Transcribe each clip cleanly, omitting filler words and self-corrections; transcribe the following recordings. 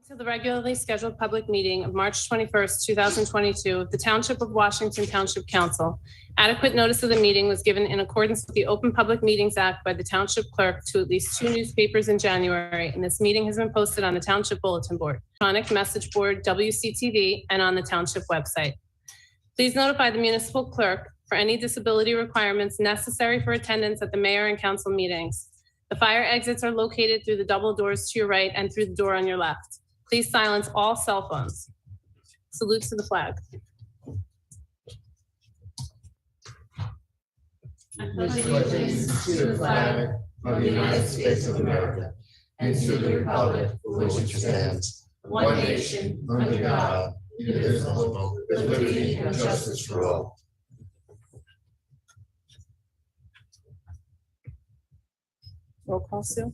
To the regularly scheduled public meeting of March 21st, 2022 of the Township of Washington Township Council. Adequate notice of the meeting was given in accordance with the Open Public Meetings Act by the Township Clerk to at least 2 newspapers in January, and this meeting has been posted on the Township Bulletin Board, electronic message board, WCTV, and on the Township website. Please notify the municipal clerk for any disability requirements necessary for attendance at the mayor and council meetings. The fire exits are located through the double doors to your right and through the door on your left. Please silence all cell phones. Salute to the flag. I pledge allegiance to the flag of the United States of America and to the republic for which it stands, one nation, under God, indivisible, with liberty and justice for all. Roll call, Sue.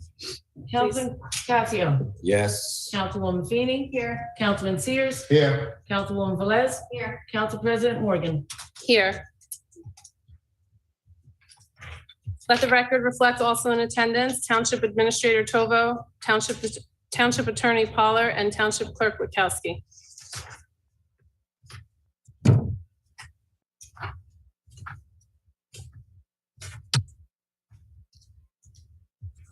Councilman Casio. Yes. Councilwoman Feeney. Here. Councilman Sears. Here. Councilwoman Velez. Here. Council President Morgan. Here. Let the record reflect also in attendance, Township Administrator Tovo, Township Attorney Poller, and Township Clerk Witkowski.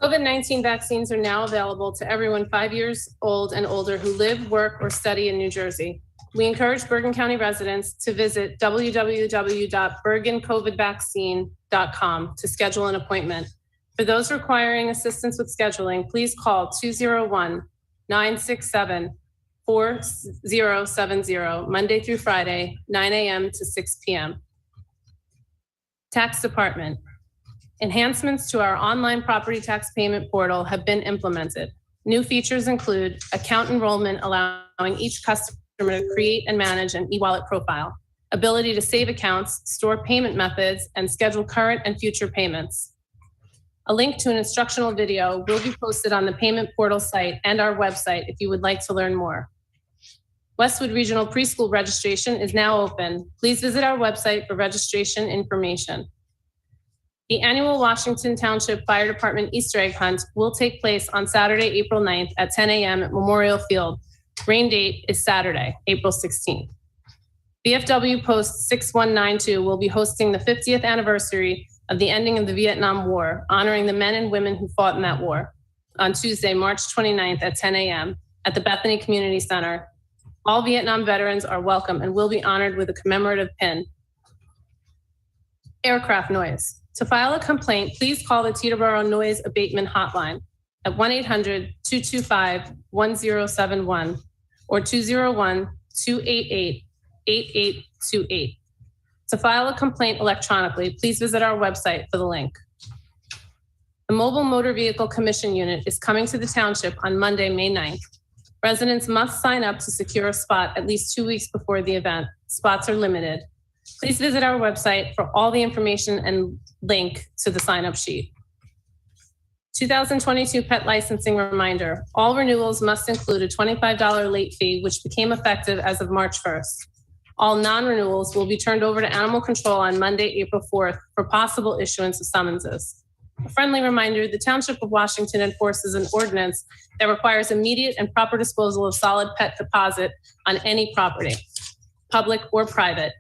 COVID-19 vaccines are now available to everyone 5 years old and older who live, work, or study in New Jersey. We encourage Bergen County residents to visit www.bergencovidvaccine.com to schedule an appointment. For those requiring assistance with scheduling, please call 201-967-4070, Monday through Friday, 9 a.m. to 6 p.m. Tax Department. Enhancements to our online property tax payment portal have been implemented. New features include account enrollment, allowing each customer to create and manage an e-wallet profile, ability to save accounts, store payment methods, and schedule current and future payments. A link to an instructional video will be posted on the payment portal site and our website if you would like to learn more. Westwood Regional Preschool registration is now open. Please visit our website for registration information. The annual Washington Township Fire Department Easter egg hunt will take place on Saturday, April 9th at 10 a.m. at Memorial Field. Rain date is Saturday, April 16th. VFW Post 6192 will be hosting the 50th anniversary of the ending of the Vietnam War, honoring the men and women who fought in that war, on Tuesday, March 29th at 10 a.m. at the Bethany Community Center. All Vietnam veterans are welcome and will be honored with a commemorative pin. Aircraft noise. To file a complaint, please call the Teterboro Noise Abatement Hotline at 1-800-225-1071 or 201-288-8828. To file a complaint electronically, please visit our website for the link. The Mobile Motor Vehicle Commission Unit is coming to the township on Monday, May 9th. Residents must sign up to secure a spot at least 2 weeks before the event. Spots are limited. Please visit our website for all the information and link to the sign-up sheet. 2022 pet licensing reminder. All renewals must include a $25 late fee, which became effective as of March 1st. All non-renewals will be turned over to Animal Control on Monday, April 4th for possible issuance of summonses. A friendly reminder, the Township of Washington enforces an ordinance that requires immediate and proper disposal of solid pet deposit on any property, public or private,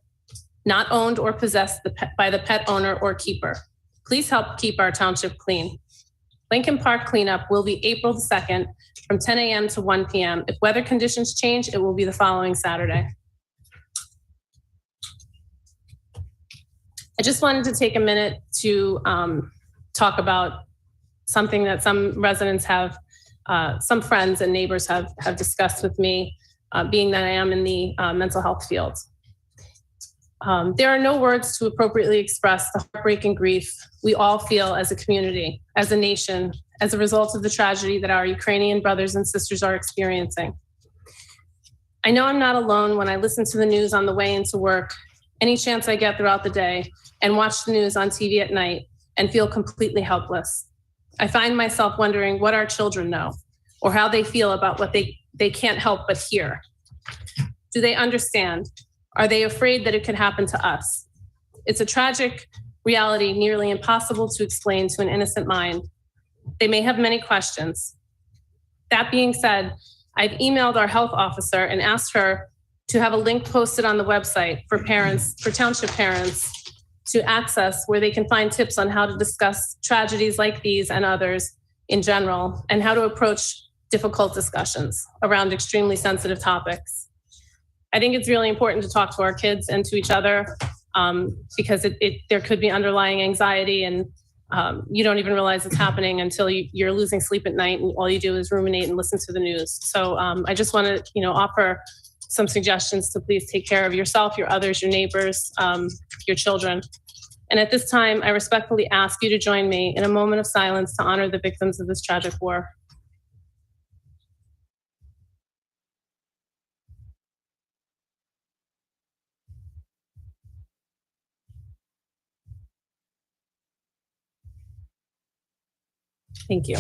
not owned or possessed by the pet owner or keeper. Please help keep our township clean. Lincoln Park cleanup will be April 2nd from 10 a.m. to 1 p.m. If weather conditions change, it will be the following Saturday. I just wanted to take a minute to talk about something that some residents have, some friends and neighbors have discussed with me, being that I am in the mental health field. There are no words to appropriately express the heartbreak and grief we all feel as a community, as a nation, as a result of the tragedy that our Ukrainian brothers and sisters are experiencing. I know I'm not alone when I listen to the news on the way into work, any chance I get throughout the day, and watch the news on TV at night and feel completely helpless. I find myself wondering what our children know or how they feel about what they can't help but hear. Do they understand? Are they afraid that it could happen to us? It's a tragic reality nearly impossible to explain to an innocent mind. They may have many questions. That being said, I've emailed our health officer and asked her to have a link posted on the website for parents, for township parents to access, where they can find tips on how to discuss tragedies like these and others in general, and how to approach difficult discussions around extremely sensitive topics. I think it's really important to talk to our kids and to each other, because there could be underlying anxiety, and you don't even realize it's happening until you're losing sleep at night and all you do is ruminate and listen to the news. So I just want to, offer some suggestions to please take care of yourself, your others, your neighbors, your children. And at this time, I respectfully ask you to join me in a moment of silence to honor the victims of this tragic war. Thank you.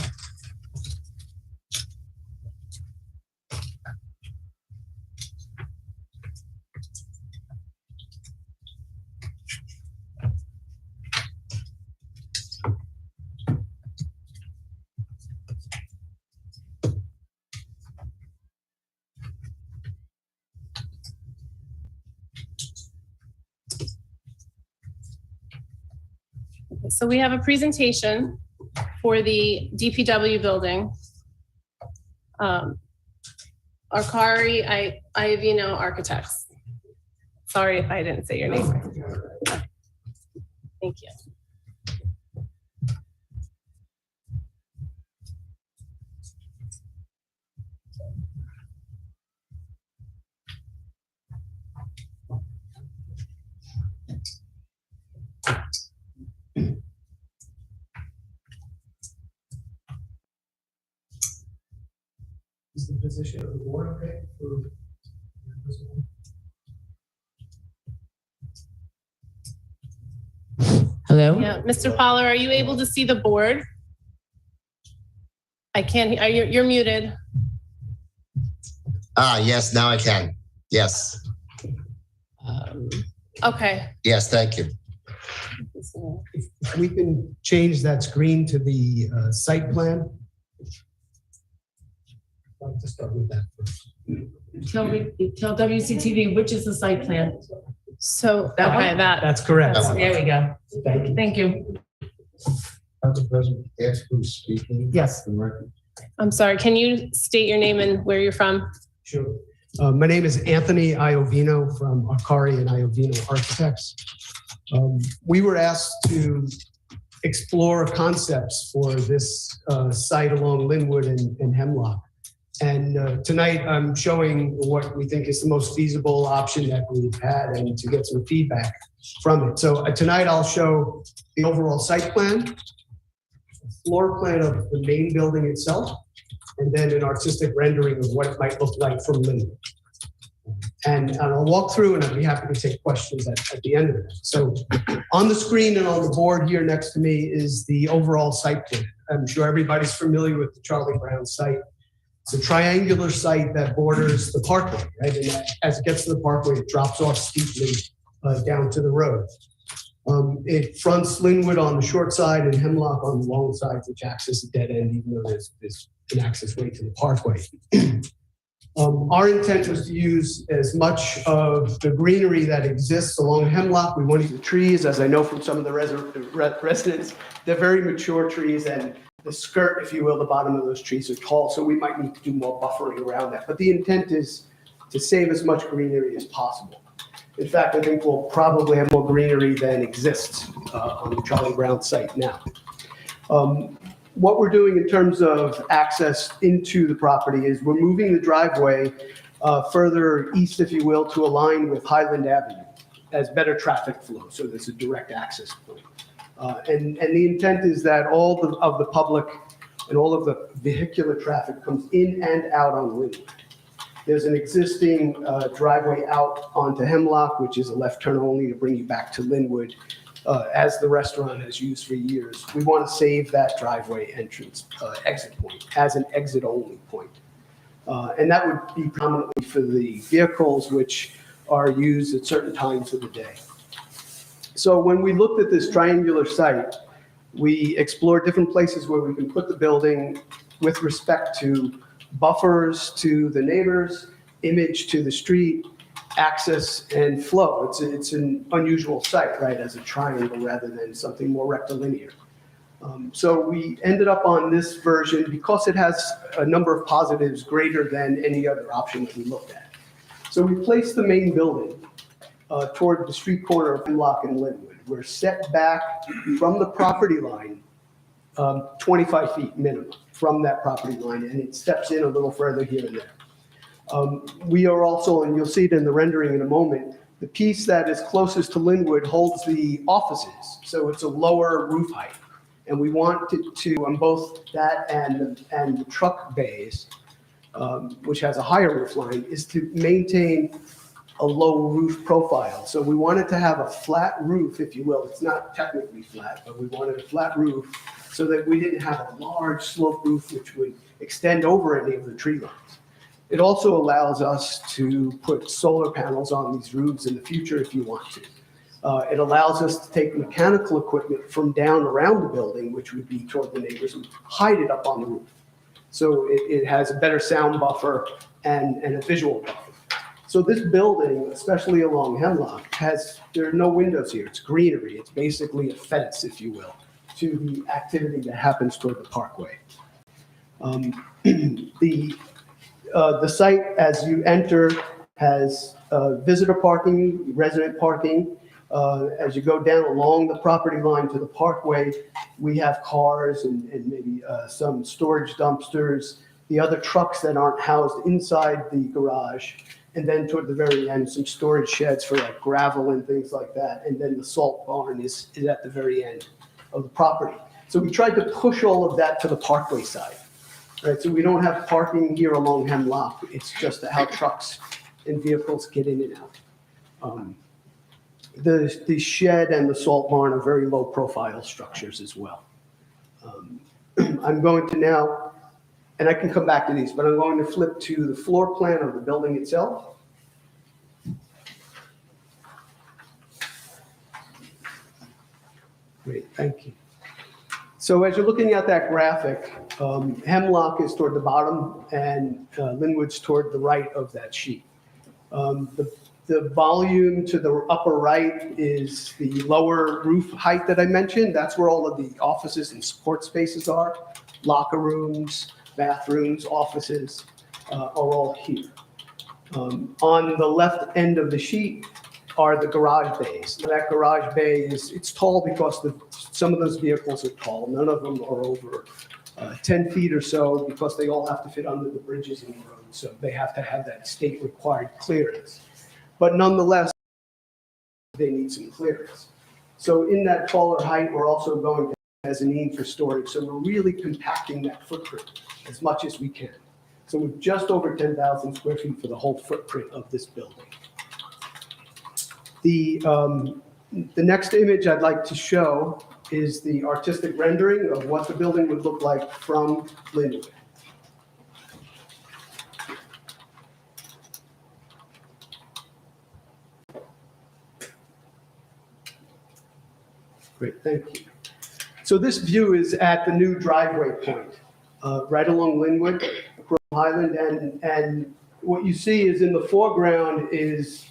So we have a presentation for the DPW building. Arcari Iovino Architects. Sorry if I didn't say your name right. Thank you. Is the position of the board okay for this one? Hello? Yeah, Mr. Poller, are you able to see the board? I can't, you're muted. Yes, now I can. Yes. Okay. Yes, thank you. If we can change that screen to the site plan. I'd like to start with that first. Tell WCTV, which is the site plan? So, That one? okay, that, That's correct. There we go. Thank you. Thank you. Council President, ask who's speaking. Yes. I'm sorry, can you state your name and where you're from? Sure. My name is Anthony Iovino from Arcari and Iovino Architects. We were asked to explore concepts for this site along Linwood and Hemlock. And tonight I'm showing what we think is the most feasible option that we've had and to get some feedback from it. So tonight I'll show the overall site plan, floor plan of the main building itself, and then an artistic rendering of what it might look like from Linwood. And I'll walk through and I'd be happy to take questions at the end of it. So on the screen and on the board here next to me is the overall site plan. I'm sure everybody's familiar with the Charlie Brown site. It's a triangular site that borders the parkway, right? And as it gets to the parkway, it drops off steeply down to the road. It fronts Linwood on the short side and Hemlock on the long side, which acts as a dead end, even though there's an access way to the parkway. Our intent was to use as much of the greenery that exists along Hemlock. We wanted the trees, as I know from some of the residents, they're very mature trees, and the skirt, if you will, the bottom of those trees are tall, so we might need to do more buffering around that. But the intent is to save as much greenery as possible. In fact, I think we'll probably have more greenery than exists on the Charlie Brown site now. What we're doing in terms of access into the property is we're moving the driveway further east, if you will, to align with Highland Avenue as better traffic flow, so there's a direct access point. And the intent is that all of the public and all of the vehicular traffic comes in and out on Linwood. There's an existing driveway out onto Hemlock, which is a left turn only to bring you back to Linwood, as the restaurant has used for years. We want to save that driveway entrance exit point as an exit only point. And that would be prominently for the vehicles which are used at certain times of the day. So when we looked at this triangular site, we explored different places where we can put the building with respect to buffers to the neighbors, image to the street, access and flow. It's an unusual site, right, as a triangle rather than something more rectilinear. So we ended up on this version because it has a number of positives greater than any other option that we looked at. So we placed the main building toward the street corner of Hemlock and Linwood. We're set back from the property line 25 feet minimum from that property line, and it steps in a little further here and there. We are also, and you'll see it in the rendering in a moment, the piece that is closest to Linwood holds the offices, so it's a lower roof height. And we want to on both that and the truck bays, which has a higher roof line, is to maintain a low roof profile. So we wanted to have a flat roof, if you will. It's not technically flat, but we wanted a flat roof so that we didn't have a large slope roof which would extend over any of the tree lines. It also allows us to put solar panels on these roofs in the future if you want to. It allows us to take mechanical equipment from down around the building, which would be toward the neighbors, and hide it up on the roof. So it has a better sound buffer and a visual buffer. So this building, especially along Hemlock, there are no windows here. It's greenery. It's basically a fence, if you will, to the activity that happens toward the parkway. The site, as you enter, has visitor parking, resident parking. As you go down along the property line to the parkway, we have cars and maybe some storage dumpsters, the other trucks that aren't housed inside the garage, and then toward the very end, some storage sheds for like gravel and things like that. And then the salt barn is at the very end of the property. So we tried to push all of that to the parkway side, right? So we don't have parking here along Hemlock. It's just how trucks and vehicles get in and out. The shed and the salt barn are very low profile structures as well. I'm going to now, and I can come back to these, but I'm going to flip to the floor plan of the building itself. Great, thank you. So as you're looking at that graphic, Hemlock is toward the bottom and Linwood's toward the right of that sheet. The volume to the upper right is the lower roof height that I mentioned. That's where all of the offices and support spaces are. Locker rooms, bathrooms, offices are all here. On the left end of the sheet are the garage bays. That garage bay it's tall because some of those vehicles are tall. None of them are over 10 feet or so because they all have to fit under the bridges in the road. So they have to have that state required clearance. But nonetheless, they need some clearance. So in that taller height, we're also going to mezzanine for storage. So we're really compacting that footprint as much as we can. So we're just over 10,000 square feet for the whole footprint of this building. The next image I'd like to show is the artistic rendering of what the building would look like from Linwood. Great, thank you. So this view is at the new driveway point, right along Linwood, across Highland, and what you see is in the foreground is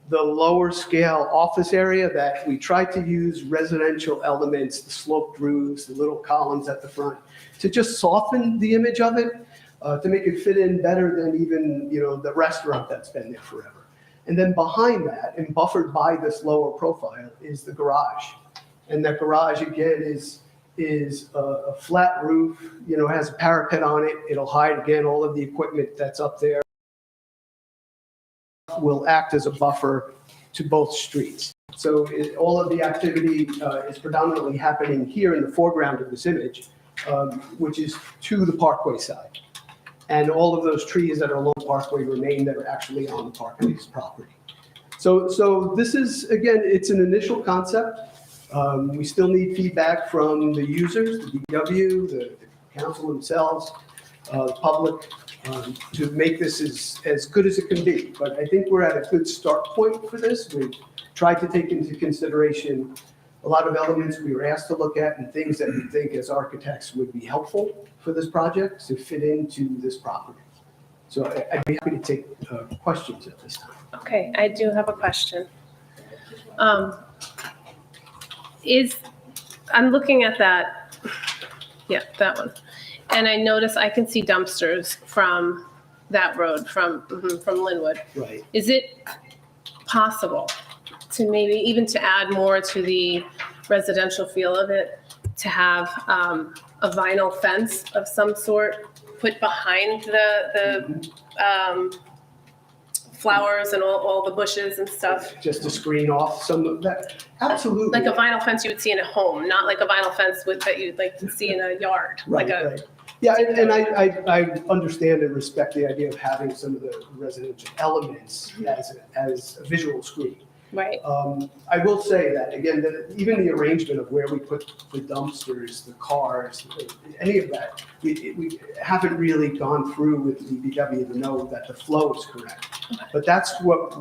the lower scale office area that we tried to use residential elements, the sloped roofs, the little columns at the front, to just soften the image of it, to make it fit in better than even, the restaurant that's been there forever. And then behind that, and buffered by this lower profile, is the garage. And that garage, again, is a flat roof, has a parapet on it. It'll hide, again, all of the equipment that's up there. Will act as a buffer to both streets. So all of the activity is predominantly happening here in the foreground of this image, which is to the parkway side. And all of those trees that are along the parkway remain that are actually on the parkway's property. So this is, again, it's an initial concept. We still need feedback from the users, the DPW, the council themselves, the public, to make this as good as it can be. But I think we're at a good start point for this. We've tried to take into consideration a lot of elements we were asked to look at and things that we think as architects would be helpful for this project to fit into this property. So I'd be happy to take questions at this time. Okay, I do have a question. I'm looking at that, yeah, that one. And I notice I can see dumpsters from that road, from Linwood. Right. Is it possible to maybe even to add more to the residential feel of it, to have a vinyl fence of some sort put behind the flowers and all the bushes and stuff? Just to screen off some of that? Absolutely. Like a vinyl fence you would see in a home, not like a vinyl fence that you'd like to see in a yard. Right, right. Yeah, and I understand and respect the idea of having some of the residential elements as a visual screen. Right. I will say that, again, that even the arrangement of where we put the dumpsters, the cars, any of that, we haven't really gone through with DPW to know that the flow is correct. Okay. But that's what,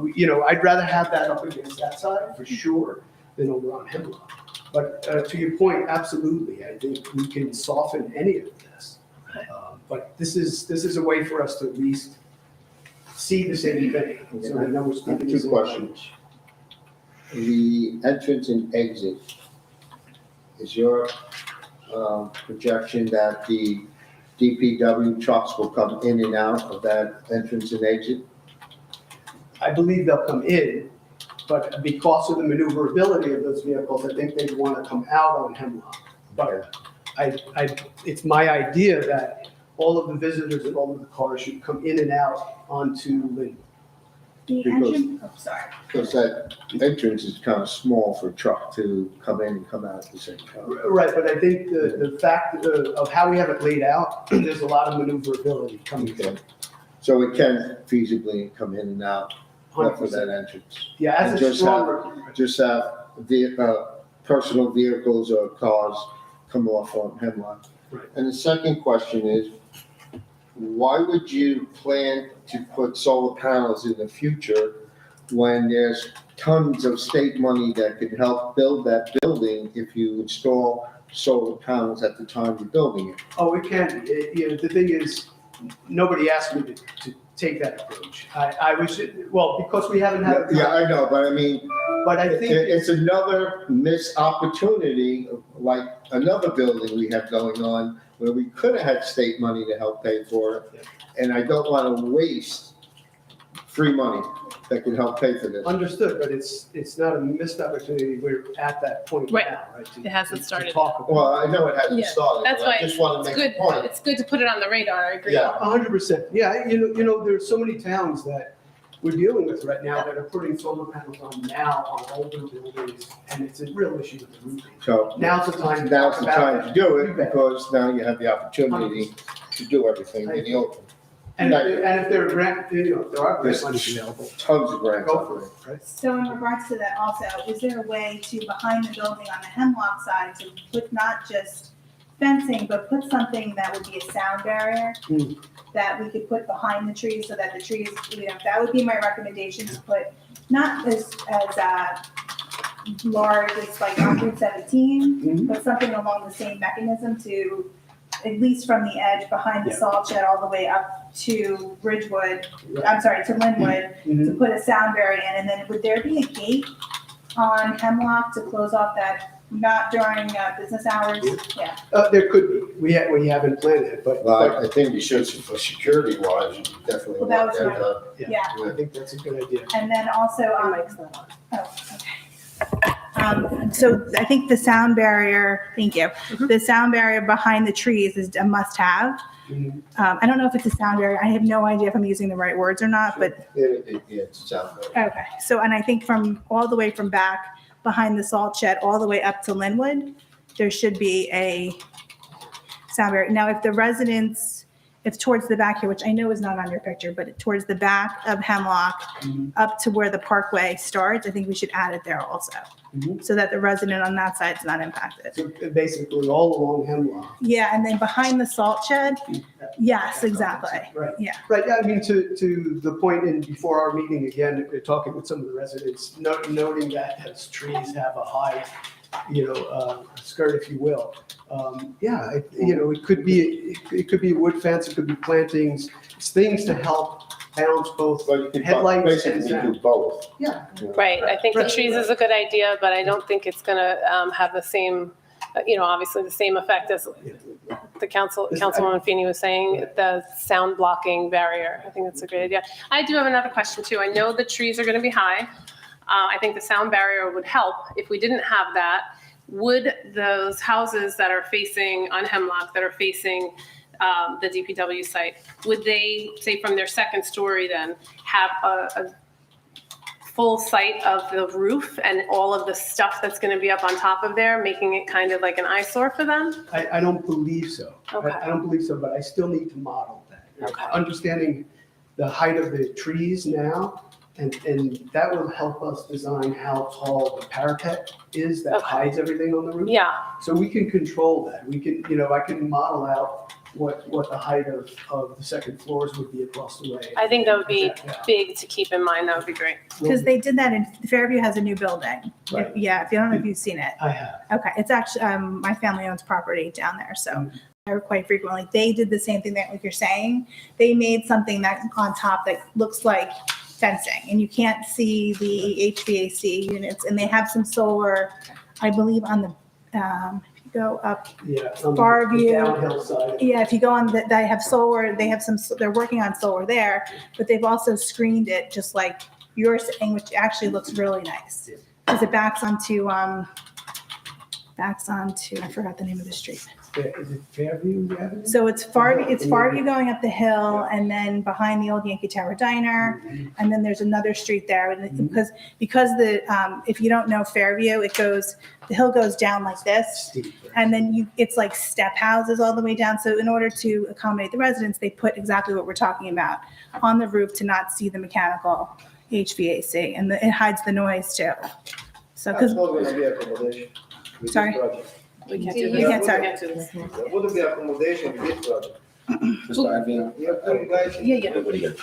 I'd rather have that up against that side for sure than over on Hemlock. But to your point, absolutely, I think we can soften any of this. Okay. But this is a way for us to at least see the same thing. So we know we're speaking the Two same questions. language. The entrance and exit, is your projection that the DPW trucks will come in and out of that entrance and exit? I believe they'll come in, but because of the maneuverability of those vehicles, I think they'd want to come out on Hemlock. But it's my idea that all of the visitors and all of the cars should come in and out onto Linwood. The Because- entrance, oh, sorry. Because that entrance is kind of small for a truck to come in and come out at the same time. Right, but I think the fact of how we have it laid out, there's a lot of maneuverability coming Okay. through. So it can feasibly come in and out for that entrance. Yeah, as And a just stronger. Just have personal vehicles or cars come off on Hemlock. Right. And the second question is, why would you plan to put solar panels in the future when there's tons of state money that could help build that building if you install solar panels at the time you're building it? Oh, it can be. The thing is, nobody asked me to take that approach. I was, because we haven't had. Yeah, I know, but I mean, But I think. it's another missed opportunity, like another building we have going on, where we could have had state money to help pay for it. And I don't want to waste free money that could help pay for this. Understood, but it's not a missed opportunity. We're at that point Right. now, right? It hasn't to started. talk about. Well, I know it hasn't Yeah, started, that's but I why just want to It's make a good, point. it's good to put it on the radar, I agree. Yeah. 100%. Yeah, there's so many towns that we're dealing with right now that are putting solar panels on now on older buildings, and it's a real issue with the roofing. So Now's the time. now's the time to do it, You bet. because now you have the opportunity to do everything in the open. And if there are grant, if there are grant money available, Tons of grants go out for there. it, right? So in regards to that also, is there a way to, behind the building on the Hemlock side, to put not just fencing, but put something that would be a sound barrier Hmm. that we could put behind the trees so that the trees, that would be my recommendation, to put not as large as like on Route 17, Mhm. but something along the same mechanism to, at least from the edge behind the Yeah. salt shed all the way up to Ridgewood, I'm sorry, to Linwood, Mhm. to put a sound barrier in, and then would there be a gate on Hemlock to close off that, not during business hours? Yeah, There could be. We haven't planned it, but Well, I think you should, for security wise, you definitely Well, that want was that my- done. yeah, I think that's a good idea. and then also, Mike's not on. oh, okay. So I think the sound barrier, thank you, the sound barrier behind the trees is a must-have. Mhm. I don't know if it's a sound barrier, I have no idea if I'm using the right words or not, but It's out there. okay, so, and I think from, all the way from back, behind the salt shed, all the way up to Linwood, there should be a sound barrier. Now, if the residents, if towards the back here, which I know is not on your picture, but towards the back of Hemlock, Mhm. up to where the parkway starts, I think we should add it there also, Mhm. so that the resident on that side is not impacted. So basically, all along Hemlock. Yeah, and then behind the salt shed, yes, exactly, Right. yeah. Right, yeah, I mean, to the point in before our meeting, again, we're talking with some of the residents, noting that as trees have a high skirt, if you will. It could be wood fence, it could be plantings, it's things to help balance both Well, you could headlights and basically sound. do both. Yeah. Right, I think the Right. trees is a good idea, but I don't think it's gonna have the same, obviously the same effect as the Councilwoman Feeney was saying, the sound blocking barrier. I think that's a great idea. I do have another question too. I know the trees are gonna be high. I think the sound barrier would help. If we didn't have that, would those houses that are facing on Hemlock, that are facing the DPW site, would they, say from their second story then, have a full sight of the roof and all of the stuff that's going to be up on top of there, making it kind of like an eyesore for them? I don't believe so. Okay. I don't believe so, but I still need to model that. Okay. Understanding the height of the trees now, and that will help us design how tall the parapet is that Okay. hides everything on the roof. Yeah, So we can control that. We can, I can model out what the height of the second floors would be across the way. I think that would be Yeah. big to keep in mind. That would be great. Because they did that in, Fairview has a new building. Right. Yeah, if you don't know if you've seen it. I have. Okay, it's actually, my family owns property down there, so I quite frequently, they did the same thing that like you're saying. They made something that on top that looks like fencing, and you can't see the HVAC units, and they have some solar, I believe, on the, if you go up, Yeah. Far the view. Downhill side. yeah, if you go on, they have solar, they have some, they're working on solar there, but they've also screened it just like you're saying, which actually looks really nice. Because it backs onto, I forgot the name of the street. Is it Fairview Avenue? So it's Farview going up the hill, and then behind the old Yankee Tower Diner, and then there's another street there. And because the, if you don't know Fairview, the hill goes down like this, Steep, right? and then it's like step houses all the way down. So in order to accommodate the residents, they put exactly what we're talking about on the roof to not see the mechanical HVAC, and it hides the noise too. So, That's because, not gonna be accommodation. with this Sorry? project. We can't You do this. can't, sorry. We can't do this. There wouldn't be accommodation with this project. Mr. Ivino? You have putting guys in Yeah. What do you got?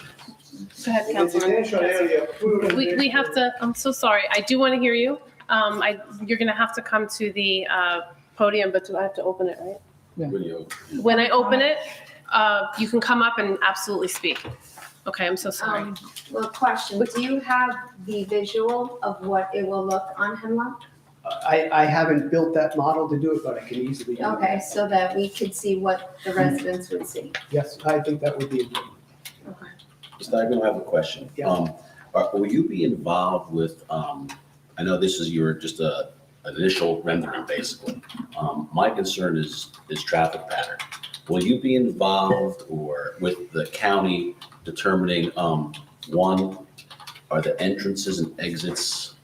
Go ahead, Councilman. residential area. full We have to, I'm so sorry. I do want to hear you. You're going to have to come to the podium, but do I have to open it, right? Video. When I open it, you can come up and absolutely speak. Okay, I'm so sorry. Well, question, do you have the visual of what it will look on Hemlock? I haven't built that model to do it, but I can easily do it. Okay, so that we could see what the residents would see. Yes, I think that would be a good one. Mr. Ivino, I have a question. Yeah. Will you be involved with, I know this is your, just an initial rendering, basically. My concern is traffic pattern. Will you be involved or with the county determining, one, are the entrances and exits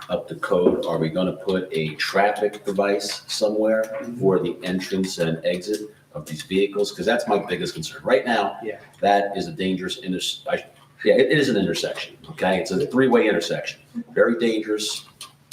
up to code? Are we going to put a traffic device somewhere for the entrance and exit of these vehicles? Because that's my biggest concern. Right now, Yeah. that is a dangerous it is an intersection, okay? It's a three-way intersection. Very dangerous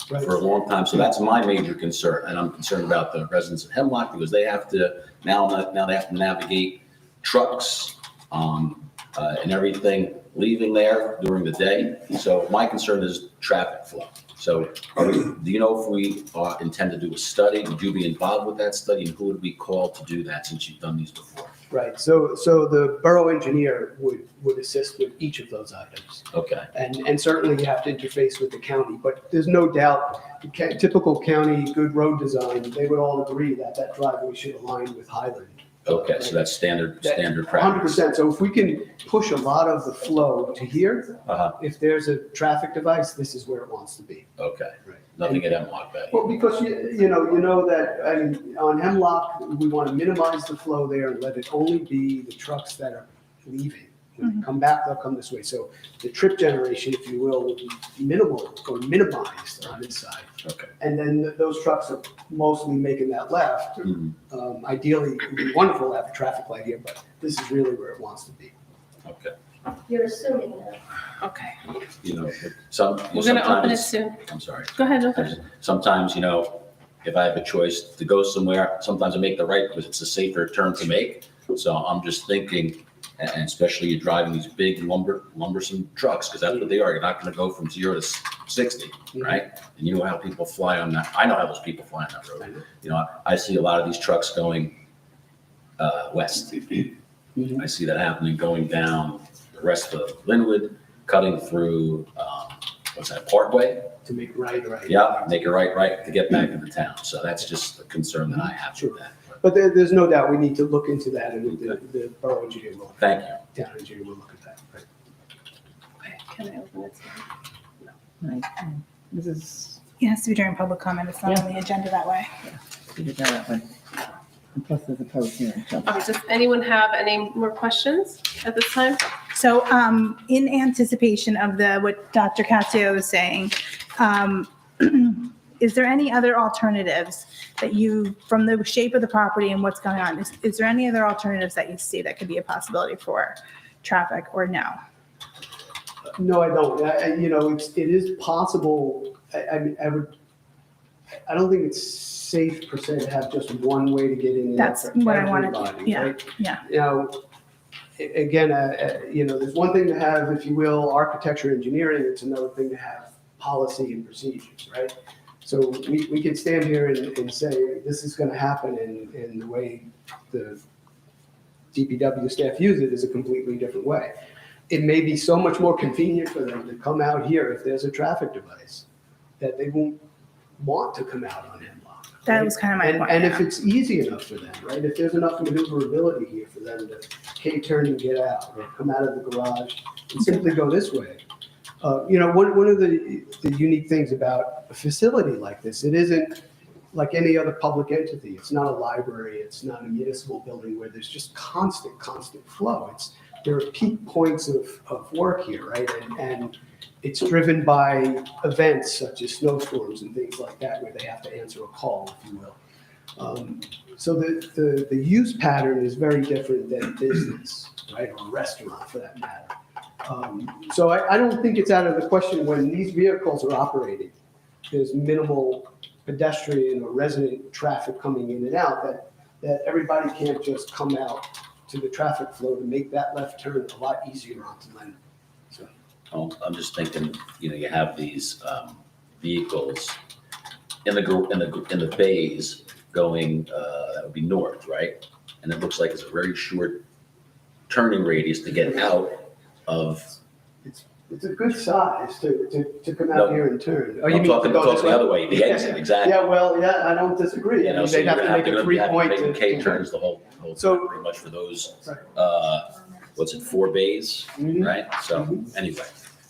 Right. for a long time. So that's my major concern. And I'm concerned about the residents of Hemlock because they have to, now they have to navigate trucks and everything leaving there during the day. So my concern is traffic flow. So do you know if we intend to do a study? Would you be involved with that study? And who would we call to do that since you've done these before? Right, so the borough engineer would assist with each of those items. Okay, And certainly you have to interface with the county, but there's no doubt, typical county, good road design, they would all agree that that driveway should align with Highland. okay, so that's standard practice. 100%, so if we can push a lot of the flow to here, Uh-huh, if there's a traffic device, this is where it wants to be. okay. Right. Nothing at Hemlock Bay. Well, because you know that, I mean, on Hemlock, we want to minimize the flow there and let it only be the trucks that are leaving. When they come back, they'll come this way. So the trip generation, if you will be minimal or minimized on this side. Okay. And then those trucks are mostly making that left. Mhm. Ideally, it would be wonderful to have a traffic light here, but this is really where it wants to be. Okay. You're assuming that. Okay. You know, We're going to open it sometimes, soon. I'm sorry. Go ahead, okay. Sometimes, if I have a choice to go somewhere, sometimes I make the right because it's a safer turn to make. So I'm just thinking, and especially you're driving these big lumbersome trucks, because that's what they are. You're not going to go from 0 to 60, right? And you know how people fly on that. I know how those people fly on that road. You know, I see a lot of these trucks going west. I see that happening going down the rest of Linwood, cutting through, what's that, Parkway? To make right. Yeah, make it right to get back into town. So that's just a concern that I have with that. But there's no doubt we need to look into that, and the borough engineer will. Thank you. Town engineer will look at that, right? Okay, can I open it? Right. This is, It has to be during public comment. It's not on the agenda that way. we did that way. And plus there's a public hearing. So Does anyone have any more questions at this time? So in anticipation of what Dr. Cassio is saying, is there any other alternatives that from the shape of the property and what's going on, is there any other alternatives that you see that could be a possibility for traffic or no? No, I don't. It is possible. I don't think it's safe per se to have just one way to get in. and out That's for what I wanted. everybody, Yeah, right? yeah. Now, again, there's one thing to have, if you will, architecture engineering. It's another thing to have policy and procedures, right? So we can stand here and say, this is going to happen, and the way the DPW staff use it is a completely different way. It may be so much more convenient for them to come out here if there's a traffic device, that they won't want to come out on Hemlock. That right? was kind of my point. And if it's easy enough for them, right? If there's enough maneuverability here for them to K-turn and get out, or come out of the garage and simply go this way. One of the unique things about a facility like this, it isn't like any other public entity. It's not a library. It's not a municipal building where there's just constant flow. There are peak points of work here, right? And it's driven by events such as snowstorms and things like that, where they have to answer a call, if you will. So the use pattern is very different than business, right? Or a restaurant, for that matter. So I don't think it's out of the question when these vehicles are operating, there's minimal pedestrian or resident traffic coming in and out, that everybody can't just come out to the traffic flow to make that left turn a lot easier onto Leonard. So. I'm just thinking, you have these vehicles in the bays going, that would be north, right? And it looks like it's a very short turning radius to get out of. It's a good size to come out here and turn. Oh, you I'm mean talking to go this the way? other way, the exit, exactly. Yeah, well, I don't disagree. I mean, So they'd you're have to gonna make a have to 3-point. make K-turns the whole So- time, pretty much for those, Right. what's it, 4 bays, Mhm. right? So Mhm. anyway,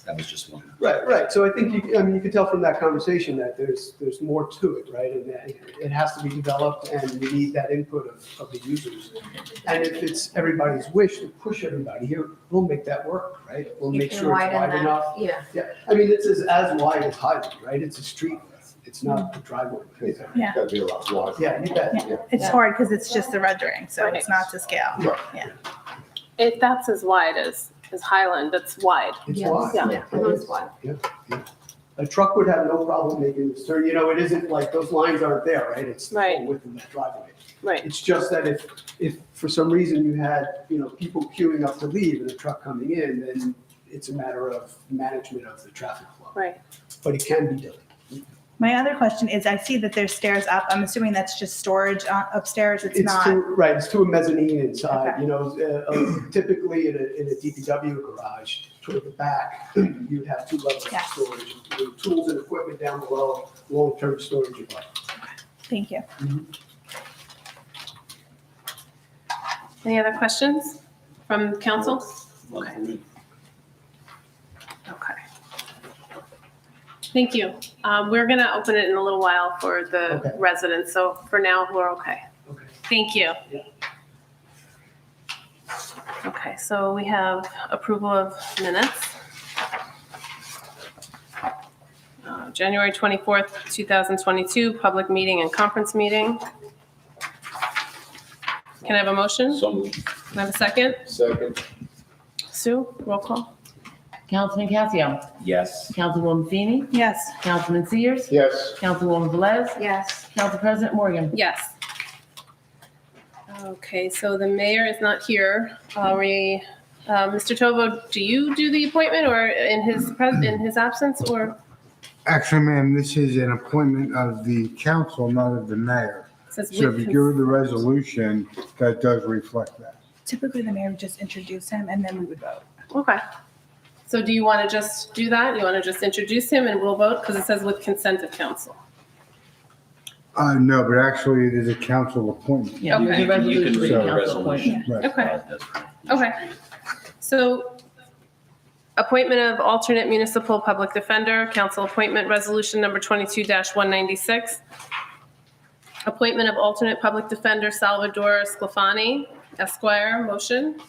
that was just one. Right. So I think you can tell from that conversation that there's more to it, right? And that it has to be developed, and you need that input of the users. And if it's everybody's wish to push everybody here, we'll make that work, right? We'll You make can sure it's widen wide that, enough. yeah. Yeah, I mean, it's as wide as Highland, right? It's a street width. It's not a driveway width. Yeah. Gotta be a lot wider. Yeah, you bet. Yeah. It's hard because it's just the rendering, so it's not to scale. If that's as wide as Highland, that's wide. It's Yes. wide. Yeah. It's wide. A truck would have no problem making this turn. It isn't like those lines aren't there, right? It's the Right. full width of that driveway. Right. It's just that if for some reason you had, people queuing up to leave and a truck coming in, then it's a matter of management of the traffic flow. Right. But it can be done. My other question is, I see that there's stairs up. I'm assuming that's just storage upstairs. It's It's not. it's to a mezzanine inside, typically in a DPW garage, toward the back, you'd have 2 levels of Yes. storage, with tools and equipment down below, long-term storage of life. Thank you. Any other questions from council? Okay. Thank you. We're going to open it in a little while for the Okay. residents, so for now, we're okay. Okay. Thank you. Yeah. Okay, so we have approval of minutes. January 24th, 2022, public meeting and conference meeting. Can I have a motion? So moved. Can I have a second? Second. Sue, roll call. Councilman Cassio, Yes. Councilwoman Feeney, Yes. Councilman Sears, Yes. Councilwoman Velez, Yes. Council President Morgan. Yes. Okay, so the mayor is not here. Mr. Tovo, do you do the appointment or in his absence or? Actually, ma'am, this is an appointment of the council, not of the mayor. It says So if with you go to the resolution, that does reflect that. Typically, the mayor would just introduce him and then we would vote. Okay. So do you want to just do that? You want to just introduce him and we'll vote? Because it says with consent of council. No, but actually it is a council appointment. Yeah, there's a You can resolution read for the council appointment. resolution. Right. Okay. That's right. Okay. So appointment of alternate municipal public defender, council appointment resolution number 22-196. Appointment of alternate public defender Salvador Sclafani, Esquire, motion.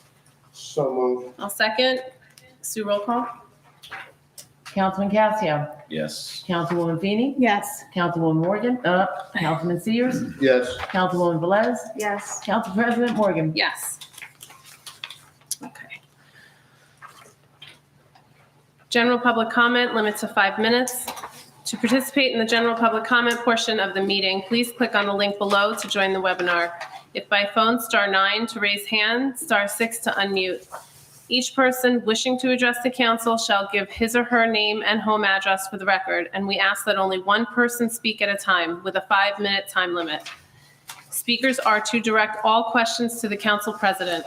So moved. I'll second. Sue, roll call. Councilman Cassio, Yes. Councilwoman Feeney, Yes. Councilwoman Morgan, Councilman Sears, Yes. Councilwoman Velez, Yes. Council President Morgan. Yes. Okay. General public comment, limit to 5 minutes. To participate in the general public comment portion of the meeting, please click on the link below to join the webinar. If by phone, *9 to raise hand, *6 to unmute. Each person wishing to address the council shall give his or her name and home address for the record, and we ask that only one person speak at a time with a 5-minute time limit. Speakers are to direct all questions to the council president.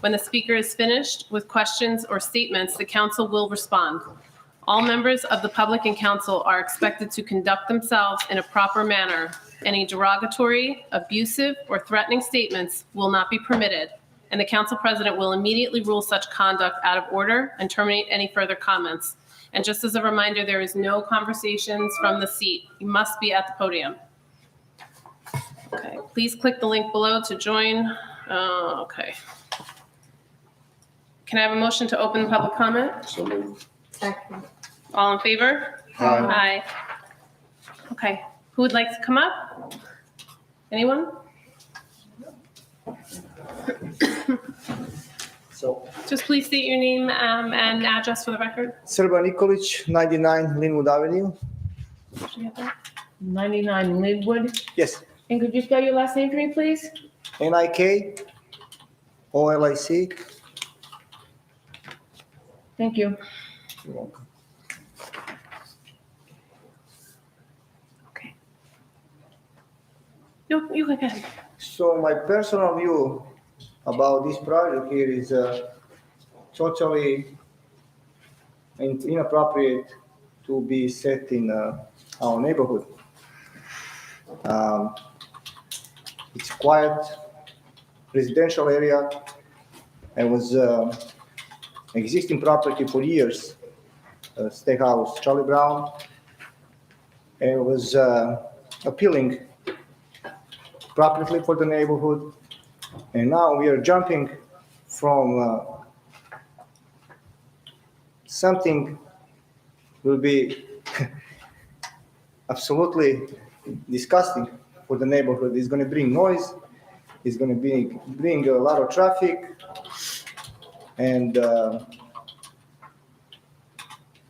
When the speaker is finished with questions or statements, the council will respond. All members of the public and council are expected to conduct themselves in a proper manner. Any derogatory, abusive, or threatening statements will not be permitted, and the council president will immediately rule such conduct out of order and terminate any further comments. And just as a reminder, there is no conversations from the seat. You must be at the podium. Okay, please click the link below to join. Okay. Can I have a motion to open the public comment? So moved. Second. All in favor? Aye. Aye. Okay, who would like to come up? Anyone? So, Just please state your name and address for the record. Srba Nikolić, 99 Linwood Avenue. Did you get that? 99 Linwood. Yes, And could you spell your last name for me, please? Nikolic. Thank you. You're welcome. Okay. No, you go ahead. So my personal view about this project here is totally inappropriate to be set in our neighborhood. It's quiet residential area. It was existing property for years, Steakhouse Charlie Brown. It was appealing properly for the neighborhood. And now we are jumping from something will be absolutely disgusting for the neighborhood. It's going to bring noise. It's going to bring a lot of traffic. And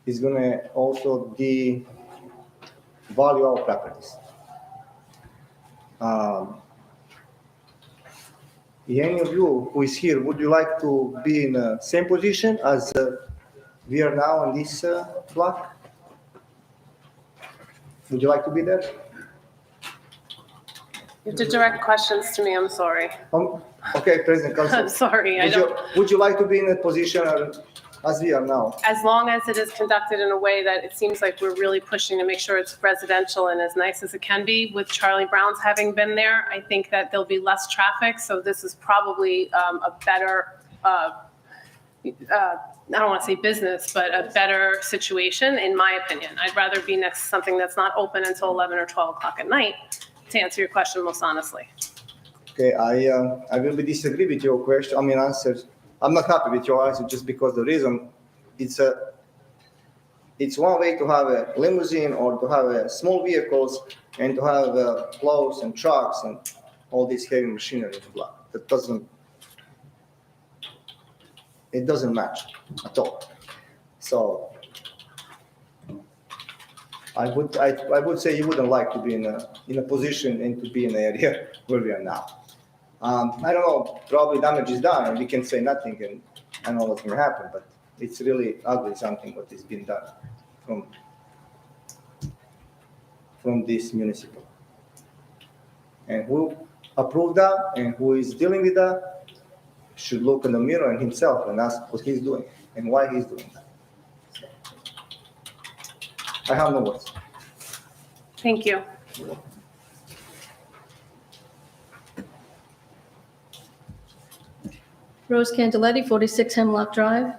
it's going to also devalue our properties. Any of you who is here, would you like to be in the same position as we are now on this block? Would you like to be there? You have to direct questions to me, I'm sorry. Okay, President I'm Council. sorry, Would you like to be in a position as we are now? as long as it is conducted in a way that it seems like we're really pushing to make sure it's residential and as nice as it can be. With Charlie Brown's having been there, I think that there'll be less traffic, so this is probably a better, I don't want to say business, but a better situation, in my opinion. I'd rather be next to something that's not open until 11 or 12 o'clock at night, to answer your question most honestly. Okay, I will disagree with your question, answers. I'm not happy with your answer just because the reason it's one way to have a limousine or to have small vehicles and to have plows and trucks and all this heavy machinery in the block. That doesn't match at all. So I would say you wouldn't like to be in a position and to be in the area where we are now. I don't know, probably damage is done and we can say nothing and I don't know what's going to happen, but it's really ugly something what is being done from from this municipal. And who approved that and who is dealing with that should look in the mirror and himself and ask what he's doing and why he's doing that. I have no words. Thank you. Rose Candeletti, 46 Hemlock Drive.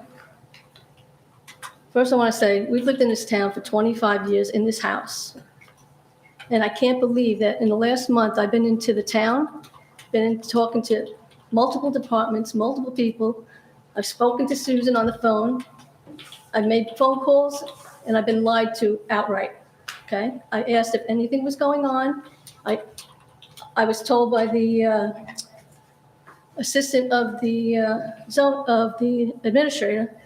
First, I want to say, we've lived in this town for 25 years in this house. And I can't believe that in the last month, I've been into the town, talking to multiple departments, multiple people. I've spoken to Susan on the phone. I've made phone calls, and I've been lied to outright, okay? I asked if anything was going on. I was told by the assistant of the administrator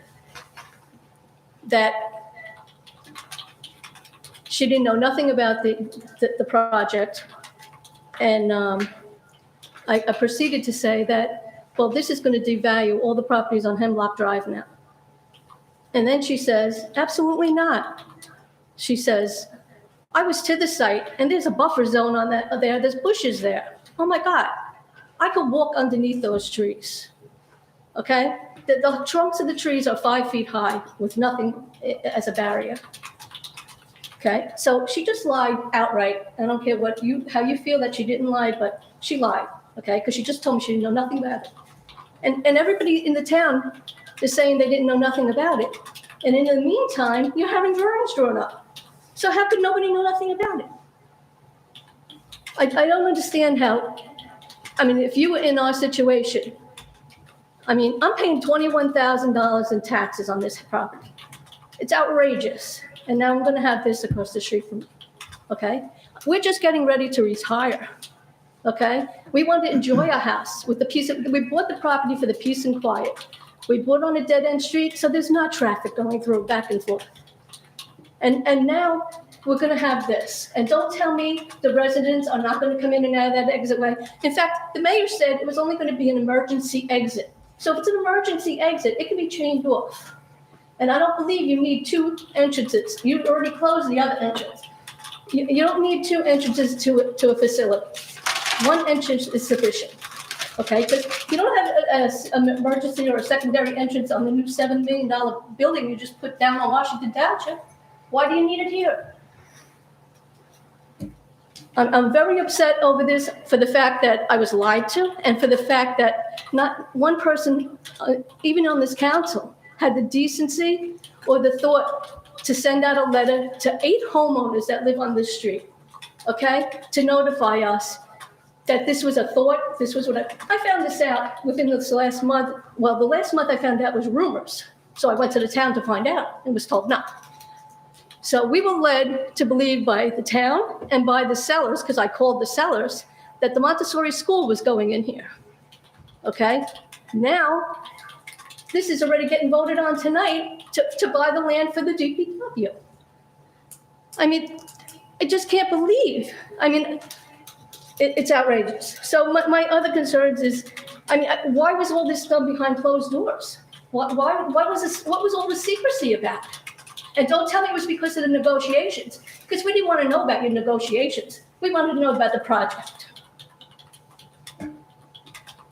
that she didn't know nothing about the project. And I proceeded to say that, well, this is going to devalue all the properties on Hemlock Drive now. And then she says, absolutely not. She says, I was to the site and there's a buffer zone on that there. There's bushes there. Oh my God. I could walk underneath those trees. Okay? The trunks of the trees are 5 feet high with nothing as a barrier. Okay? So she just lied outright. I don't care how you feel that she didn't lie, but she lied. Okay? Because she just told me she didn't know nothing about it. And everybody in the town is saying they didn't know nothing about it. And in the meantime, you're having drawings drawn up. So how could nobody know nothing about it? I don't understand how, if you were in our situation, I'm paying $21,000 in taxes on this property. It's outrageous. And now I'm going to have this across the street from me. Okay? We're just getting ready to retire. Okay? We want to enjoy our house with we bought the property for the peace and quiet. We bought on a dead-end street, so there's not traffic going through back and forth. And now we're going to have this. And don't tell me the residents are not going to come in and out of that exit way. In fact, the mayor said it was only going to be an emergency exit. So if it's an emergency exit, it can be chained off. And I don't believe you need 2 entrances. You already closed the other entrance. You don't need 2 entrances to a facility. 1 entrance is sufficient. Okay, because you don't have an emergency or a secondary entrance on the new $7 million building you just put down on Washington Township. Why do you need it here? I'm very upset over this for the fact that I was lied to and for the fact that not one person, even on this council, had the decency or the thought to send out a letter to 8 homeowners that live on this street, okay, to notify us that this was a thought, this was what I found this out within this last month. Well, the last month I found out was rumors. So I went to the town to find out and was told no. So we were led to believe by the town and by the sellers, because I called the sellers, that the Montessori school was going in here. Okay? Now, this is already getting voted on tonight to buy the land for the DPW. I just can't believe. It's outrageous. So my other concerns is, why was all this done behind closed doors? Why was this? What was all the secrecy about? And don't tell me it was because of the negotiations, because we didn't want to know about your negotiations. We wanted to know about the project.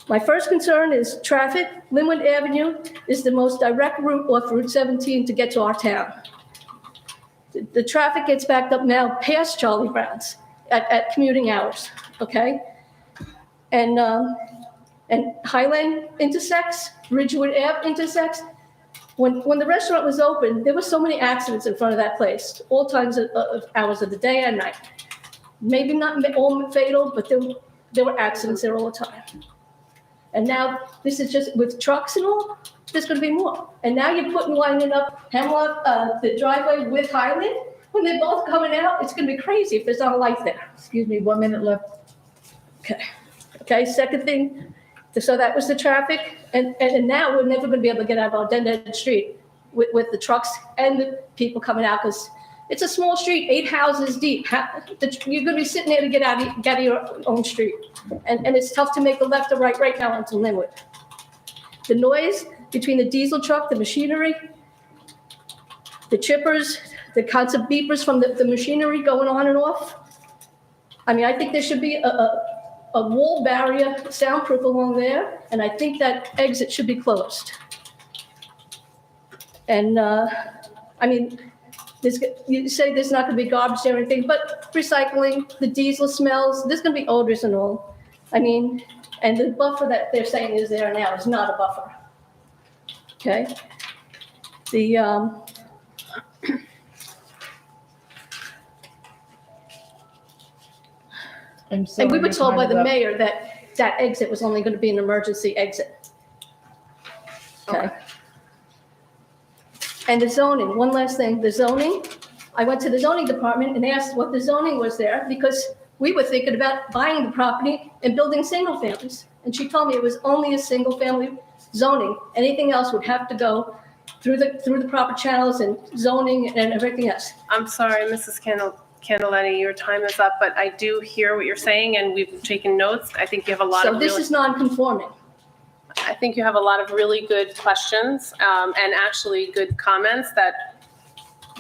My first concern is traffic. Linwood Avenue is the most direct route off Route 17 to get to our town. The traffic gets backed up now past Charlie Brown's at commuting hours, okay? And Highland intersects, Ridgewood Ave intersects. When the restaurant was open, there were so many accidents in front of that place, all times of hours of the day and night. Maybe not all fatal, but there were accidents there all the time. And now this is just with trucks and all, there's going to be more. And now you're lining up Hemlock, the driveway with Highland. When they're both coming out, it's going to be crazy if there's not a light there. Excuse me, 1 minute left. Okay, second thing, so that was the traffic. And now we're never going to be able to get out of our dead-end street with the trucks and the people coming out, because it's a small street, 8 houses deep. You're going to be sitting there to get out of your own street. And it's tough to make a left or right now onto Linwood. The noise between the diesel truck, the machinery, the chippers, the kinds of beepers from the machinery going on and off. I mean, I think there should be a wall barrier, soundproof along there, and I think that exit should be closed. And, I mean, you say there's not gonna be garbage or anything, but recycling, the diesel smells, there's gonna be odors and all. I mean, and the buffer that they're saying is there now is not a buffer. Okay? The, I'm sorry, and we were your told by time the is up. mayor that that exit was only gonna be an emergency exit. Okay? And the zoning, one last thing, the zoning, I went to the zoning department and asked what the zoning was there because we were thinking about buying the property and building single families. And she told me it was only a single family zoning. Anything else would have to go through the proper channels and zoning and everything else. I'm sorry, Mrs. Candeletti, your time is up, but I do hear what you're saying and we've taken notes. I think you have a lot So of this really, is non-conforming. I think you have a lot of really good questions, and actually good comments that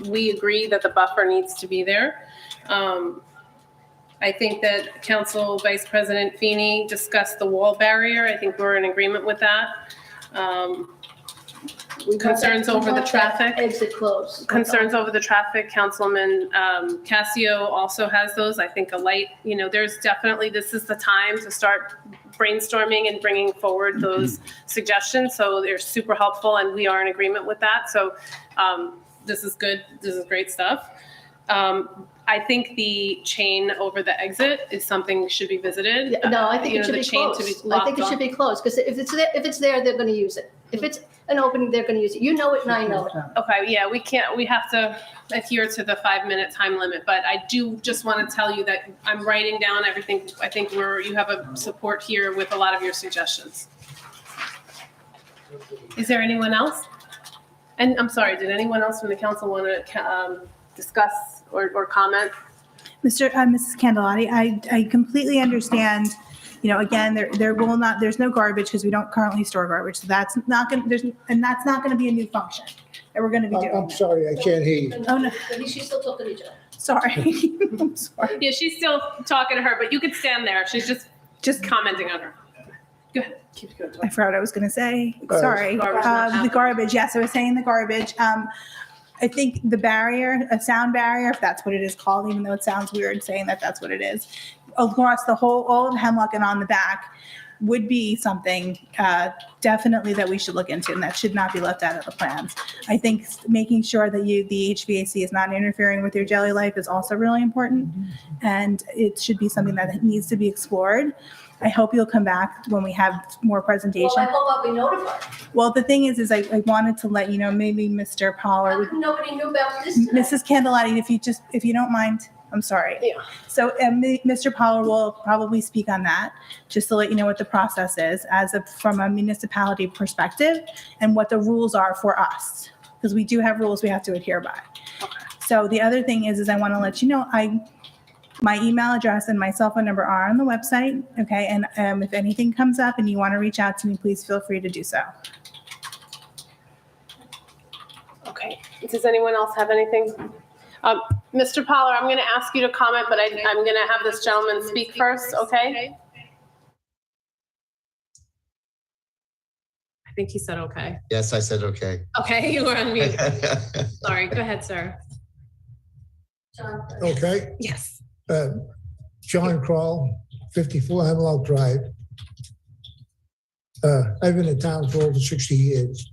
we agree that the buffer needs to be there. I think that Council Vice President Feeney discussed the wall barrier. I think we're in agreement with that. Concerns over the traffic. Exit closed. Concerns over the traffic, Councilman Casio also has those. I think a light, there's definitely, this is the time to start brainstorming and bringing forward those suggestions. So they're super helpful and we are in agreement with that. So this is good. This is great stuff. I think the chain over the exit is something that should be visited. Yeah, no, I think it should the be chain to be closed. I think it locked should be closed, because if it's there, they're gonna use it. If it's an opening, they're gonna use it. You know it and I know it. Okay, yeah, we have to adhere to the 5-minute time limit, but I do just want to tell you that I'm writing down everything. I think you have a support here with a lot of your suggestions. Is there anyone else? And I'm sorry, did anyone else from the council want to discuss or comment? Mrs. Candeletti, I completely understand, again, there's no garbage because we don't currently store garbage. So that's not going to be a new function that we're going to be doing. I'm sorry, I can't hear you. Oh, no, At least she's still talking to each other. sorry. I'm sorry. Yeah, she's still talking to her, but you could stand there. She's just commenting on her. Go ahead. Keep going. I forgot what I was going to say. Garbage. Sorry. Garbage not The happening. garbage. Yes, I was saying the garbage. I think the barrier, a sound barrier, if that's what it is called, even though it sounds weird saying that that's what it is, across all of Hemlock and on the back would be something definitely that we should look into, and that should not be left out of the plans. I think making sure that the HVAC is not interfering with your daily life is also really important, and it should be something that needs to be explored. I hope you'll come back when we have more presentation. Well, I hope I'll be notified. Well, the thing is I wanted to let you know, maybe Mr. Pollard would. Nobody knew about this today. Mrs. Candeletti, if you don't mind, I'm sorry. Yeah. So Mr. Pollard will probably speak on that, just to let you know what the process is from a municipality perspective and what the rules are for us, because we do have rules we have to adhere by. Okay. So the other thing is I want to let you know, my email address and my cell phone number are on the website, okay? And if anything comes up and you want to reach out to me, please feel free to do so. Okay. Does anyone else have anything? Mr. Pollard, I'm going to ask you to comment, but I'm going to have this gentleman speak first, okay? I think he said okay. Yes, I said okay. Okay, you were on mute. Sorry, go ahead, sir. Okay, Yes. John Kroll, 54 Hemlock Drive. I've been in town for over 60 years.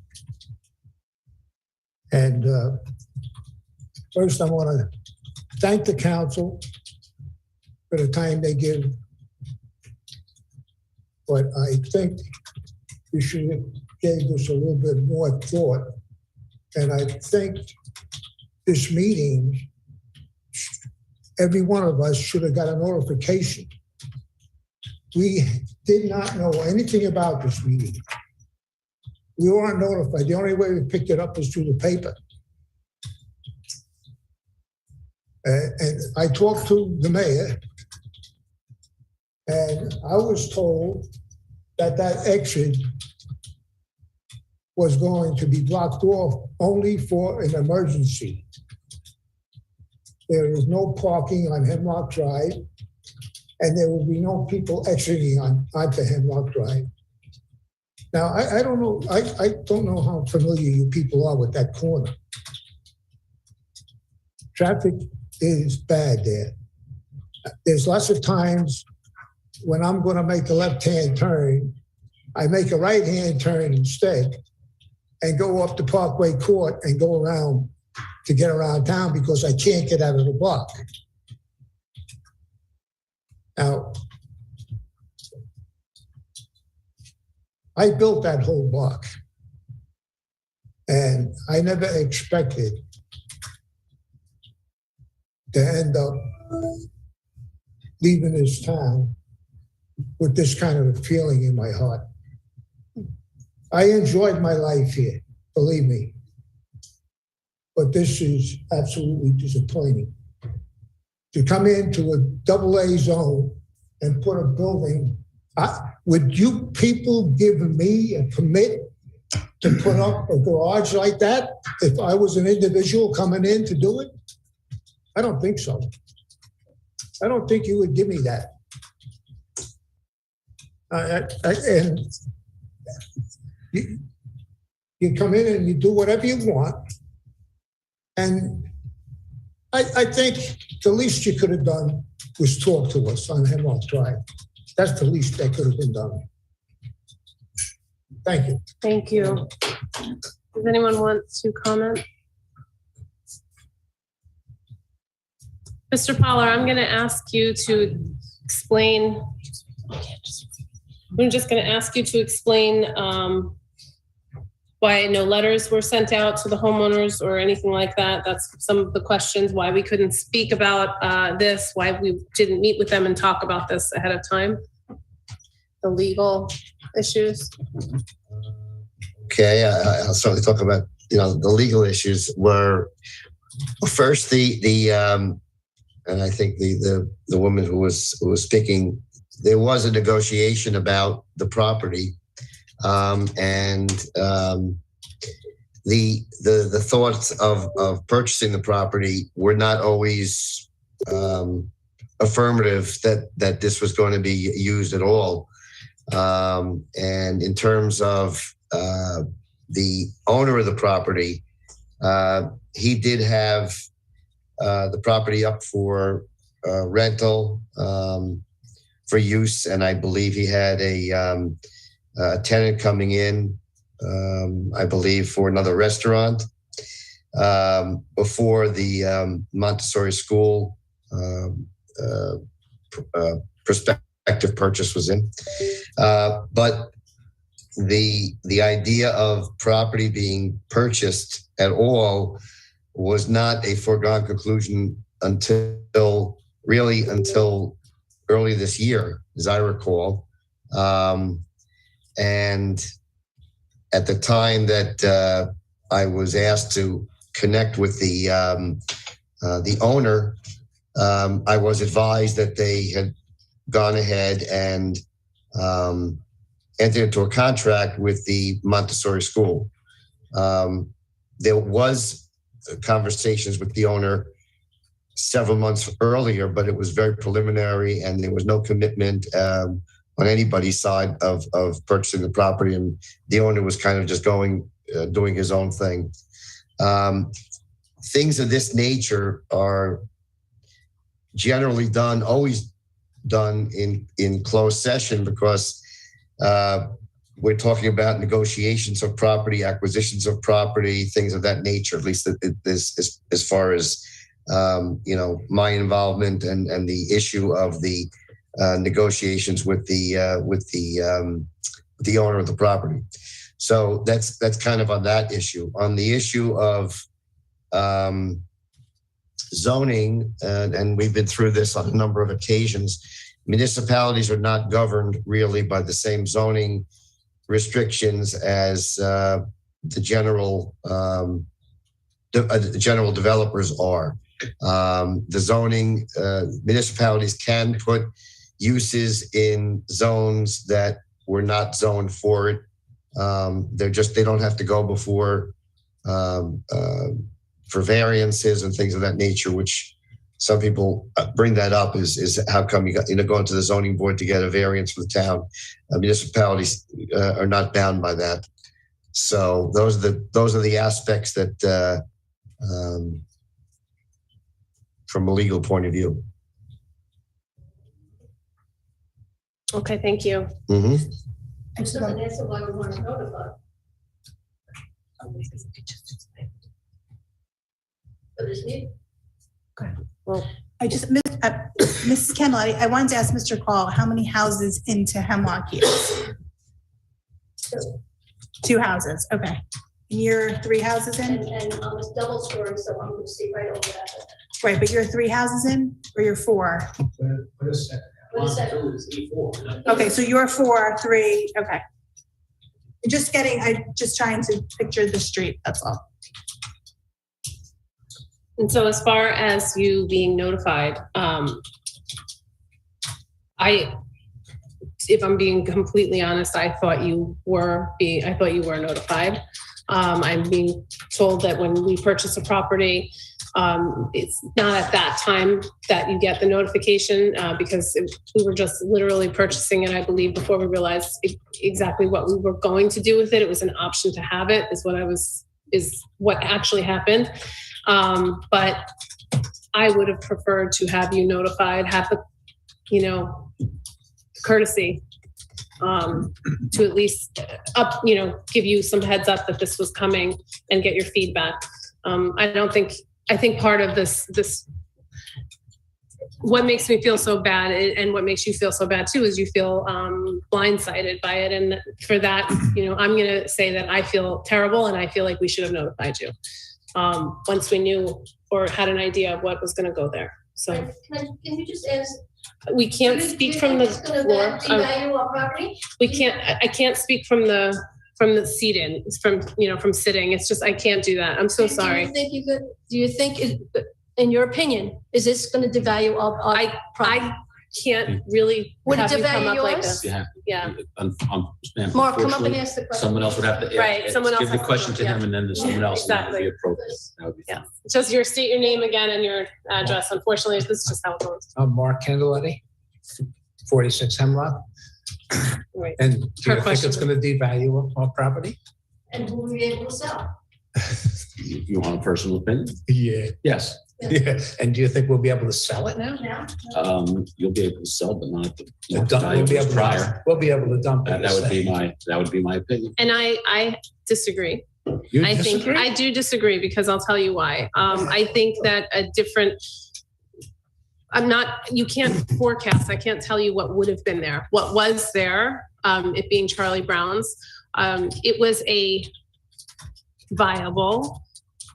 And first I want to thank the council for the time they give. But I think we should have gave this a little bit more thought. And I think this meeting, every one of us should have got a notification. We did not know anything about this meeting. We weren't notified. The only way we picked it up was through the paper. And I talked to the mayor, and I was told that exit was going to be blocked off only for an emergency. there is no parking on Hemlock Drive, and there will be no people exiting onto Hemlock Drive. Now, I don't know, I don't know how familiar you people are with that corner. Traffic is bad there. There's lots of times when I'm gonna make a left-hand turn, I make a right-hand turn instead and go up to Parkway Court and go around to get around town because I can't get out of the block. Now, I built that whole block and I never expected to end up leaving this town with this kind of a feeling in my heart. I enjoyed my life here, believe me. But this is absolutely disappointing. To come into a AA zone and put a building, would you people give me a permit to put up a garage like that if I was an individual coming in to do it? I don't think so. I don't think you would give me that. And you come in and you do whatever you want. And I think the least you could have done was talk to us on Hemlock Drive. That's the least that could have been done. Thank you. Thank you. Does anyone want to comment? Mr. Poller, I'm going to ask you to explain. I'm just going to ask you to explain why no letters were sent out to the homeowners or anything like that. That's some of the questions, why we couldn't speak about this, why we didn't meet with them and talk about this ahead of time. The legal issues. Okay, I'll certainly talk about, the legal issues were first and I think the woman who was speaking, there was a negotiation about the property, and the thoughts of purchasing the property were not always affirmative that this was going to be used at all. And in terms of the owner of the property, he did have the property up for rental for use, and I believe he had a tenant coming in, I believe, for another restaurant before the Montessori school prospective purchase was in. But the idea of property being purchased at all was not a foregone conclusion until early this year, as I recall. And at the time that I was asked to connect with the owner, I was advised that they had gone ahead and entered into a contract with the Montessori school. There was conversations with the owner several months earlier, but it was very preliminary and there was no commitment on anybody's side of purchasing the property, and the owner was kind of just doing his own thing. Things of this nature are generally always done in closed session, because we're talking about negotiations of property, acquisitions of property, things of that nature, at least as far as my involvement and the issue of the negotiations with the owner of the property. So that's kind of on that issue. On the issue of zoning, and we've been through this on a number of occasions, municipalities are not governed really by the same zoning restrictions as the general developers are. The zoning, municipalities can put uses in zones that were not zoned for it. They don't have to go before for variances and things of that nature, which some people bring that up is how come you're going to the zoning board to get a variance for the town. Municipalities are not bound by that. So those are the aspects that from a legal point of view. Okay, thank you. Mm-hmm. Doesn't answer why we want to notify. But it's needed. I just, Mrs. Kendall, I wanted to ask Mr. Call, how many houses into Hemlock Hills? 2 houses, okay. And you're 3 houses in? And it's double story, so I'm going to see right over that. Right, but you're 3 houses in, or you're 4? Wait a second. Okay, so you're 4, 3, okay. I'm just trying to picture the street, that's all. And so as far as you being notified, if I'm being completely honest, I thought you were notified. I'm being told that when we purchase a property, it's not at that time that you get the notification because we were just literally purchasing it, I believe, before we realized exactly what we were going to do with it. It was an option to have it, is what actually happened. But I would have preferred to have you notified, have the, courtesy to at least give you some heads up that this was coming and get your feedback. I think part of this, what makes me feel so bad and what makes you feel so bad too is you feel blindsided by it. And for that, I'm going to say that I feel terrible and I feel like we should have notified you once we knew or had an idea of what was going to go there. So Can you just ask? We can't speak from the floor. Devalue our property? I can't speak from the seat-in, from sitting. It's just, I can't do that. I'm so sorry. Do you think, in your opinion, is this going to devalue our property? I can't really Would it have you come devalue up like yours? this. Yeah. Mark, come up and ask the question. Someone else would have to. Right, someone else Give the has to question to yeah. him and then there's someone else. That would be Exactly. appropriate. That would be fine. Yeah. Just state your name again and your address. Unfortunately, this is just how it goes. I'm Mark Candeletti, 46 Hemlock. Right. And do you think question. it's going to devalue our property? And who will be able to sell? You want a personal opinion? Yeah. Yes. Yeah. And do you think we'll be able to sell it now? Now? You'll be able to sell, but not at the We'll value be it was able prior. we'll be able to dump it. That would be my opinion. And I disagree. You I disagree? think I do disagree because I'll tell you why. I think that you can't forecast. I can't tell you what would have been there. What was there, it being Charlie Brown's, it was a viable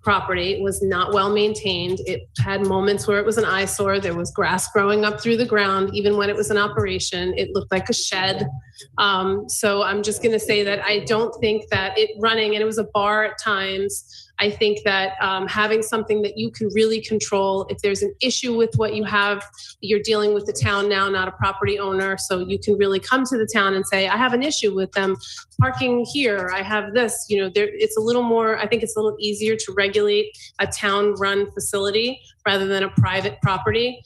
property. It was not well maintained. It had moments where it was an eyesore. There was grass growing up through the ground. Even when it was in operation, it looked like a shed. So I'm just going to say that I don't think that it running, and it was a bar at times, I think that having something that you can really control, if there's an issue with what you have, you're dealing with the town now, not a property owner. So you can really come to the town and say, I have an issue with them parking here. I have this, it's a little more, I think it's a little easier to regulate a town run facility rather than a private property.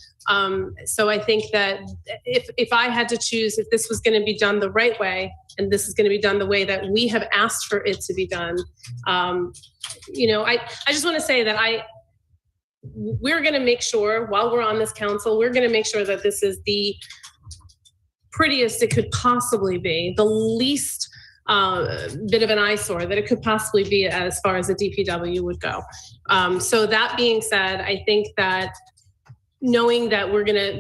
So I think that if I had to choose, if this was going to be done the right way, and this is going to be done the way that we have asked for it to be done, I just want to say that we're going to make sure while we're on this council, we're going to make sure that this is the prettiest it could possibly be, the least bit of an eyesore that it could possibly be as far as the DPW would go. So that being said, I think that knowing that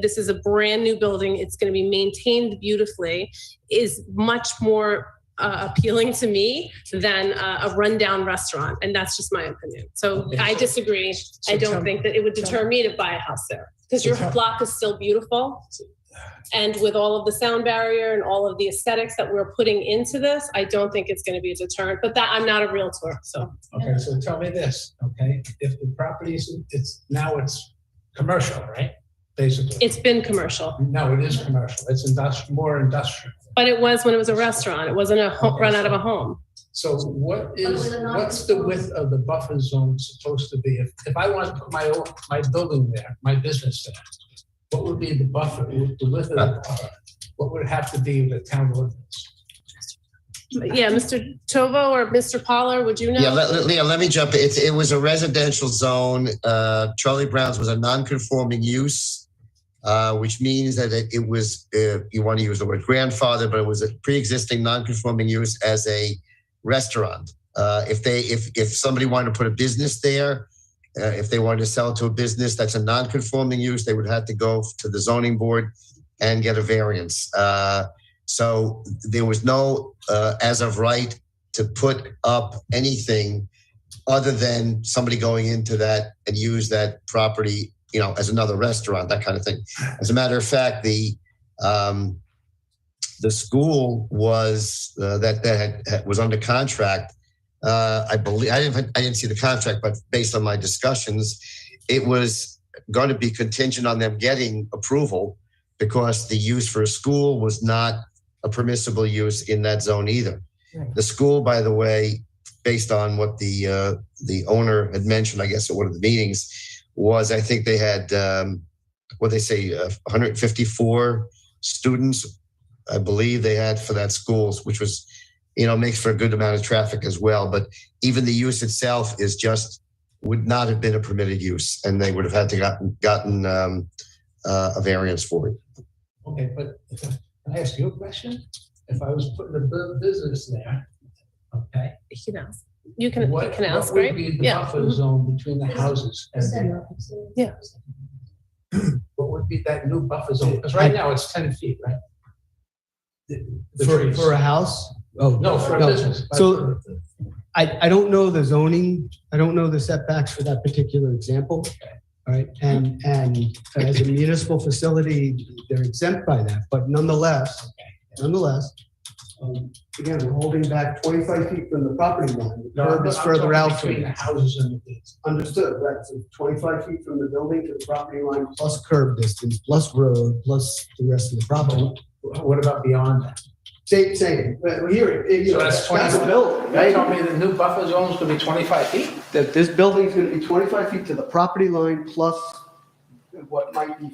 this is a brand new building, it's going to be maintained beautifully, is much more appealing to me than a rundown restaurant. And that's just my opinion. So I disagree. I don't think that it would deter me to buy a house there because your block is still beautiful. And with all of the sound barrier and all of the aesthetics that we're putting into this, I don't think it's going to be a deterrent, but that I'm not a realtor. So. Okay, so tell me this, okay? If the property it's commercial, right? Basically. It's been commercial. No, it is commercial. It's more industrial. But it was when it was a restaurant. It wasn't a run out of a home. So what's the width of the buffer zone supposed to be? If I want to put my building there, my business there, what would be the buffer, the width of the buffer? What would it have to be with the town ordinance? Yeah, Mr. Tovo or Mr. Poller, would you know? Yeah, Leah, let me jump in. It was a residential zone. Charlie Brown's was a non-conforming use, which means that it was, you want to use the word grandfather, but it was a pre-existing non-conforming use as a restaurant. If somebody wanted to put a business there, if they wanted to sell it to a business that's a non-conforming use, they would have to go to the zoning board and get a variance. So there was no, as of right, to put up anything other than somebody going into that and use that property, as another restaurant, that kind of thing. As a matter of fact, the school was that was under contract. I believe I didn't see the contract, but based on my discussions, it was going to be contingent on them getting approval because the use for a school was not a permissible use in that zone either. Right. The school, by the way, based on what the owner had mentioned, I guess at one of the meetings, was I think they had 154 students, I believe they had for that school, which was, makes for a good amount of traffic as well. But even the use itself would not have been a permitted use, and they would have had to gotten a variance for it. Okay, but can I ask you a question? If I was putting a business there, okay, You can ask. You can what ask, would right? be the Yeah. buffer zone between the houses? And Yeah. what would be that new buffer zone? Because right now it's 10 feet, right? The trees. For a house? Oh, No, for a business. So I don't know the zoning. I don't know the setbacks for that particular example. All right. And as a municipal facility, they're exempt by that. But nonetheless, again, we're holding back 25 feet from the property line. The curb is further out from between the houses and the business. Understood, right, so 25 feet from the building to the property line, plus curb distance, plus road, plus the rest of the property. What about beyond that? Same, but here, So that's 25. a building, You right? told me the new buffer zone is going to be 25 feet? That this building's gonna be 25 feet to the property line, plus what might be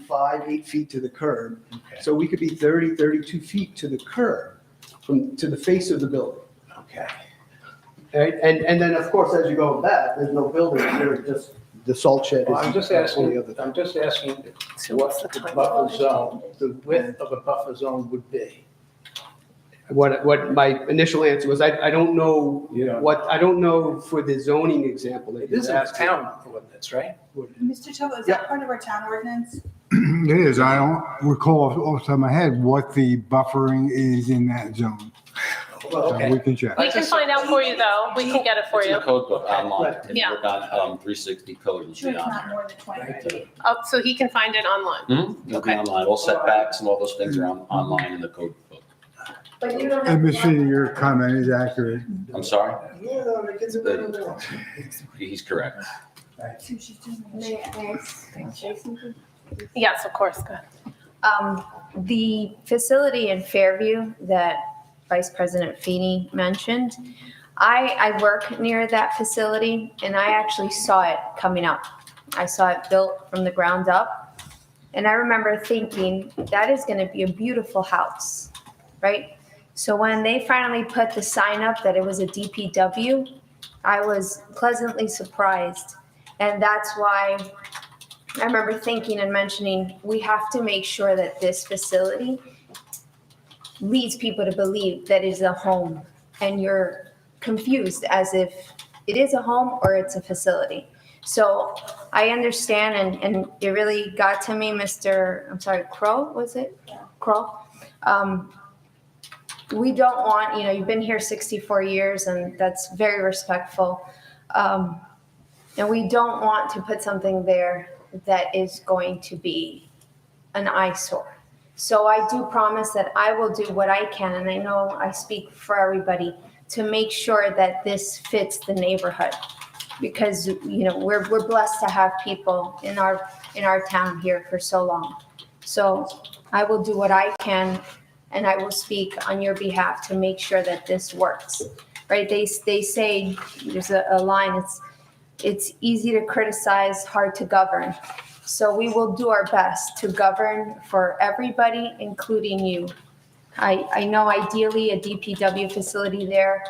8 feet to the curb. Okay. So we could be 32 feet to the curb, to the face of the building. Okay. Right, and then, of course, as you go back, there's no building there, just the salt shed. Well, is I'm just the asking only other thing. what the buffer zone, the width of a buffer zone would be. What my initial answer was, I don't know Yeah. I don't know for the zoning example. that It you're is in asking. town ordinance, right? Mr. Tovo, is Yeah. that part of our town ordinance? It is. I don't recall off the top of my head what the buffering is in that zone. Well, So okay. we can check. We can find out for you, though. We can get it for It's in you. the code book online. Right. If you look on 360 code, you'll Sure, see it's on not there. more than 25 feet. Oh, so he can find it online. You'll be online. All setbacks and all those things are online in the code book. But you don't have. And Ms. Sheedy, your comment is accurate. I'm sorry? Yeah, no, it gets a little. He's correct. May I say something? Yes, of course. Go ahead. The facility in Fairview that Vice President Feeney mentioned, I work near that facility and I actually saw it coming up. I saw it built from the ground up. And I remember thinking, that is going to be a beautiful house, right? So when they finally put the sign up that it was a DPW, I was pleasantly surprised. And that's why I remember thinking and mentioning, we have to make sure that this facility leads people to believe that it is a home and you're confused as if it is a home or it's a facility. So I understand and it really got to me, Crow, was it? Crow? We don't want, you've been here 64 years and that's very respectful. And we don't want to put something there that is going to be an eyesore. So I do promise that I will do what I can, and I know I speak for everybody, to make sure that this fits the neighborhood. Because, we're blessed to have people in our town here for so long. So I will do what I can and I will speak on your behalf to make sure that this works, right? They say, there's a line, it's easy to criticize, hard to govern. So we will do our best to govern for everybody, including you. I know ideally a DPW facility there,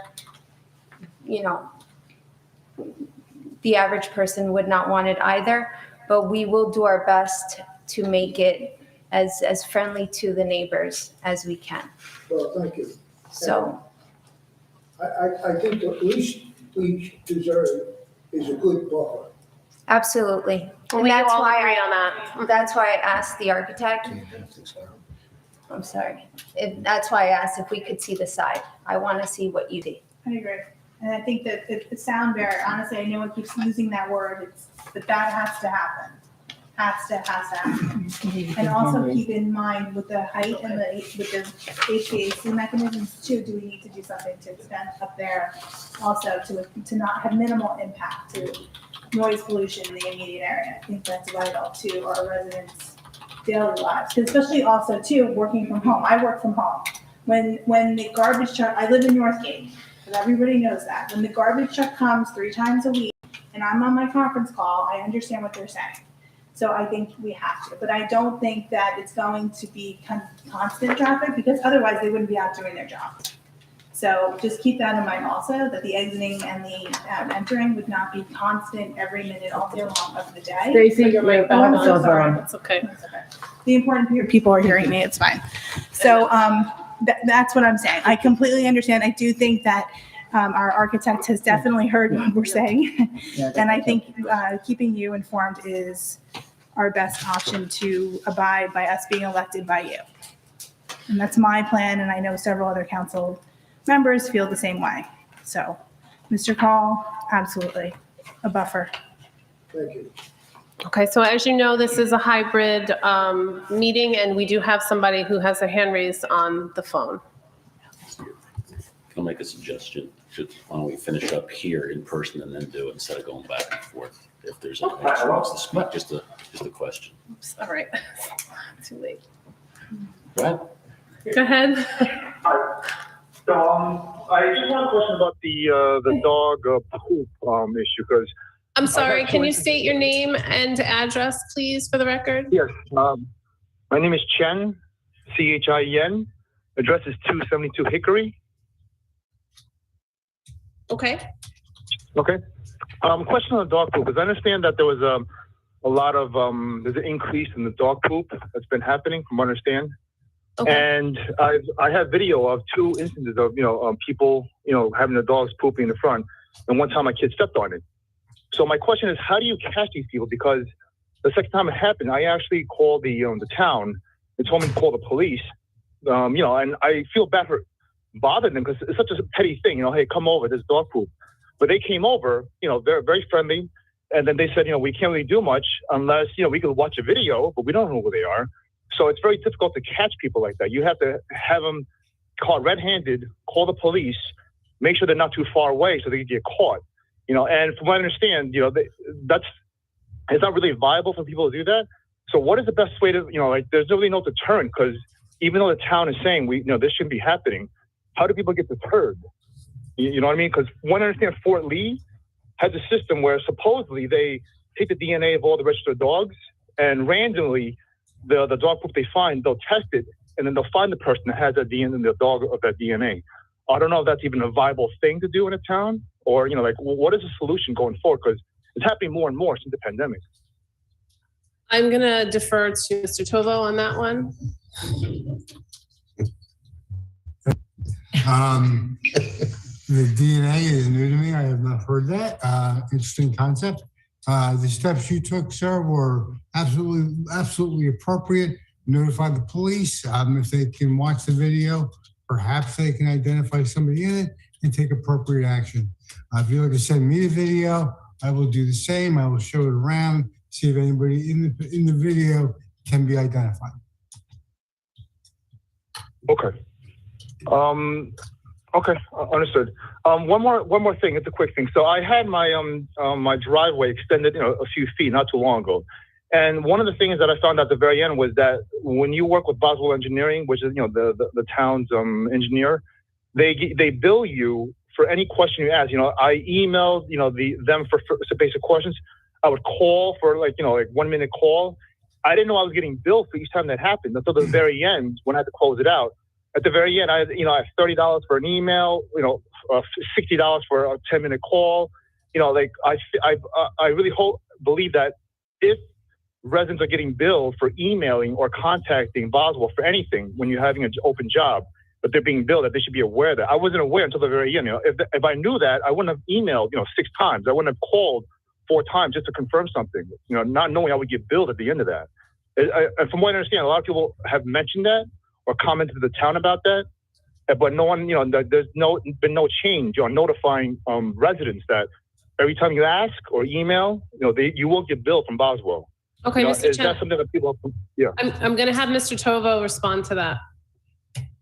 you know, the average person would not want it either, but we will do our best to make it as friendly to the neighbors as we can. Well, thank you. So, I think the least we deserve is a good buffer. absolutely. And We that's all why agree on that. That's why I asked the architect. I'm sorry. That's why I asked if we could see the side. I want to see what you did. I agree. And I think that the sound barrier, honestly, I know it keeps using that word, but that has to happen. Has to happen. And also keep in mind with the height and with the HVAC mechanisms too, do we need to do something to extend up there also to not have minimal impact to noise pollution in the immediate area? I think that's vital to our residents' daily lives, 'cause especially also too, working from home. I work from home. When the garbage truck, I live in Northgate, and everybody knows that. When the garbage truck comes 3 times a week and I'm on my conference call, I understand what they're saying. So I think we have to, but I don't think that it's going to be constant traffic, because otherwise they wouldn't be out doing their job. So just keep that in mind also, that the exiting and the entering would not be constant every minute all day long of the day. Stacy, your Oh, I'm microphone's so on. sorry. It's okay. That's okay. The important people are hearing me, it's fine. So that's what I'm saying. I completely understand. I do think that our architect has definitely heard what we're saying. And I think keeping you informed is our best option to abide by us being elected by you. And that's my plan, and I know several other council members feel the same way. So, Mr. Call, absolutely, a buffer. Thank you. Okay, so as you know, this is a hybrid meeting, and we do have somebody who has their hand raised on the phone. I'll make a suggestion. Why don't we finish up here in person and then do it instead of going back and forth? If there's anyone who wants to speak, just a question. Oops, all right. Too late. Go ahead. Go ahead. I just want a question about the dog poop issue, because I'm sorry, can you state your name and address, please, for the record? yes, my name is Chen, Chin. Address is 272 Hickory. Okay. Okay. Question on the dog poop, because I understand that there was a lot of there's an increase in the dog poop that's been happening, from what I understand. Okay. And I have video of 2 instances of people having their dogs pooping in the front, and one time my kid stepped on it. So my question is, how do you catch these people? Because the second time it happened, I actually called the town. They told me to call the police. And I feel bad for bothering them, because it's such a petty thing. Hey, come over, there's dog poop. But they came over. They're very friendly, and then they said, we can't really do much unless we could watch a video, but we don't know who they are. So it's very difficult to catch people like that. You have to have them caught red-handed, call the police, make sure they're not too far away so they can get caught. And from what I understand, it's not really viable for people to do that. So what is the best way to, there's really no deterrent, because even though the town is saying this shouldn't be happening, how do people get deterred? You know what I mean? Because one, I understand Fort Lee has a system where supposedly they take the DNA of all the registered dogs, and randomly the dog poop they find, they'll test it, and then they'll find the person that has that DNA, the dog of that DNA. I don't know if that's even a viable thing to do in a town, or what is the solution going forward? Because it's happening more and more since the pandemic. I'm going to defer to Mr. Tovo on that one. The DNA is new to me. I have not heard that. Interesting concept. The steps you took, sir, were absolutely appropriate. Notify the police. If they can watch the video, perhaps they can identify somebody in it and take appropriate action. If you'd like to send me the video, I will do the same. I will show it around, see if anybody in the video can be identified. Okay. Okay, understood. One more thing. It's a quick thing. So I had my my driveway extended, a few feet not too long ago, And one of the things that I found at the very end was that when you work with Boswell Engineering, which is, the town's engineer, they bill you for any question you ask. I emailed, them for basic questions. I would call for like 1 minute call. I didn't know I was getting billed for each time that happened until the very end when I had to close it out. At the very end, I have $30 for an email, $60 for a 10-minute call. I really believe that if residents are getting billed for emailing or contacting Boswell for anything when you're having an open job, but they're being billed, that they should be aware of that. I wasn't aware until the very end. If I knew that, I wouldn't have emailed 6 times. I wouldn't have called 4 times just to confirm something. Not knowing I would get billed at the end of that. And from what I understand, a lot of people have mentioned that or commented to the town about that, but no one, there's been no change on notifying residents that every time you ask or email, you will get billed from Boswell. Okay, Mr. Is Chen, that something that people? Yeah. I'm going to have Mr. Tovo respond to that.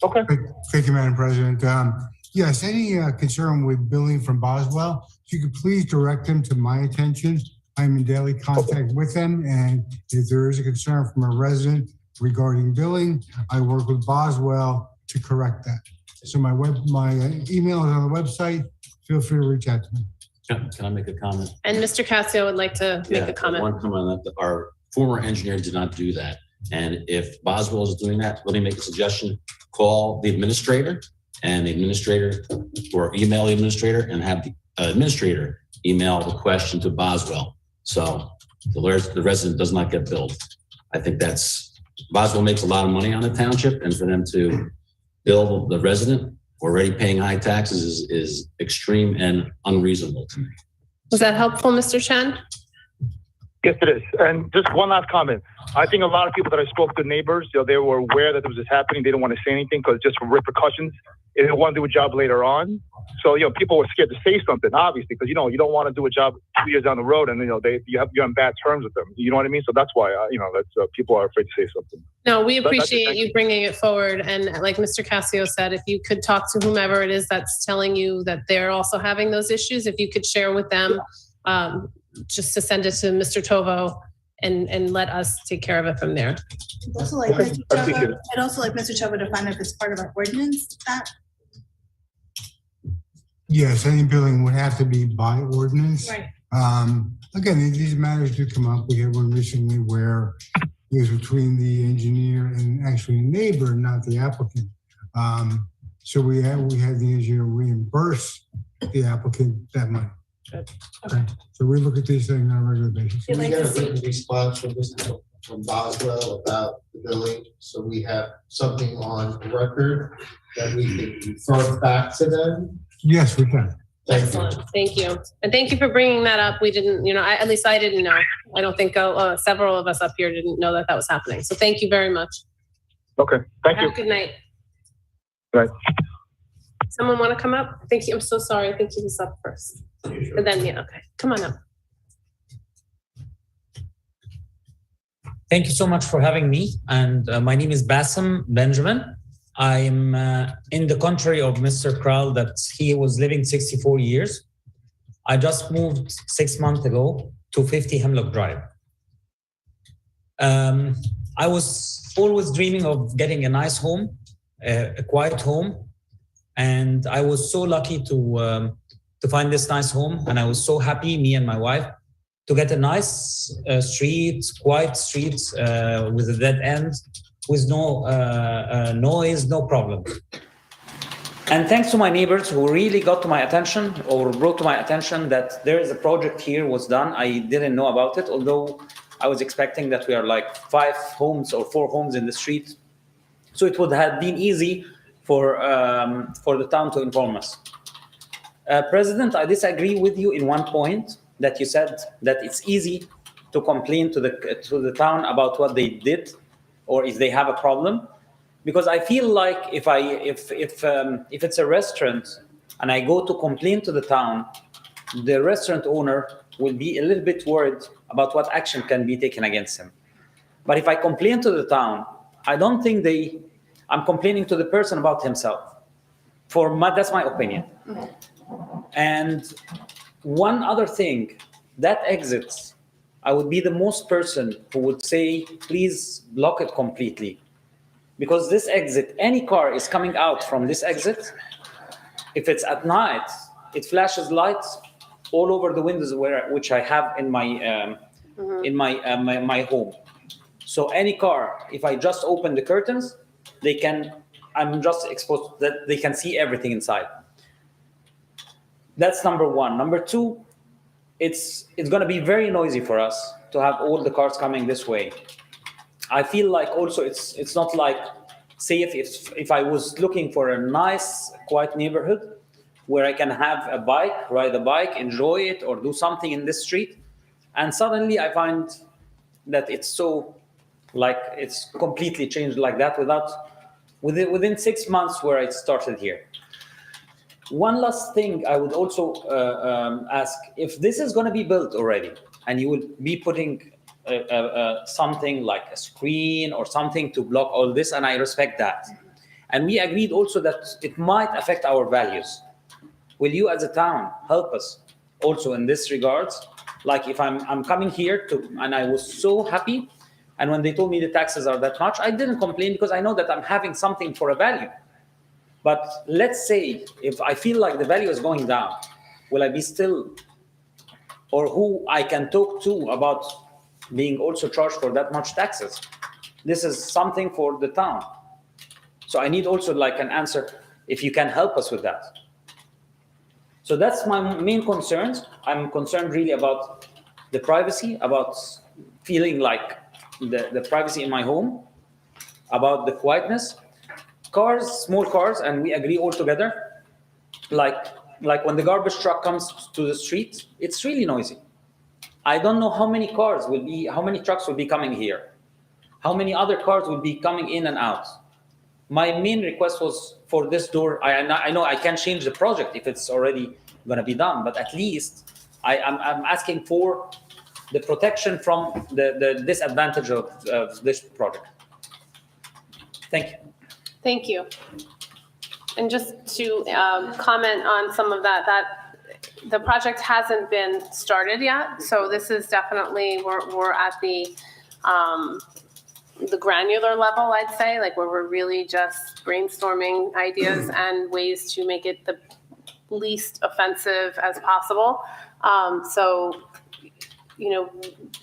Okay. Thank you, Madam President. Yes, any concern with billing from Boswell, if you could please direct them to my attention. I'm in daily contact with them, and if there is a concern from a resident regarding billing, I work with Boswell to correct that. So my email is on the website. Feel free to reach out to me. Can I make a comment? And Mr. Cassio would like to make a comment. One comment, our former engineer did not do that. And if Boswell is doing that, let me make a suggestion. Call the administrator and the administrator, or email the administrator and have the administrator email the question to Boswell. So the resident does not get billed. I think Boswell makes a lot of money on the township, and for them to bill the resident already paying high taxes is extreme and unreasonable to me. Was that helpful, Mr. Chen? Yes, it is. And just one last comment. I think a lot of people that I spoke to, neighbors, they were aware that this was happening. They didn't want to say anything because just for repercussions. They didn't want to do a job later on. So, people were scared to say something, obviously, because, you don't want to do a job 2 years down the road and, you're on bad terms with them. You know what I mean? So that's why, people are afraid to say something. No, we appreciate you bringing it forward. And like Mr. Cassio said, if you could talk to whomever it is that's telling you that they're also having those issues, if you could share with them, just to send it to Mr. Tovo and let us take care of it from there. I'd also like Mr. Tovo to find out if it's part of our ordinance. Yes, any billing would have to be by ordinance. Right. Again, these matters do come up. We had one recently where it was between the engineer and actually a neighbor, not the applicant. So we had the engineer reimburse the applicant that money. Good. Okay. So we look at these things on a regular basis. Can we get a written response from Boswell about the billing, so we have something on record that we can refer back to them? Yes, we can. Excellent. Thank you. And thank you for bringing that up. We didn't, at least I didn't know. I don't think several of us up here didn't know that was happening. So thank you very much. Okay. Thank you. Have a good night. Right. Someone want to come up? Thank you. I'm so sorry. I think he was up first. And then, okay. Come on up. Thank you so much for having me. And my name is Bassem Benjamin. I'm in the country of Mr. Kral that he was living 64 years. I just moved 6 months ago to 50 Hemlock Drive. I was always dreaming of getting a nice home, a quiet home. And I was so lucky to find this nice home. And I was so happy, me and my wife, to get a nice quiet street with a dead end, with no noise, no problem. And thanks to my neighbors who really got to my attention or brought to my attention that there is a project here was done. I didn't know about it, although I was expecting that we are like 5 homes or 4 homes in the street. So it would have been easy for the town to inform us. President, I disagree with you in one point that you said that it's easy to complain to the town about what they did or if they have a problem, because I feel like if it's a restaurant and I go to complain to the town, the restaurant owner will be a little bit worried about what action can be taken against him. But if I complain to the town, I don't think I'm complaining to the person about himself. That's my opinion. And one other thing, that exit I would be the most person who would say, please block it completely. Because this exit, any car is coming out from this exit. If it's at night, it flashes lights all over the windows which I have in my my home. So any car, if I just open the curtains, I'm just exposed that they can see everything inside. That's number one. Number two, it's going to be very noisy for us to have all the cars coming this way. I feel like also it's not like, say if I was looking for a nice, quiet neighborhood where I can have a bike, ride a bike, enjoy it, or do something in this street, and suddenly I find that it's so, like, it's completely changed like that within 6 months where I started here. One last thing I would also ask, if this is going to be built already, and you will be putting something like a screen or something to block all this, and I respect that. And we agreed also that it might affect our values. Will you as a town help us also in this regards? Like if I'm coming here and I was so happy, and when they told me the taxes are that much, I didn't complain because I know that I'm having something for a value. But let's say if I feel like the value is going down, will I be still, or who I can talk to about being also charged for that much taxes? This is something for the town. So I need also like an answer if you can help us with that. So that's my main concerns. I'm concerned really about the privacy, about feeling like the privacy in my home, about the quietness. Cars, small cars, and we agree all together, like when the garbage truck comes to the street, it's really noisy. I don't know how many trucks will be coming here, how many other cars will be coming in and out. My main request was for this door. I know I can't change the project if it's already going to be done, but at least I'm asking for the protection from the disadvantage of this project. Thank you. Thank you. And just to comment on some of that the project hasn't been started yet. So this is definitely, we're at the granular level, I'd say, like where we're really just brainstorming ideas and ways to make it the least offensive as possible. So, you know,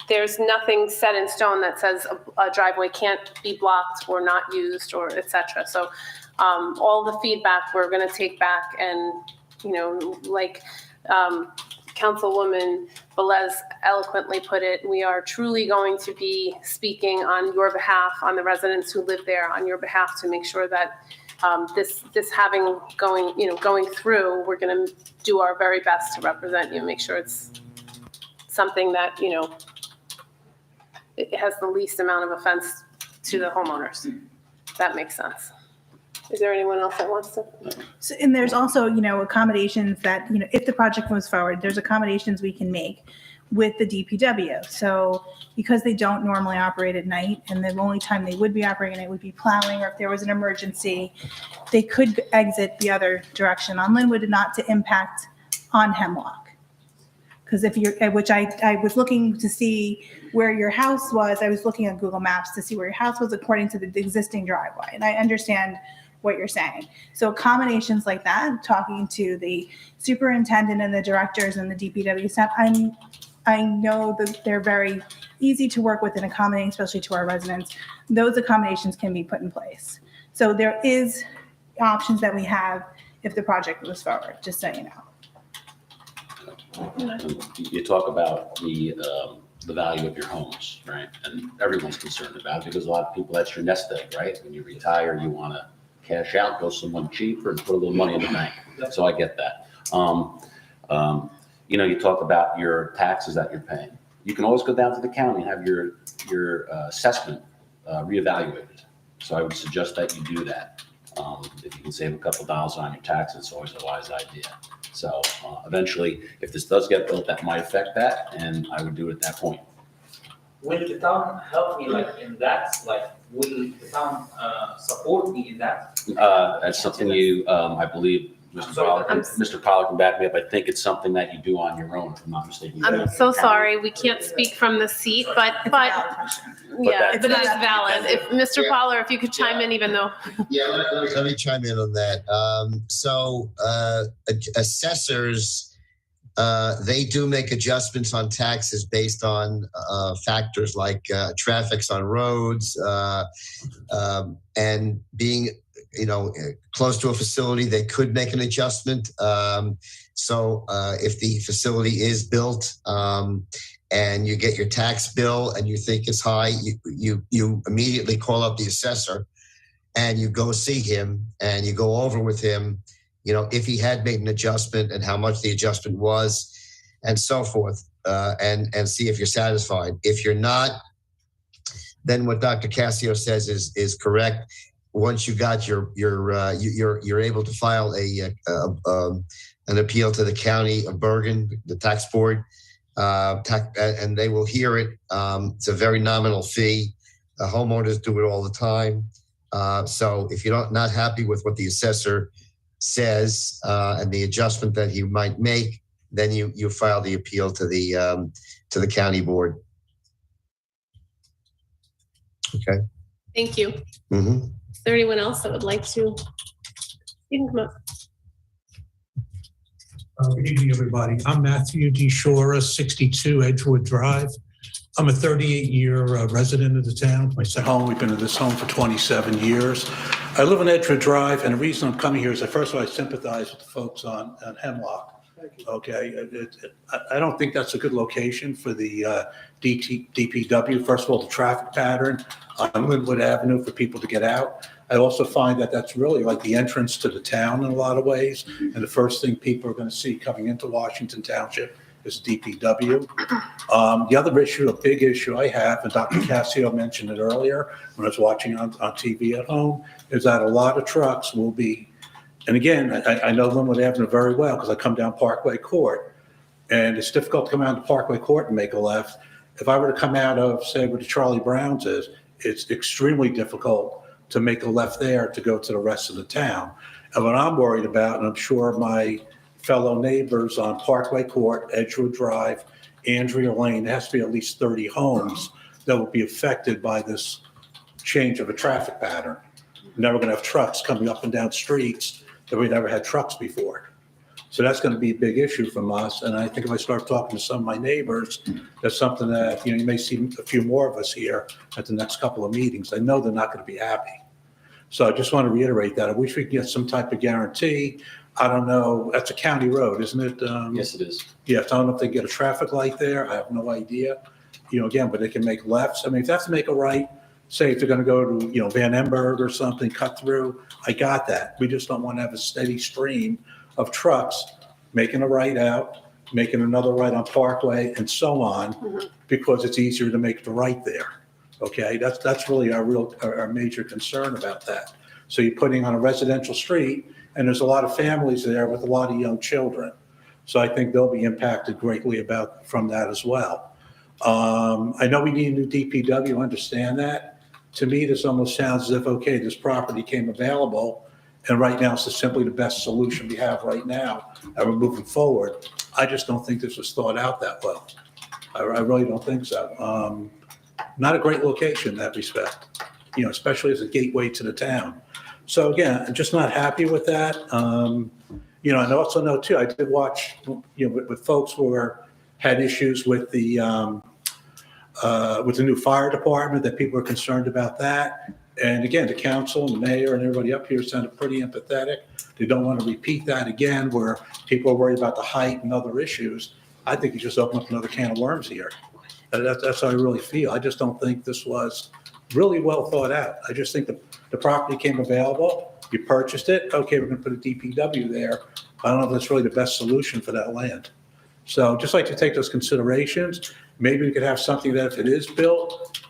there's nothing set in stone that says a driveway can't be blocked or not used or et cetera. So all the feedback we're going to take back, and, you know, like Councilwoman Velez eloquently put it, we are truly going to be speaking on your behalf, on the residents who live there, on your behalf, to make sure that this going through, we're going to do our very best to represent you, make sure it's something that, you know, it has the least amount of offense to the homeowners. That makes sense. Is there anyone else that wants to? So, and there's also, you know, accommodations that, you know, if the project moves forward, there's accommodations we can make with the DPW. So because they don't normally operate at night, and the only time they would be operating at night would be plowing, or if there was an emergency, they could exit the other direction on Linwood, not to impact on Hemlock. Because if you're, which I was looking to see where your house was, I was looking at Google Maps to see where your house was according to the existing driveway. And I understand what you're saying. So accommodations like that, talking to the superintendent and the directors and the DPW staff, I know that they're very easy to work with and accommodating, especially to our residents. Those accommodations can be put in place. So there is options that we have if the project moves forward, just so you know. You talk about the value of your homes, right? And everyone's concerned about it because a lot of people, that's your nest egg, right? When you retire, you want to cash out, go someone cheaper, and put a little money in the bank. So I get that. You know, you talk about your taxes that you're paying. You can always go down to the county and have your assessment reevaluated. So I would suggest that you do that. If you can save a couple dollars on your taxes, it's always a wise idea. So eventually, if this does get built, that might affect that, and I would do it at that point. Will the town help me like in that? Like, will the town support me in that? That's something you, I believe, Mr. Pollak can back me up. I think it's something that you do on your own, if I'm not mistaken. I'm so sorry, we can't speak from the seat, but, It's a valid question. yeah, that- but it is valid. If, Mr. Yeah. Pollak, if you could chime in even though, Yeah, let me chime in on that. Assessors, they do make adjustments on taxes based on factors like traffics on roads and being, close to a facility, they could make an adjustment. So if the facility is built and you get your tax bill and you think it's high, you immediately call up the assessor and you go see him and you go over with him, if he had made an adjustment and how much the adjustment was and so forth, and see if you're satisfied. If you're not, then what Dr. Cassio says is correct. Once you got you're able to file an appeal to the county of Bergen, the tax board, and they will hear it. It's a very nominal fee. Homeowners do it all the time. So if you're not happy with what the assessor says and the adjustment that he might make, then you file the appeal to the county board. Okay. thank you. Mm-hmm. Is there anyone else that would like to? You can come up. Good evening, everybody. I'm Matthew D. Shora, 62 Edgewood Drive. I'm a 38-year resident of the town. My second home, we've been in this home for 27 years. I live on Edgewood Drive, and the reason I'm coming here is that first of all, I sympathize with the folks on Hemlock. Okay, I don't think that's a good location for the DPW. First of all, the traffic pattern on Linwood Avenue for people to get out. I also find that that's really like the entrance to the town in a lot of ways. And the first thing people are going to see coming into Washington Township is DPW. The other issue, a big issue I have, and Dr. Cassio mentioned it earlier when I was watching on TV at home, is that a lot of trucks will be, and again, I know Linwood Avenue very well because I come down Parkway Court, and it's difficult to come out to Parkway Court and make a left. If I were to come out of, say, where the Charlie Brown's is, it's extremely difficult to make a left there to go to the rest of the town. And what I'm worried about, and I'm sure my fellow neighbors on Parkway Court, Edgewood Drive, Andrea Lane, there has to be at least 30 homes that will be affected by this change of a traffic pattern. We're never going to have trucks coming up and down streets that we never had trucks before. So that's going to be a big issue from us. And I think if I start talking to some of my neighbors, that's something that, you may see a few more of us here at the next couple of meetings. I know they're not going to be happy. So I just want to reiterate that. I wish we could get some type of guarantee. I don't know. That's a county road, isn't it? Yes, it is. Yeah, I don't know if they get a traffic light there. I have no idea. Again, but they can make lefts. I mean, if they have to make a right, say if they're going to go to, Van Emberg or something, cut through, I got that. We just don't want to have a steady stream of trucks making a right out, making another right on Parkway and so on, because it's easier to make the right there. Okay, that's really our major concern about that. So you're putting on a residential street, and there's a lot of families there with a lot of young children. So I think they'll be impacted greatly from that as well. I know we need a new DPW, understand that. To me, this almost sounds as if, okay, this property came available, and right now it's simply the best solution we have right now, and we're moving forward. I just don't think this was thought out that well. I really don't think so. Not a great location in that respect, especially as a gateway to the town. So again, I'm just not happy with that. And I also know too, I did watch, with folks who had issues with the new fire department, that people are concerned about that. And again, the council and the mayor and everybody up here sounded pretty empathetic. They don't want to repeat that again, where people are worried about the height and other issues. I think you just open up another can of worms here. That's how I really feel. I just don't think this was really well thought out. I just think the property came available, you purchased it, okay, we're going to put a DPW there. I don't know if that's really the best solution for that land. So just like to take those considerations, maybe we could have something that if it is built,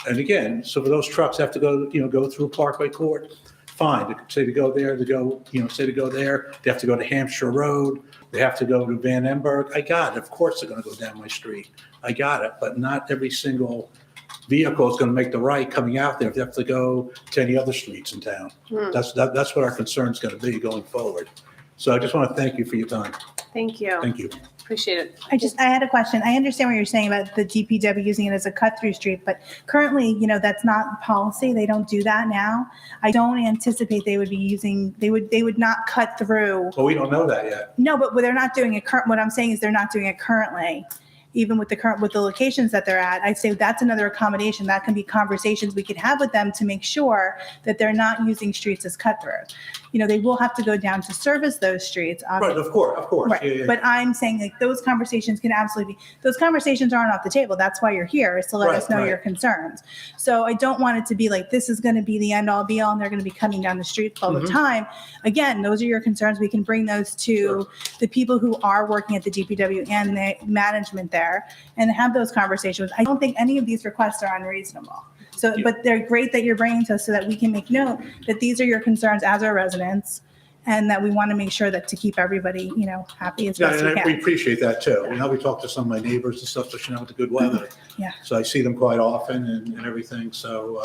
and again, so for those trucks have to go through Parkway Court, fine. Say to go there, they have to go to Hampshire Road, they have to go to Van Emberg. I got it. Of course they're going to go down my street. I got it. But not every single vehicle is going to make the right coming out there if they have to go to any other streets in town. That's what our concern is going to be going forward. So I just want to thank you for your time. Thank you. Thank you. Appreciate it. I had a question. I understand what you're saying about the DPW using it as a cut-through street, but currently, that's not policy. They don't do that now. I don't anticipate they would be using, they would not cut through. Well, we don't know that yet. No, but they're not doing it what I'm saying is they're not doing it currently. Even with the locations that they're at, I'd say that's another accommodation. That can be conversations we could have with them to make sure that they're not using streets as cut through. They will have to go down to service those streets. Right, of course. Right. Yeah, yeah. But I'm saying like those conversations can absolutely be, those conversations aren't off the table. That's why you're here, is to let us know your concerns. So I don't want it to be like, this is going to be the end all be all and they're going to be cutting down the streets all the time. Again, those are your concerns. We can bring those to the people who are working at the DPW and the management there and have those conversations. I don't think any of these requests are unreasonable. So, but they're great that you're bringing to us so that we can make note that these are your concerns as our residents and that we want to make sure that to keep everybody, happy as best we And we can. appreciate that too. We talk to some of my neighbors and stuff, especially now with the good weather. Yeah. So I see them quite often and everything. So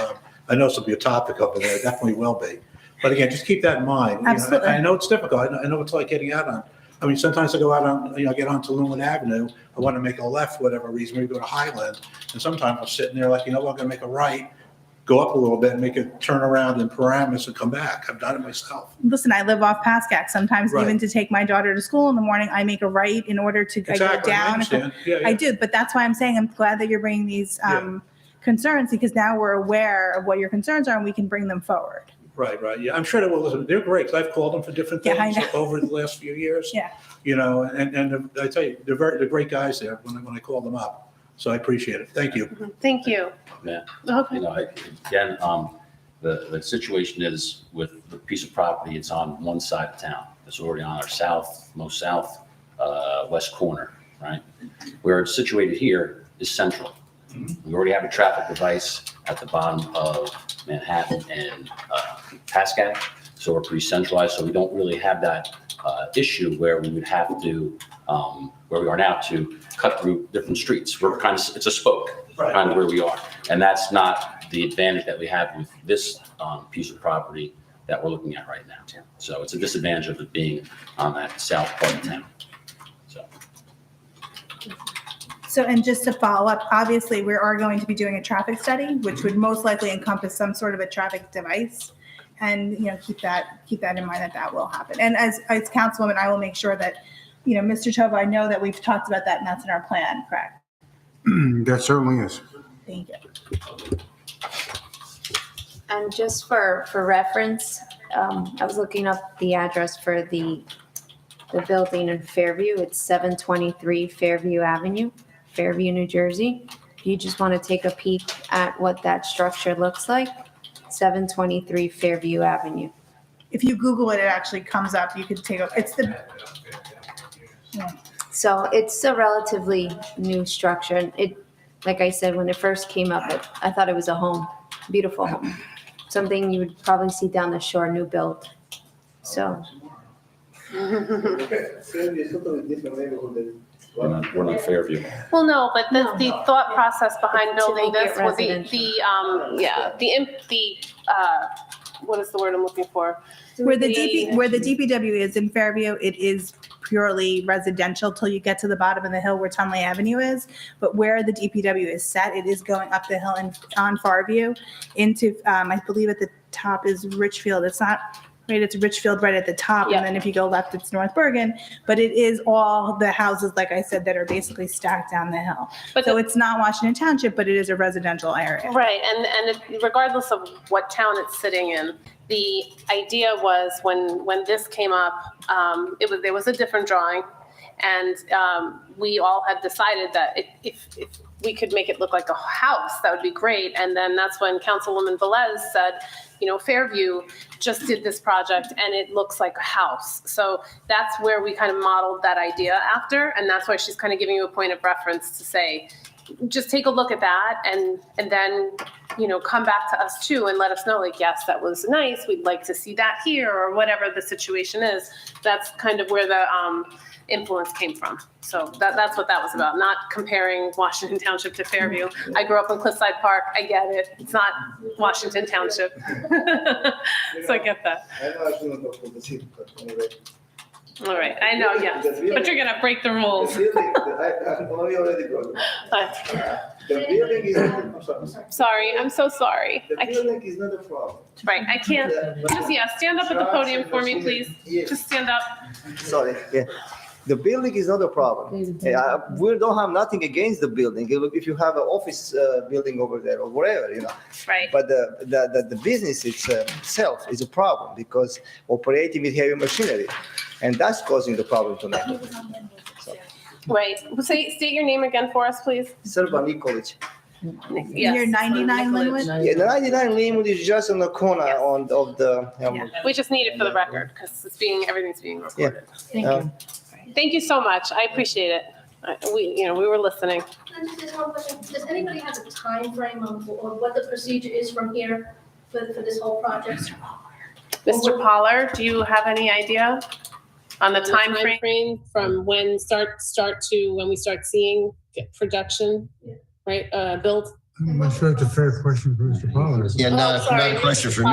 I know this will be a topic over there. It definitely will be. But again, just keep that in mind. Absolutely. I know it's difficult. I know it's like getting out on. I mean, sometimes I go out on, get onto Lumen Avenue. I want to make a left for whatever reason, maybe go to Highland. And sometimes I'm sitting there like, I'm going to make a right, go up a little bit and make a turn around in Paramus and come back. I've done it myself. Listen, I live off Pascack. Sometimes Right. even to take my daughter to school in the morning, I make a right in order to I go Exactly. I down. understand. Yeah, I do, but that's why I'm saying I'm glad that you're bringing these concerns because now we're aware of what your concerns are and we can bring them forward. Right. Yeah, I'm sure they will listen. They're great. 'Cause I've called them for different Yeah, I things know. over the last few years. Yeah. And I tell you, they're great guys there when I call them up. So I appreciate it. Thank you. Thank you. Yeah. Okay. Again, the situation is with the piece of property, it's on one side of town. It's already on our most west corner, right? Where it's situated here is central. We already have a traffic device at the bottom of Manhattan and Pascack, so we're pretty centralized. So we don't really have that issue where we would have to, where we are now, to cut through different streets. We're it's a spoke, kind of where we are, and that's not the advantage that we have with this piece of property that we're looking at right now. So it's a disadvantage of it being on that south part of town. So, and just to follow up, obviously, we are going to be doing a traffic study, which would most likely encompass some sort of a traffic device. And, keep that in mind that will happen. And as Councilwoman, I will make sure that, Mr. Tova, I know that we've talked about that and that's in our plan, correct? That certainly is. Thank you. And just for reference, I was looking up the address for the building in Fairview. It's 723 Fairview Avenue, Fairview, New Jersey. If you just want to take a peek at what that structure looks like, 723 Fairview Avenue. If you Google it, it actually comes up. You could take So it's a relatively new structure. And it, like I said, when it first came up, I thought it was a home, beautiful home. Something you would probably see down the shore, new build. So. We're not Fairview. Well, no, but the thought process behind To building make it this was what is the word I'm looking for? where the DPW is in Fairview, it is purely residential till you get to the bottom of the hill where Tunley Avenue is. But where the DPW is set, it is going up the hill and on Farview into, I believe at the top is Richfield. It's not, right, it's Richfield right at the top. Yeah. And then if you go left, it's North Bergen. But it is all the houses, like I said, that are basically stacked down the hill. But So it's not Washington Township, but it is a residential area. Right, and regardless of what town it's sitting in, the idea was when this came up, there was a different drawing, and we all had decided that if we could make it look like a house, that would be great. And then that's when Councilwoman Velez said, Fairview just did this project and it looks like a house. So that's where we kind of modeled that idea after, and that's why she's kind of giving you a point of reference to say, just take a look at that and then, come back to us too and let us know, like, yes, that was nice. We'd like to see that here, or whatever the situation is. That's kind of where the influence came from. So that's what that was about, not comparing Washington Township to Fairview. I grew up in Cliffside Park. I get it. It's not Washington Township. So I get that. All right, I know, yes, but you're gonna break the rules. The building, I already broke it. The building is, I'm sorry. Sorry, I'm so sorry. The building is not a problem. Right, I can't, just, yeah, stand up at the podium for me, please. Yes. Just stand up. Sorry, yeah. The building is not a problem. We don't have nothing against the building. If you have an office building over there or whatever, Right. But the business itself is a problem because operating with heavy machinery, and that's causing the problem to me. Right, state your name again for us, please. Serba Nikolic. Yes. You're 99 Linwood? Yeah, the 99 Linwood is just on the corner of the. Yeah. We just need it for the record because everything's being recorded. Thank you. Thank you so much. I appreciate it. We were listening. Can I just ask one question? Does anybody have a time frame of what the procedure is from here for this whole project? Mr. Pollard, do you have any idea on the time frame from when start to when we start seeing production, right, build? I'm not sure it's a fair question for Mr. Pollard. Yeah, not sorry. a question for me.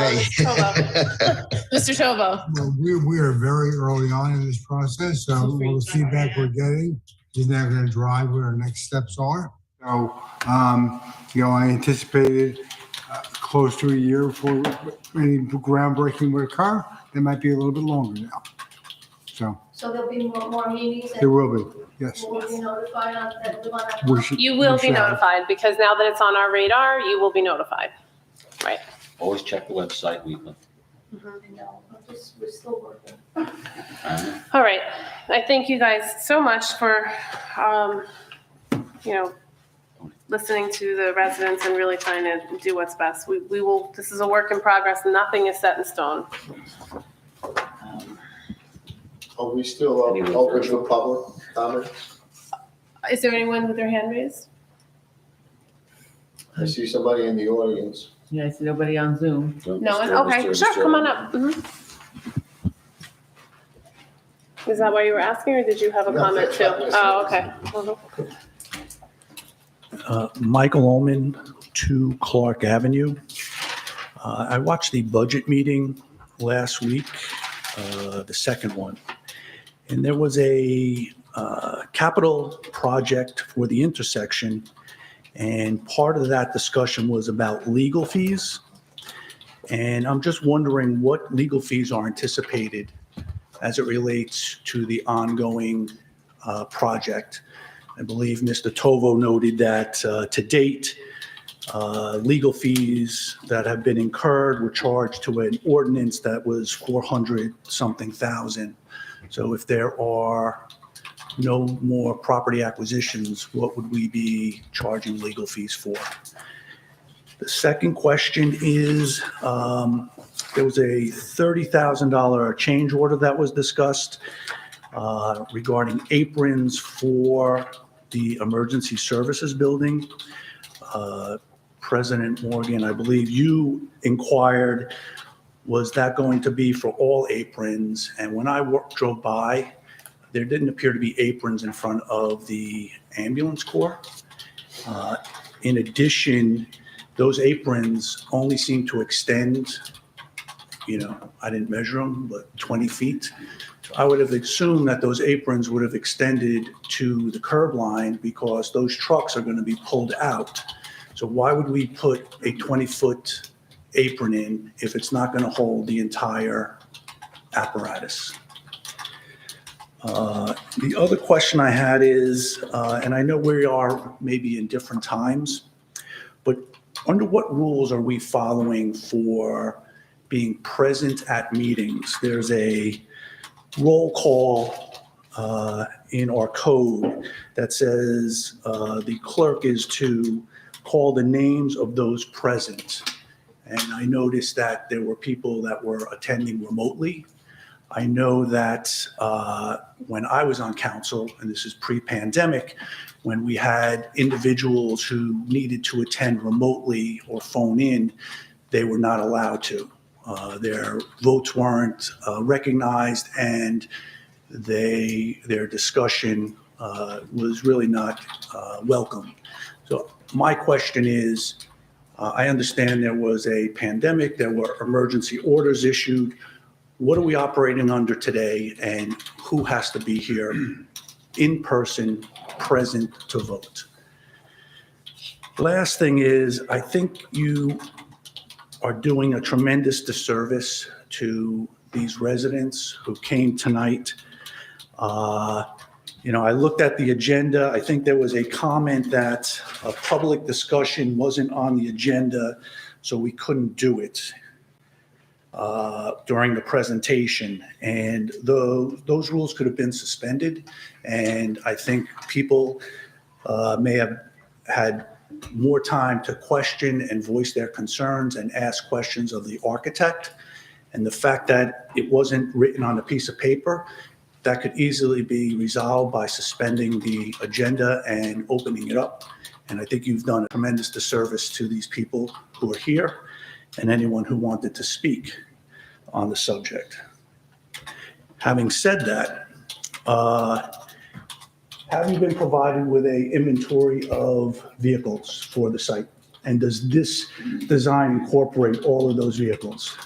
Mr. Tovo. Well, we are very early on in this process, so all the feedback we're getting is now going to drive where our next steps are. So, I anticipated close to a year before any groundbreaking would occur. It might be a little bit longer now. So there'll be more meetings? There will be, yes. Will we be notified on that? You will be notified because now that it's on our radar, you will be notified. Right. Always check the website weekly. No, we're still working. All right. I thank you guys so much for, listening to the residents and really trying to do what's best. We will, this is a work in progress. Nothing is set in stone. Are we still open for public comment? Is there anyone with their hand raised? I see somebody in the audience. Yeah, I see nobody on Zoom. No one? Okay, sure, come on up. Is that why you were asking, or did you have a No, comment too? that's- Oh, okay. Michael Ullman, 2 Clark Avenue. I watched the budget meeting last week, the second one, and there was a capital project for the intersection, and part of that discussion was about legal fees. And I'm just wondering what legal fees are anticipated as it relates to the ongoing project. I believe Mr. Tovo noted that to date, legal fees that have been incurred were charged to an ordinance that was 400-something thousand. So if there are no more property acquisitions, what would we be charging legal fees for? The second question is, there was a $30,000 change order that was discussed regarding aprons for the emergency services building. President Morgan, I believe you inquired, was that going to be for all aprons? And when I drove by, there didn't appear to be aprons in front of the ambulance corps. In addition, those aprons only seem to extend, I didn't measure them, but 20 feet. So I would have assumed that those aprons would have extended to the curb line because those trucks are going to be pulled out. So why would we put a 20-foot apron in if it's not going to hold the entire apparatus? The other question I had is, and I know we are maybe in different times, but under what rules are we following for being present at meetings? There's a roll call in our code that says the clerk is to call the names of those present. And I noticed that there were people that were attending remotely. I know that when I was on council, and this is pre-pandemic, when we had individuals who needed to attend remotely or phone in, they were not allowed to. Their votes weren't recognized, and their discussion was really not welcome. So my question is, I understand there was a pandemic, there were emergency orders issued. what are we operating under today and who has to be here in person, present to vote? Last thing is, I think you are doing a tremendous disservice to these residents who came tonight. I looked at the agenda. I think there was a comment that a public discussion wasn't on the agenda, so we couldn't do it during the presentation. And those rules could have been suspended. And I think people may have had more time to question and voice their concerns and ask questions of the architect. And the fact that it wasn't written on a piece of paper, that could easily be resolved by suspending the agenda and opening it up. And I think you've done a tremendous disservice to these people who are here and anyone who wanted to speak on the subject. Having said that, have you been provided with an inventory of vehicles for the site? And does this design incorporate all of those vehicles?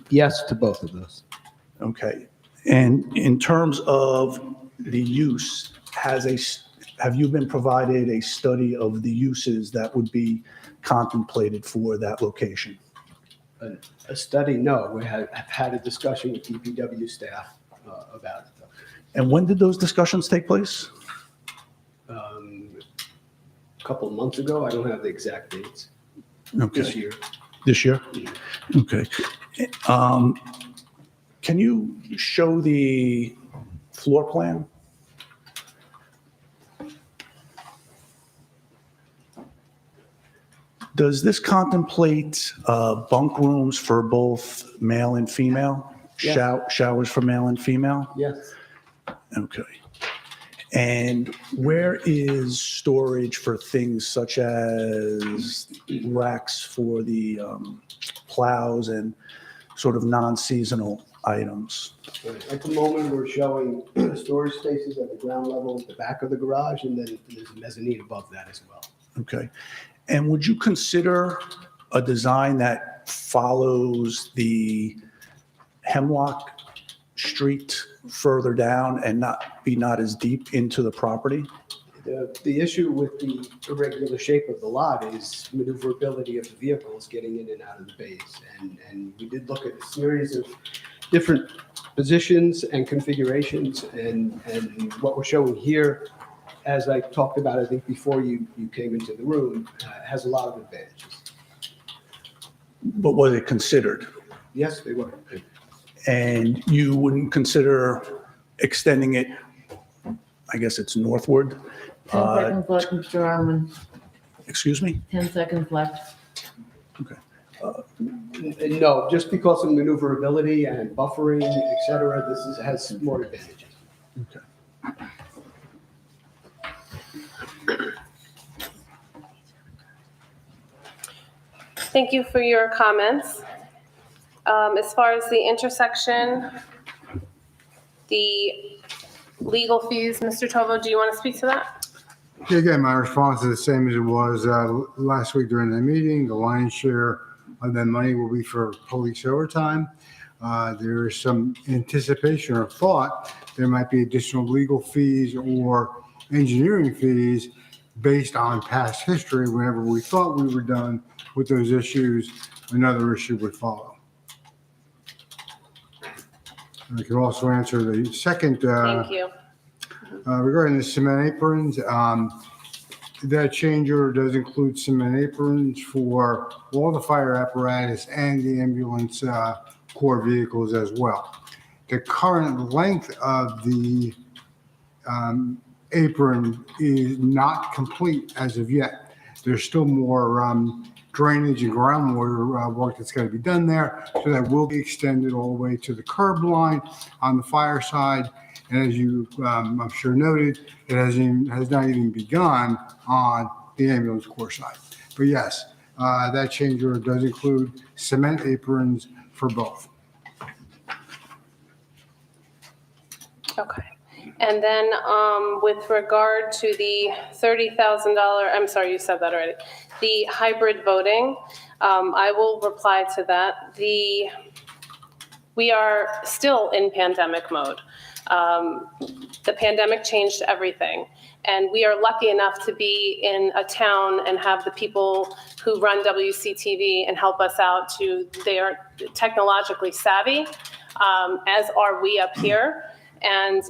Yes to both of those. Okay. And in terms of the use, have you been provided a study of the uses that would be contemplated for that location? A study, no. I've had a discussion with DPW staff about it, though. And when did those discussions take place? A couple of months ago. I don't have the exact dates. Okay. This year. This year? Okay. Can you show the floor plan? Does this contemplate bunk rooms for both male and female? Yes. Showers for male and female? Yes. Okay. And where is storage for things such as racks for the plows and sort of non-seasonal items? At the moment, we're showing storage spaces at the ground level at the back of the garage, and then there's a mezzanine above that as well. Okay. And would you consider a design that follows the Hemlock Street further down and not as deep into the property? The issue with the irregular shape of the lot is maneuverability of the vehicles getting in and out of the bays. And we did look at a series of different positions and configurations, and what we're showing here, as I talked about, I think before you came into the room, has a lot of advantages. But was it considered? Yes, they were. And you wouldn't consider extending it, I guess it's northward? 10 seconds left, Mr. Arman. Excuse me? 10 seconds left. Okay. No, just because of maneuverability and buffering, et cetera, has more advantages. Okay. Thank you for your comments. As far as the intersection, the legal fees, Mr. Tovo, do you want to speak to that? Yeah, again, my response is the same as it was last week during the meeting. The lion's share of that money will be for police overtime. There is some anticipation or thought there might be additional legal fees or engineering fees based on past history. Whenever we thought we were done with those issues, another issue would follow. I can also answer the second. Thank you. Regarding the cement aprons, that change order does include cement aprons for all the fire apparatus and the ambulance core vehicles as well. The current length of the apron is not complete as of yet. There's still more drainage and groundwater work that's got to be done there. So that will be extended all the way to the curb line on the fire side. And as you, I'm sure noted, it has not even begun on the ambulance core side. But yes, that change order does include cement aprons for both. Okay. And then with regard to the $30,000, I'm sorry, you said that already. The hybrid voting, I will reply to that. We are still in pandemic mode. The pandemic changed everything. And we are lucky enough to be in a town and have the people who run WCTV and help us out they are technologically savvy, as are we up here. And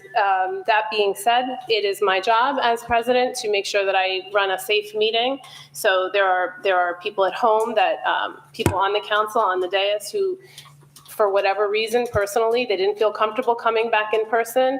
that being said, it is my job as president to make sure that I run a safe meeting. So there are people at home people on the council, on the dais who, for whatever reason, personally, they didn't feel comfortable coming back in person.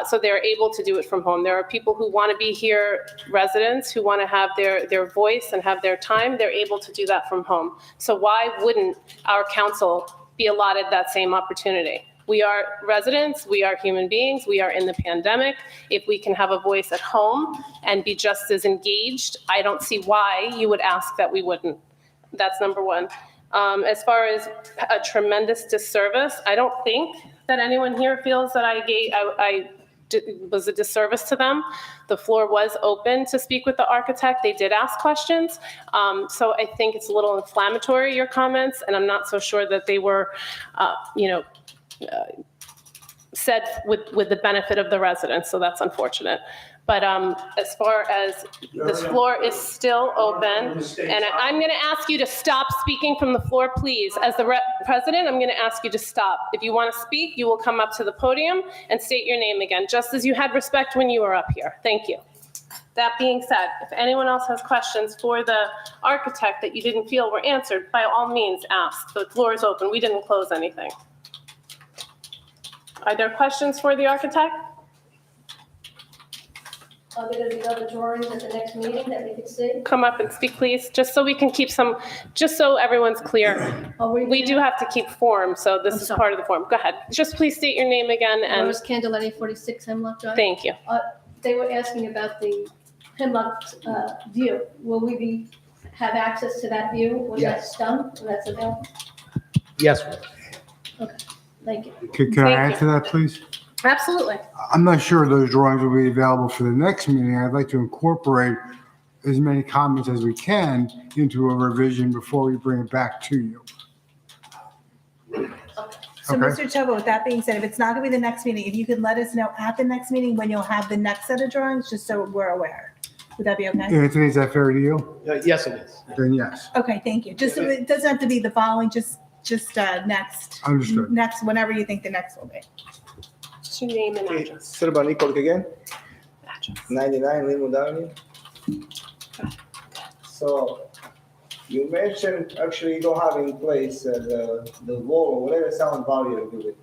So they're able to do it from home. There are people who want to be here, residents who want to have their voice and have their time. They're able to do that from home. So why wouldn't our council be allotted that same opportunity? We are residents, we are human beings, we are in the pandemic. If we can have a voice at home and be just as engaged, I don't see why you would ask that we wouldn't. That's number one. As far as a tremendous disservice, I don't think that anyone here feels that I was a disservice to them. The floor was open to speak with the architect. They did ask questions. So I think it's a little inflammatory, your comments, and I'm not so sure that they were, said with the benefit of the residents, so that's unfortunate. But as far as this floor is still open, and I'm going to ask you to stop speaking from the floor, please. As the president, I'm going to ask you to stop. If you want to speak, you will come up to the podium and state your name again, just as you had respect when you were up here. Thank you. That being said, if anyone else has questions for the architect that you didn't feel were answered, by all means, ask. The floor is open. We didn't close anything. Are there questions for the architect? Are there going to be other drawings at the next meeting that we can see? Come up and speak, please, just so we can keep just so everyone's clear. We do have to keep form, so this is part of the form. Go ahead. Just please state your name again and. Rose Candeletti, 46 Hemlock Drive. Thank you. They were asking about the Hemlock view. Will we have access to that view? Was that Yes. done? That's available? Yes. Okay, thank you. Can I Thank add you. to that, please? Absolutely. I'm not sure those drawings will be available for the next meeting. I'd like to incorporate as many comments as we can into a revision before we bring it back to you. So, Okay. Mr. Chobo, with that being said, if it's not going to be the next meeting, if you could let us know at the next meeting when you'll have the next set of drawings, just so we're aware. Would that be okay? Anthony, is that fair to you? Yes, it is. Then yes. Okay, thank you. Just so it doesn't have to be the following, just next. Understood. Next, whenever you think the next will be. What's your name and address? Srba Nikolic again, Address. 99 Linwood Avenue. So you mentioned actually you don't have in place the wall or whatever sound barrier you do.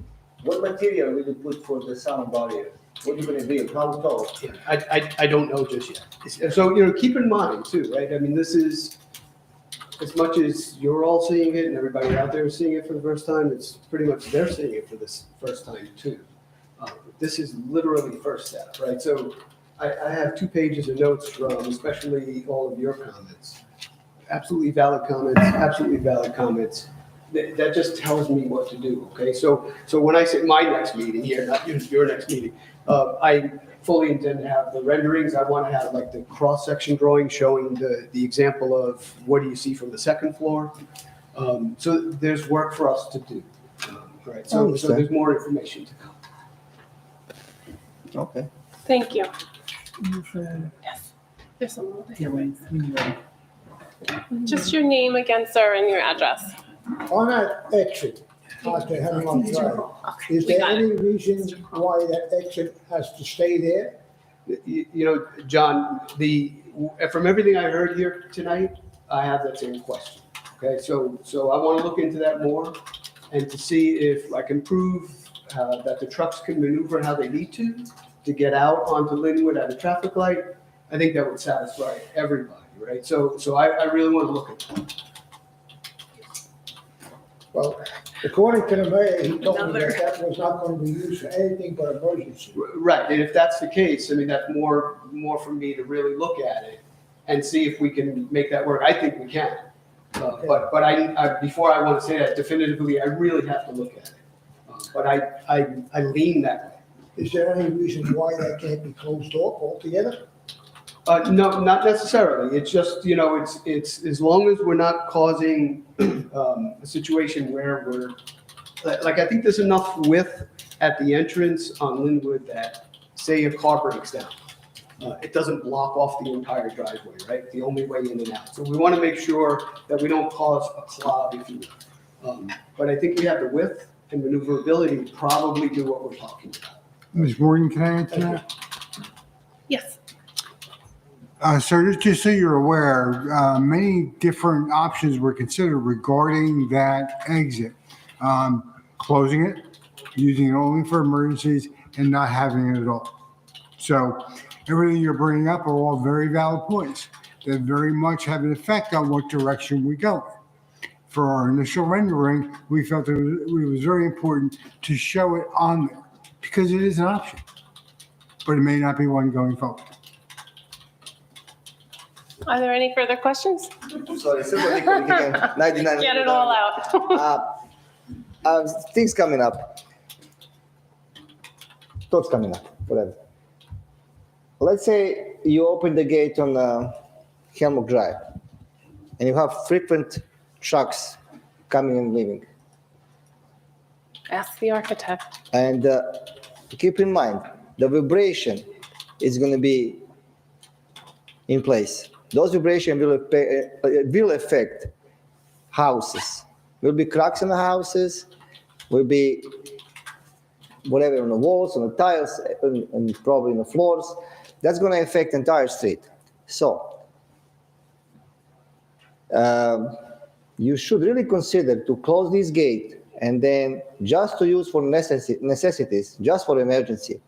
What material will you put for the sound barrier? What are you going to build? How tall? Yeah, I don't know just yet. So, keep in mind too, right? I mean, this is, as much as you're all seeing it and everybody out there is seeing it for the first time, it's pretty much they're seeing it for this first time too. This is literally first step, right? So I have 2 pages of notes from especially all of your comments. Absolutely valid comments, absolutely valid comments. That just tells me what to do, okay? So when I say my next meeting here, not your next meeting, I fully intend to have the renderings. I want to have like the cross-section drawing showing the example of what do you see from the second floor. So there's work for us to do, right? So there's more information to come. Okay. Thank you. Yes. There's some more there. Just your name again, sir, and your address. On that exit, after Hemlock Drive, is We there got any reason why that exit has to stay there? John, from everything I heard here tonight, I have that same question. Okay, so I want to look into that more and to see if I can prove that the trucks can maneuver how they need to get out onto Linwood at a traffic light. I think that would satisfy everybody, right? So I really want to look at that. Well, according to the mayor, he told me that was not going to be used for anything but emergency. Right, and if that's the case, I mean, that's more for me to really look at it and see if we can make that work. I think we can. But I before I want to say that definitively, I really have to look at it. But I lean that way. Is there any reason why that can't be closed off altogether? No, not necessarily. It's just, it's as long as we're not causing a situation where we're Like, I think there's enough width at the entrance on Linwood that, say a car breaks down, it doesn't block off the entire driveway, right? The only way in and out. So we want to make sure that we don't cause a clog, if you will. But I think we have the width and maneuverability to probably do what we're talking about. Ms. Morgan, can I add to that? Yes. So just so you're aware, many different options were considered regarding that exit. Closing it, using it only for emergencies, and not having it at all. So everything you're bringing up are all very valid points that very much have an effect on what direction we go. For our initial rendering, we felt it was very important to show it on there because it is an option, but it may not be one going forward. Are there any further questions? Sorry, somebody can 99. Get it all out. Things coming up. Thoughts coming up, whatever. Let's say you open the gate on Helmut Drive and you have frequent trucks coming and leaving. Ask the architect. And keep in mind, the vibration is going to be in place. Those vibrations will affect houses. Will be cracks in the houses, will be whatever on the walls, on the tiles, and probably on the floors. That's going to affect the entire street. So you should really consider to close this gate and then just to use for necessities, just for emergency.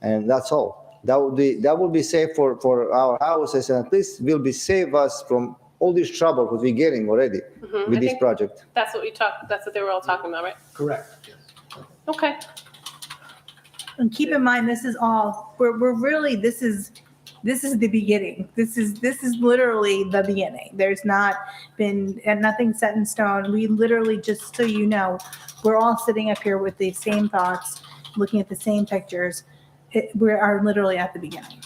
And that's all. That would be safe for our houses, and at least will be save us from all this trouble that we're getting already with this project. That's what they were all talking about, right? Correct. Okay. And keep in mind, this is all, we're really, this is the beginning. This is literally the beginning. There's not been, and nothing set in stone. We literally, just so you know, we're all sitting up here with the same thoughts, looking at the same pictures. We are literally at the beginning.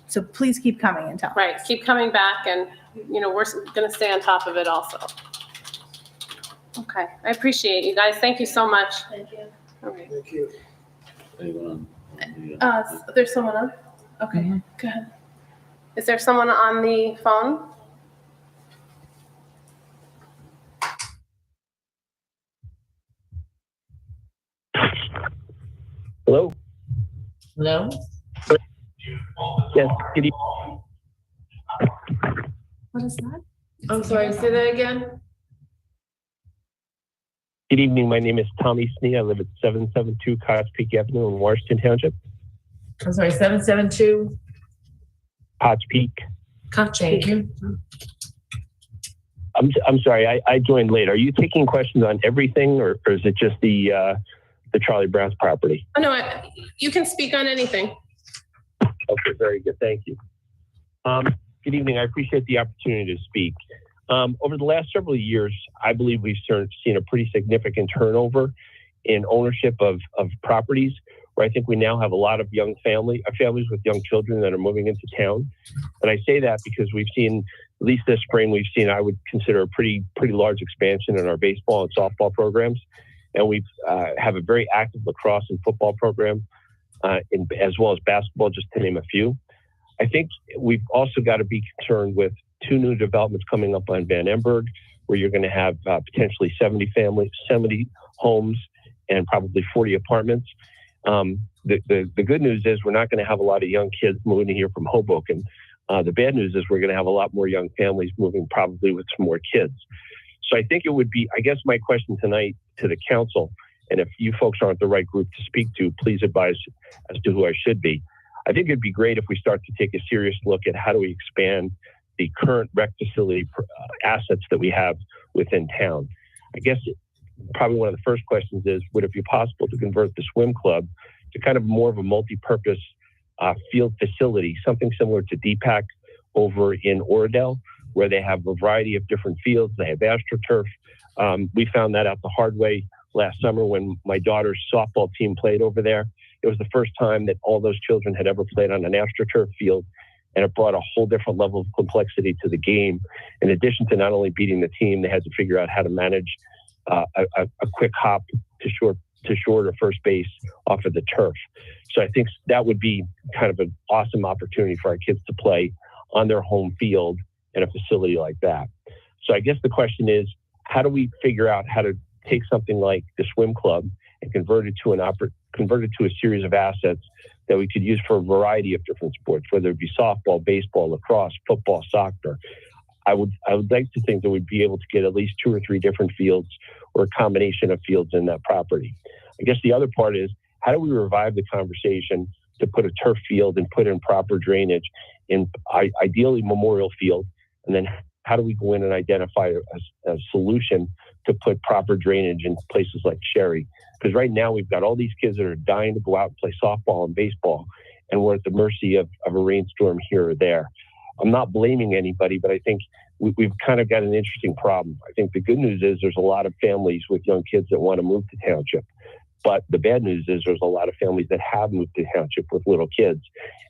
So please keep coming and tell. Right, keep coming back, and, we're going to stay on top of it also. Okay, I appreciate you guys. Thank you so much. Thank you. All right. Thank you. Anyone on? There's someone on? Okay, go ahead. Is there someone on the phone? Hello? Hello? Yes, good evening. What is that? I'm sorry, say that again? Good evening. My name is Tommy Snee. I live at 772 Cotts Peak Avenue in Washington Township. I'm sorry, 772? Cotts Peak. Thank you. I'm sorry, I joined late. Are you taking questions on everything, or is it just the Charlie Brown's property? Oh, no, you can speak on anything. Okay, very good. Thank you. Good evening. I appreciate the opportunity to speak. Over the last several years, I believe we've seen a pretty significant turnover in ownership of properties, where I think we now have a lot of young families with young children that are moving into town. And I say that because we've seen, at least this spring, I would consider a pretty large expansion in our baseball and softball programs. And we have a very active lacrosse and football program, as well as basketball, just to name a few. I think we've also got to be concerned with 2 new developments coming up on Van Emberg, where you're going to have potentially 70 homes and probably 40 apartments. The good news is we're not going to have a lot of young kids moving here from Hoboken. The bad news is we're going to have a lot more young families moving, probably with some more kids. So I think it would be, I guess my question tonight to the council, and if you folks aren't the right group to speak to, please advise as to who I should be. I think it'd be great if we start to take a serious look at how do we expand the current rec facility assets that we have within town. I guess probably one of the first questions is, would it be possible to convert the swim club to kind of more of a multi-purpose field facility, something similar to Dpw over in Oradell, where they have a variety of different fields. They have AstroTurf. We found that out the hard way last summer when my daughter's softball team played over there. It was the first time that all those children had ever played on an AstroTurf field, and it brought a whole different level of complexity to the game. In addition to not only beating the team, they had to figure out how to manage a quick hop to short or first base off of the turf. So I think that would be kind of an awesome opportunity for our kids to play on their home field in a facility like that. So I guess the question is, how do we figure out how to take something like the swim club and convert it to a series of assets that we could use for a variety of different sports, whether it be softball, baseball, lacrosse, football, soccer. I would like to think that we'd be able to get at least 2 or 3 different fields or a combination of fields in that property. I guess the other part is, how do we revive the conversation to put a turf field and put in proper drainage in ideally Memorial Field? And then how do we go in and identify a solution to put proper drainage in places like Sherry? Because right now we've got all these kids that are dying to go out and play softball and baseball, and we're at the mercy of a rainstorm here or there. I'm not blaming anybody, but I think we've kind of got an interesting problem. I think the good news is there's a lot of families with young kids that want to move to Township. But the bad news is there's a lot of families that have moved to Township with little kids.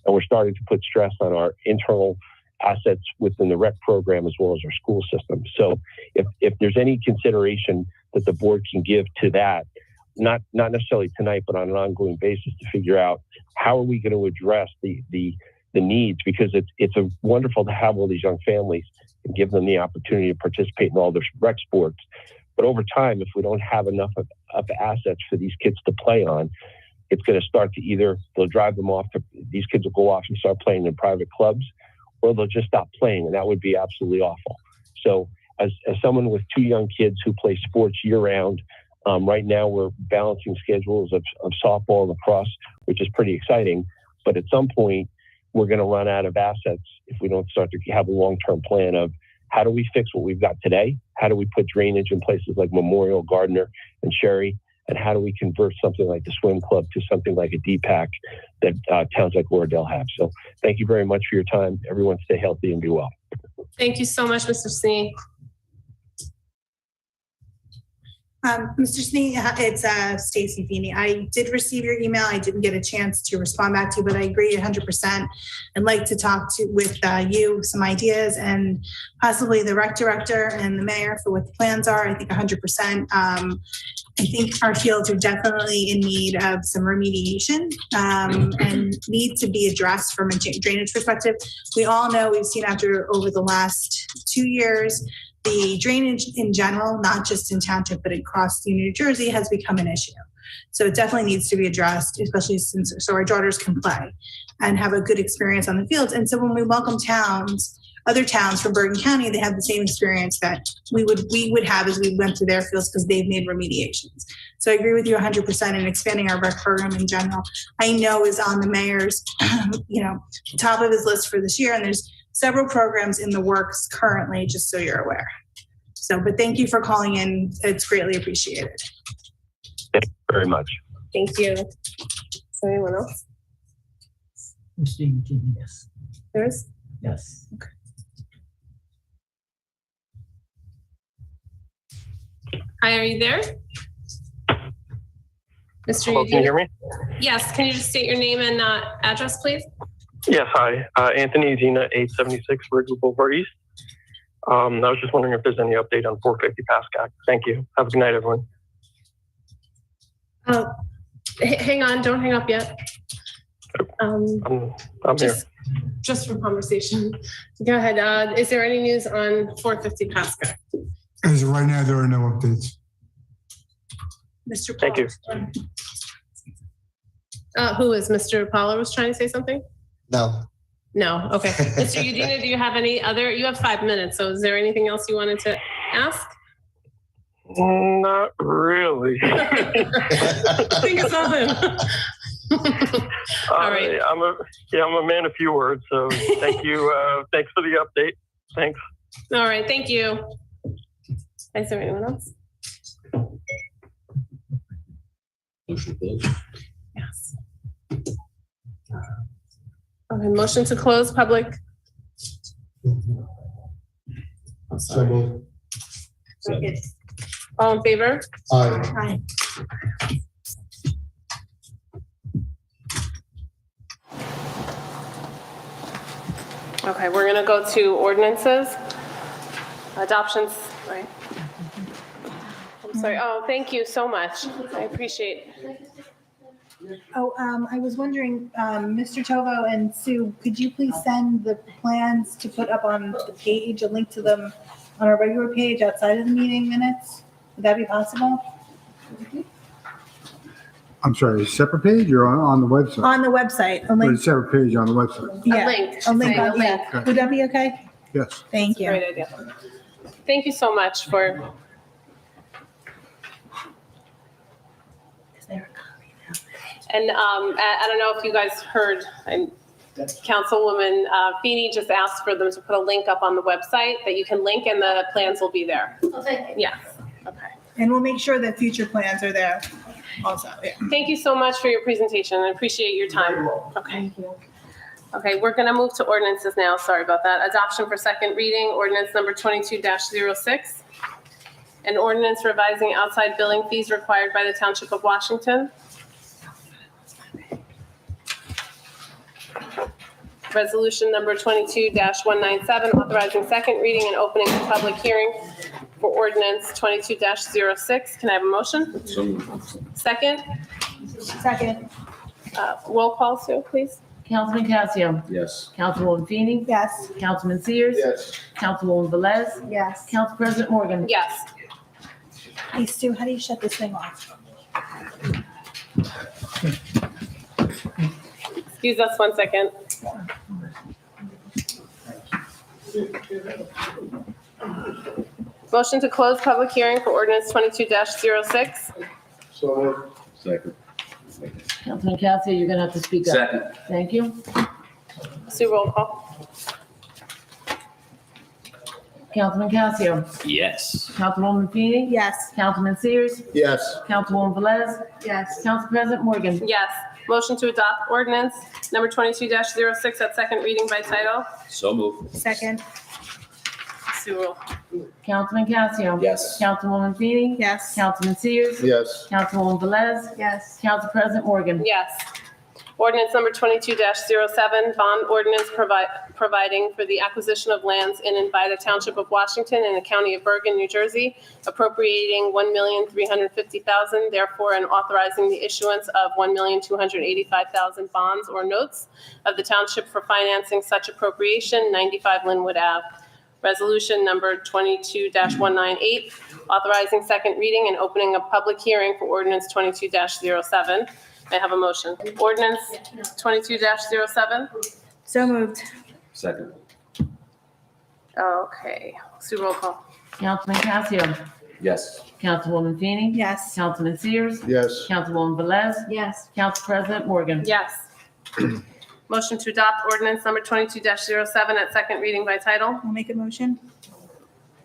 And we're starting to put stress on our internal assets within the rec program as well as our school system. So if there's any consideration that the board can give to that, not necessarily tonight, but on an ongoing basis to figure out how are we going to address the needs, because it's wonderful to have all these young families and give them the opportunity to participate in all their rec sports. But over time, if we don't have enough of assets for these kids to play on, it's going to start to either they'll drive them off, these kids will go off and start playing in private clubs, or they'll just stop playing, and that would be absolutely awful. So as someone with 2 young kids who play sports year round, right now we're balancing schedules of softball and lacrosse, which is pretty exciting. But at some point, we're going to run out of assets if we don't start to have a long-term plan of how do we fix what we've got today? How do we put drainage in places like Memorial, Gardner, and Sherry? And how do we convert something like the swim club to something like a DPAC that towns like Lauderdale have? So thank you very much for your time. Everyone stay healthy and be well. Thank you so much, Mr. Snee. Mr. Snee, it's Stacy Feeney. I did receive your email. I didn't get a chance to respond back to you, but I agree 100%. I'd like to talk with you some ideas and possibly the rec director and the mayor for what the plans are. I think 100%. I think our fields are definitely in need of some remediation and need to be addressed from a drainage perspective. We all know, we've seen over the last 2 years, the drainage in general, not just in Township, but across New Jersey, has become an issue. So it definitely needs to be addressed, especially so our daughters can play and have a good experience on the fields. And so when we welcome other towns from Bergen County, they have the same experience that we would have as we went to their fields, because they've made remediations. So I agree with you 100% in expanding our rec program in general. I know is on the mayor's, top of his list for this year, and there's several programs in the works currently, just so you're aware. But thank you for calling in. It's greatly appreciated. Thank you very much. Thank you. Is there anyone else? Mr. Eugene, yes. There is? Yes. Okay. Hi, are you there? Mr. Hello, can you hear me? Yes, can you just state your name and address, please? Yes, hi. Anthony Zena, 876 Wrigley Boulevard East. I was just wondering if there's any update on 450 Pascack. Thank you. Have a good night, everyone. Hang on, don't hang up yet. I'm here. Just for conversation. Go ahead. Is there any news on 450 Pascack? As of right now, there are no updates. Mr. Thank you. Who is Mr. Poller was trying to say something? No. No. Okay. Mr. Udina, do you have any other? You have 5 minutes. So is there anything else you wanted to ask? Not really. Think of something. All right. I'm a man of few words. So thank you. Thanks for the update. Thanks. All right. Thank you. Is there anyone else? Motion closed. Yes. Okay, motion to close public. So moved. Okay. All in favor? Aye. Hi. Okay, we're gonna go to ordinances. Adoptions, right? sorry. Oh, thank you so much. I appreciate. Oh, I was wondering, Mr. Tovo and Sue, could you please send the plans to put up on the page, a link to them on our regular page outside of the meeting minutes? Would that be possible? I'm sorry, a separate page or on the website? On the website, a But link. a separate page on the website. Yeah, link. A link, Say a yeah. link. Would that be okay? Yes. Thank you. Great idea. Thank you so much for. And I don't know if you guys heard, Councilwoman Feeney just asked for them to put a link up on the website that you can link and the plans will be there. Okay. Yes, okay. And we'll make sure that future plans are there also, yeah. Thank you so much for your presentation. I appreciate your time. Okay. Okay, we're gonna move to ordinances now. Sorry about that. Adoption for second reading, ordinance number 22-06. An ordinance revising outside billing fees required by the Township of Washington. Resolution number 22-197, authorizing second reading and opening the public hearing for ordinance 22-06. Can I have a motion? So moved. Second, Second, roll call, Sue, please. Councilman Casio, Yes. Councilwoman Feeney, yes. Councilman Sears, Yes. Councilwoman Velez, Yes. Council President Morgan. Yes. Hey, Stu, how do you shut this thing off? Excuse us 1 second. Motion to close public hearing for ordinance 22-06. So, Second. Councilman Casio, you're gonna have to speak up. Second. Thank you. Sue, roll call. Councilman Casio, Yes. Councilwoman Feeney, Yes. Councilman Sears, yes. Councilwoman Velez, Yes. Council President Morgan. Yes. Motion to adopt ordinance number 22-06 at second reading by title. So moved. Second, Sue, roll. Councilman Casio. Yes. Councilwoman Feeney, yes. Councilman Sears, Yes. Councilwoman Velez, Yes. Council President Morgan. Yes. Ordinance number 22-07, bond ordinance providing for the acquisition of lands in and by the Township of Washington and the County of Bergen, New Jersey, appropriating $1,350,000, therefore, and authorizing the issuance of $1,285,000 bonds or notes of the Township for financing such appropriation, 95 Linwood Ave. Resolution number 22-198, authorizing second reading and opening a public hearing for ordinance 22-07. May I have a motion? Ordinance 22-07. So moved. Second. Okay. Sue, roll call. Councilman Casio, Yes. Councilwoman Feeney, Yes. Councilman Sears, Yes. Councilwoman Velez, Yes. Council President Morgan. Yes. Motion to adopt ordinance number 22-07 at second reading by title. I'll make a motion.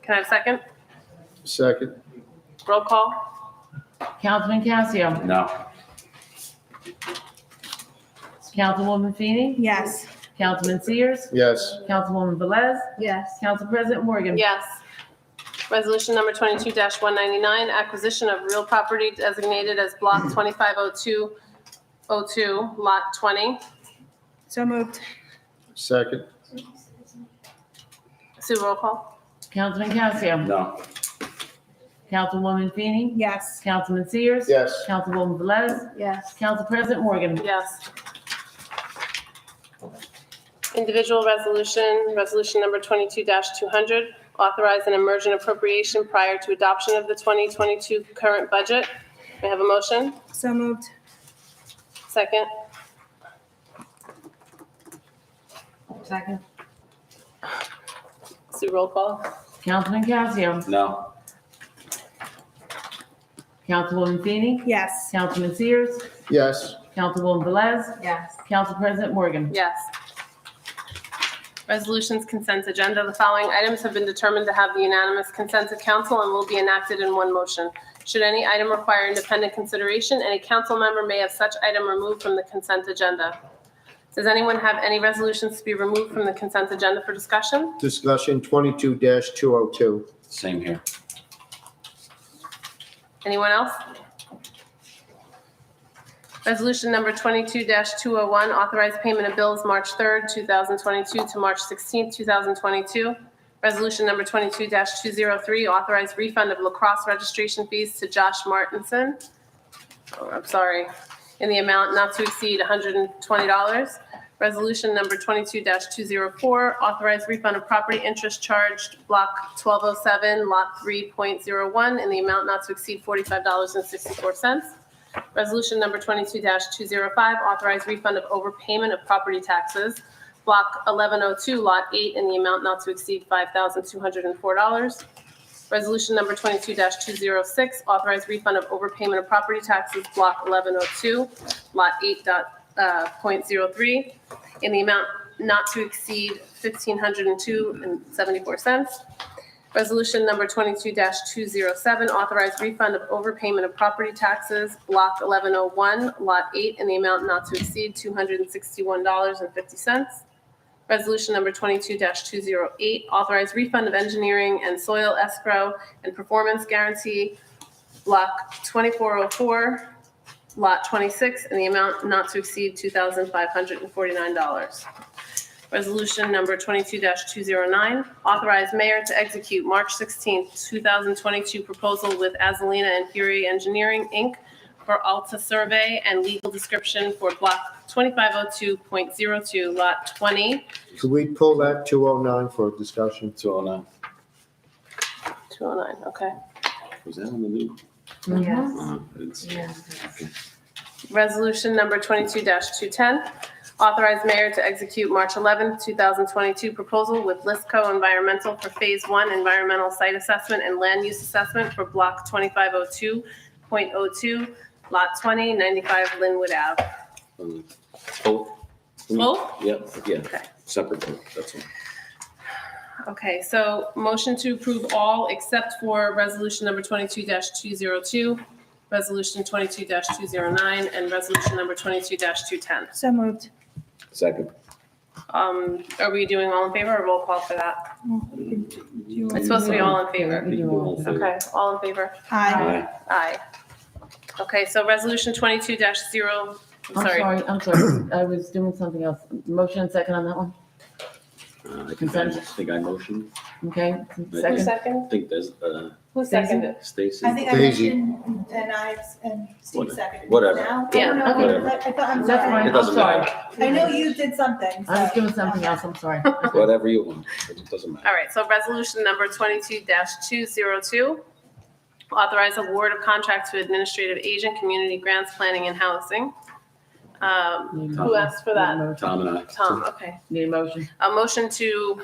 Can I have a second? Second. Roll call. Councilman Casio, No. Councilwoman Feeney, Yes. Councilman Sears, Yes. Councilwoman Velez, Yes. Council President Morgan. Yes. Resolution number 22-199, acquisition of real property designated as block 250202, lot 20. So moved. Second. Sue, roll call. Councilman Casio, No. Councilwoman Feeney, Yes. Councilman Sears, Yes. Councilwoman Velez, Yes. Council President Morgan. Yes. Individual resolution, resolution number 22-200, authorize an emergent appropriation prior to adoption of the 2022 current budget. May I have a motion? So moved. Second? Second. Sue, roll call. Councilman Casio, No. Councilwoman Feeney, Yes. Councilman Sears, Yes. Councilwoman Velez, Yes. Council President Morgan. Yes. Resolutions consent agenda. The following items have been determined to have the unanimous consent of council and will be enacted in one motion. Should any item require independent consideration, any council member may have such item removed from the consent agenda. Does anyone have any resolutions to be removed from the consent agenda for discussion? Discussion 22-202. Same here. Anyone else? Resolution number 22-201, authorize payment of bills March 3rd, 2022 to March 16th, 2022. Resolution number 22-203, authorize refund of lacrosse registration fees to Josh Martinson. Oh, I'm sorry, in the amount not to exceed $120. Resolution number 22-204, authorize refund of property interest charged block 1207, lot 3.01 in the amount not to exceed $45.64. Resolution number 22-205, authorize refund of overpayment of property taxes, block 1102, lot 8 in the amount not to exceed $5,204. Resolution number 22-206, authorize refund of overpayment of property taxes, block 1102, lot 8.03 in the amount not to exceed $1,502.74. Resolution number 22-207, authorize refund of overpayment of property taxes, block 1101, lot 8 in the amount not to exceed $261.50. Resolution number 22-208, authorize refund of engineering and soil escrow and performance guarantee, block 2404, lot 26 in the amount not to exceed $2,549. Resolution number 22-209, authorize mayor to execute March 16, 2022 proposal with Azalina and Fury Engineering, Inc. for Alta survey and legal description for block 2502.02, lot 20. Could we pull that 209 for discussion? 209. 209, okay. Was that on the new? Yes. I didn't see it. Okay. Resolution number 22-210, authorize mayor to execute March 11, 2022 proposal with Lisco Environmental for Phase 1 environmental site assessment and land use assessment for block 2502.02, lot 20, 95 Linwood Ave. Both? Both? Yeah, Okay. separate vote, that's all. Okay, so motion to approve all except for resolution number 22-202, resolution 22-209, and resolution number 22-210. So moved. Second. Are we doing all in favor or roll call for that? It's supposed to be all in favor. You can do all in favor. Okay, all in favor? Aye. Aye. Okay, so resolution 22-0, I'm sorry, I was doing something else. Motion and second on that one, I motioned. okay? Who Second, seconded? I think there's, Who seconded? Stacy. I think I Daisy. mentioned and Steve Whatever. seconded. Whatever. Now? Yeah, I don't know. whatever. I thought, I'm that's sorry. fine, It I'm doesn't sorry. matter. I know you did something. I was so- doing something else, I'm sorry. Whatever you want, it doesn't matter. All right, so resolution number 22-202, authorize award of contract to administrative agent, community grants, planning and housing. Who asked for that? Tom and I. Tom, okay. Need a motion, A motion to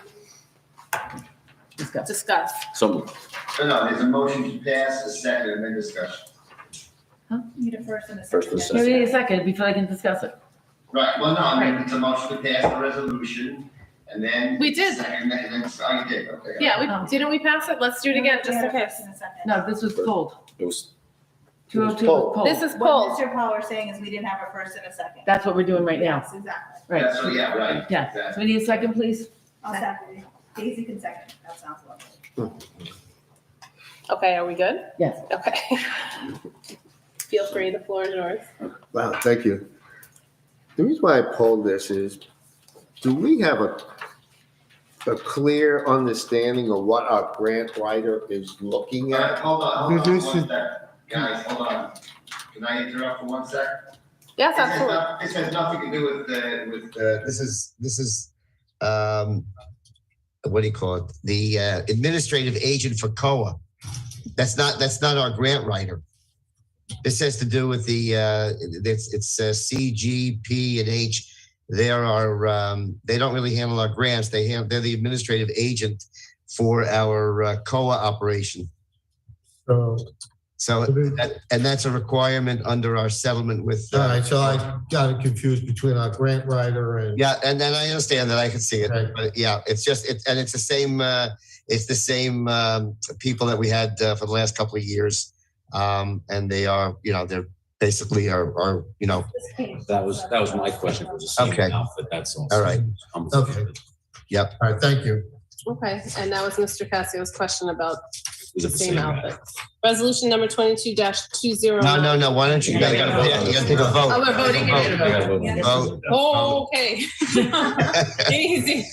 discuss. discuss. So moved. No, there's a motion to pass, a second, and then discussion. Need a first and a First second. and We second. need a second before I can discuss it. Right, well, no, I mean, it's a motion to pass the resolution, and then. We did. Second, and then, oh, you did, okay. Yeah, didn't we pass it? Let's do it again, just in case. No, this was pulled. It was, 202 was pulled. This is What pulled. Mr. Power is saying is we didn't have a first and a second. That's what we're doing right now, Yes, exactly. right? Yeah, so, yeah, right. Yeah, so we need a second, please? I'll second it. Daisy can second. That sounds lovely. Okay, are we good? Yes. Okay. Feel free, the floor is yours. Wow, thank you. The reason why I pulled this is, do we have a clear understanding of what our grant writer is looking All right, at? hold on This one is- sec. Guys, hold on. Can I interrupt for 1 sec? Yes, absolutely. This has nothing to do with, This is, what do you call it? The administrative agent for COA. That's not our grant writer. This has to do with the, it's C, G, P, and H. They don't really handle our grants. They're the administrative agent for our COA operation. So that's a requirement under our settlement with. All right, so I got it confused between our grant writer and. Yeah, and then I understand that, I can see it, Right. but yeah, it's the same people that we had for the last couple of years. And they are, they're basically are. that was my question, was the same Okay. outfit, that's all. All right. Okay. Yep. All right, thank you. Okay, and that was Mr. Cassio's question about Is it the same outfit. Resolution number 22-209. No. Why don't you, you gotta take a vote. Oh, we're voting it. Vote. Oh, okay. Easy.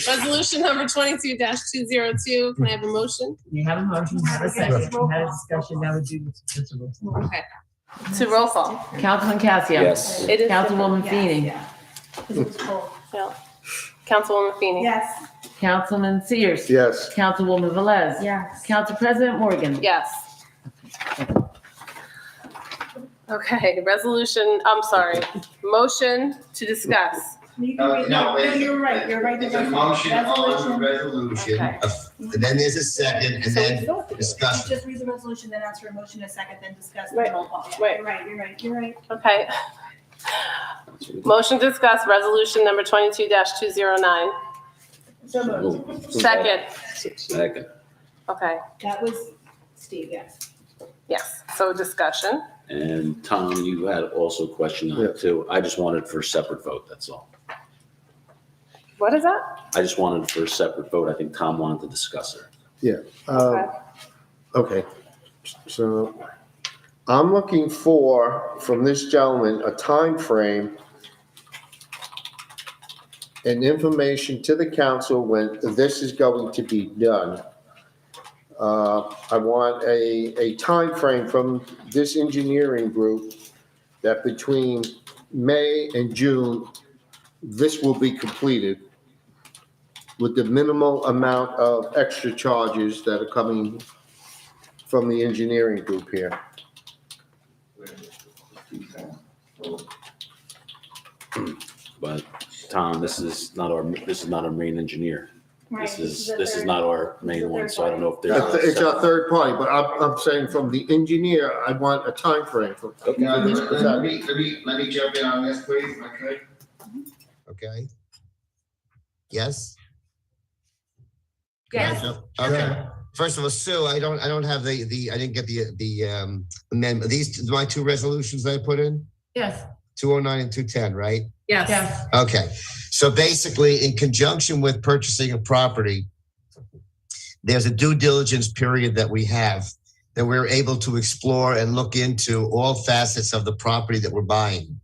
Resolution number 22-202. Can I have a motion? You have a motion, you have a second, you had a discussion, now we do this. Okay. To roll call. Councilman Cassia. Yes. It is. Councilwoman Feeney. Yeah. Councilwoman Feeney. Yes. Councilman Sears. Yes. Councilwoman Velez. Yes. Council President Morgan. Yes. Okay, motion to discuss. No, You're right. It's a motion on the resolution, Okay. and then there's a second, and then discussion. Just read the resolution, then ask for a motion in a second, then discuss the Right. roll call. Right. You're right. Okay. Motion to discuss resolution number 22-209. So moved. Second. Second. Okay, That was Steve, yes. yes, so discussion. And Tom, you had also a question on it too. I just wanted for a separate vote, that's all. What is that? I just wanted for a separate vote. I think Tom wanted to discuss it. Yeah. Okay. So I'm looking for, from this gentleman, a time frame and information to the council when this is going to be done. I want a time frame from this engineering group that between May and June, this will be completed with the minimal amount of extra charges that are coming from the engineering group here. But Tom, this is not our main engineer. This is not our main one, so I don't know if there's. It's our third party, but I'm saying from the engineer, I want a time frame for. Now, let me jump in on this, please, if I could. Okay. Yes? Yes. Okay. First of all, Sue, I don't have I didn't get the amendment. These, my two resolutions that I put in, Yes. 209 and 210, right? Yes. Okay. So basically, in conjunction with purchasing a property, there's a due diligence period that we have that we're able to explore and look into all facets of the property that we're buying.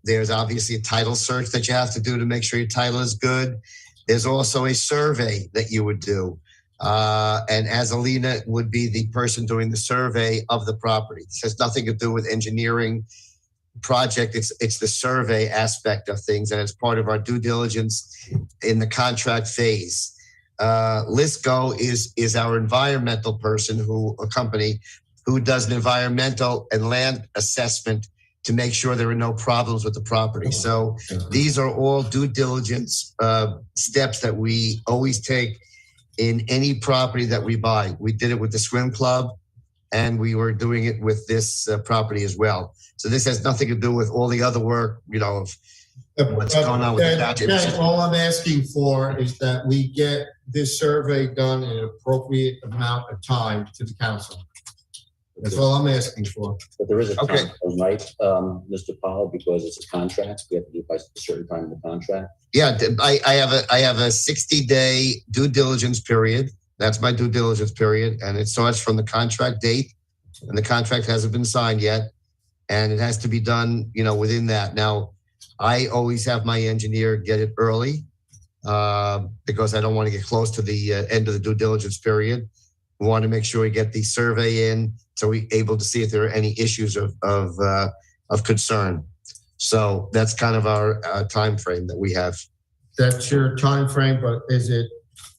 There's obviously a title search that you have to do to make sure your title is good. There's also a survey that you would do. And as Alina would be the person doing the survey of the property. This has nothing to do with engineering project. It's the survey aspect of things, and it's part of our due diligence in the contract phase. Lisco is our environmental person, a company who does an environmental and land assessment to make sure there are no problems with the property. So these are all due diligence steps that we always take in any property that we buy. We did it with the swim club, and we were doing it with this property as well. So this has nothing to do with all the other work, of what's going on with the township. All I'm asking for is that we get this survey done in an appropriate amount of time to the council. That's all I'm asking for. But there is a Okay. time, right, Mr. Powell, because it's a contract. We have to do it by a certain time in the contract. Yeah, I have a 60-day due diligence period. That's my due diligence period, and it starts from the contract date, and the contract hasn't been signed yet, and it has to be done, within that. Now, I always have my engineer get it early because I don't want to get close to the end of the due diligence period. We want to make sure we get the survey in so we're able to see if there are any issues of concern. So that's kind of our time frame that we have. That's your time frame, but is it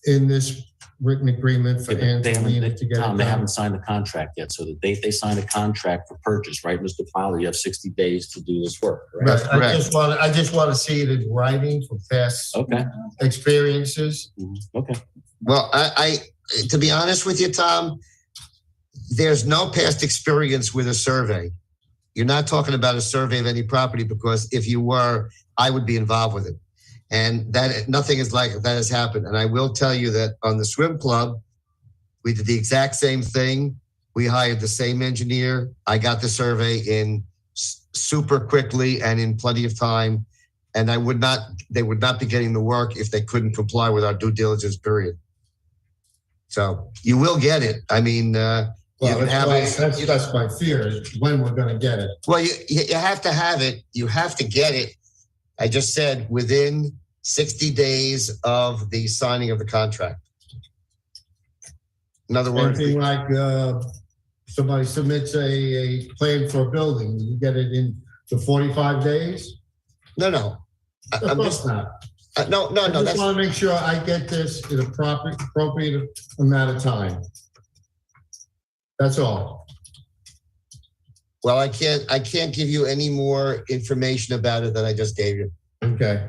in this written agreement for Anthony to get it Tom, they done? haven't signed the contract yet, so the date they signed a contract for purchase, right, Mr. Powell, you have 60 days to do this work, right? That's I correct. just want to see it in writing from past Okay. experiences. Okay. Well, I to be honest with you, Tom, there's no past experience with a survey. You're not talking about a survey of any property, because if you were, I would be involved with it. And that nothing is like that has happened. And I will tell you that on the swim club, we did the exact same thing. We hired the same engineer. I got the survey in super quickly and in plenty of time. And they would not be getting the work if they couldn't comply with our due diligence period. So you will get it. I mean, you can have it. That's my fear, is when we're gonna get it. Well, you have to have it. You have to get it. I just said within 60 days of the signing of the contract. In other words, Anything like, somebody submits a plan for a building, you get it in the 45 days? no. Of course not. No. I just That's want to make sure I get this in a appropriate amount of time. That's all. well. I can't give you any more information about it than I just gave you. Okay.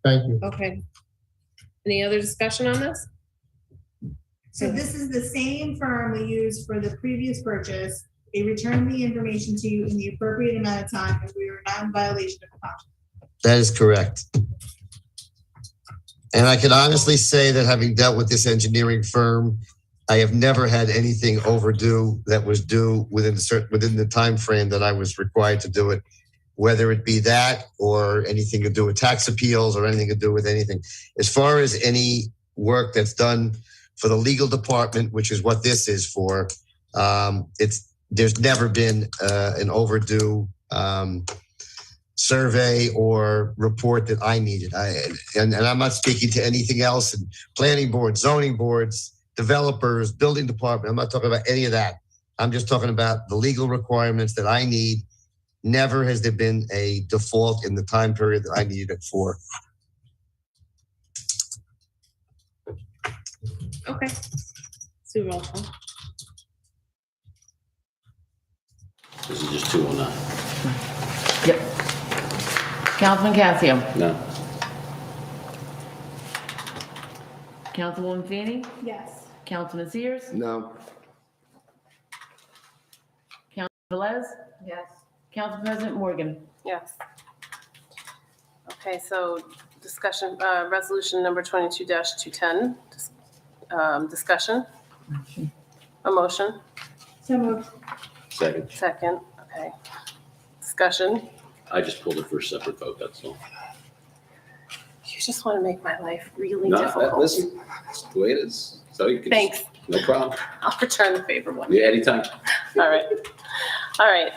Thank you. Okay. Any other discussion on this? So this is the same firm we used for the previous purchase. They returned the information to you in the appropriate amount of time, and we were not in violation of the contract. That is correct. And I can honestly say that having dealt with this engineering firm, I have never had anything overdue that was due within the time frame that I was required to do it, whether it be that or anything to do with tax appeals or anything to do with anything. As far as any work that's done for the legal department, which is what this is for, there's never been an overdue survey or report that I needed. And I'm not speaking to anything else, and planning boards, zoning boards, developers, building department. I'm not talking about any of that. I'm just talking about the legal requirements that I need. Never has there been a default in the time period that I needed it for. Okay. Sue, roll call. This is just 209. Yep. Councilman Cassio. No. Councilwoman Feeney. Yes. Councilman Sears. No. Councilman Velez. Yes. Council President Morgan. Yes. Okay, so discussion, resolution number 22-210, discussion. A motion, So moved. Second. second, okay. Discussion. I just pulled it for a separate vote, that's all. You just want to make my life really No, difficult. listen, that's the way it is. So you can. Thanks. No problem. I'll return the favor one. Yeah, anytime. All right. All right,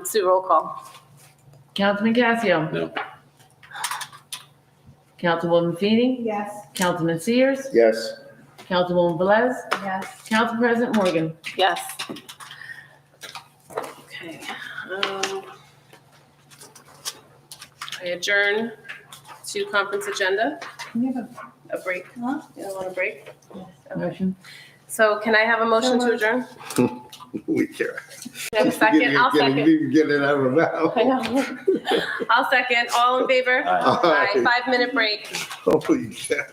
Sue, roll call. Councilman Cassio. No. Councilwoman Feeney. Yes. Councilman Sears. Yes. Councilwoman Velez. Yes. Council President Morgan. Yes. Okay. I adjourn to conference agenda. You have A break. Huh? You don't want a break? Motion. So can I have a motion to adjourn? We care. Can I have a second? I'll second. Get it out of mouth. I know. I'll second. All in favor? Aye. Aye. 5-minute break. Holy cow.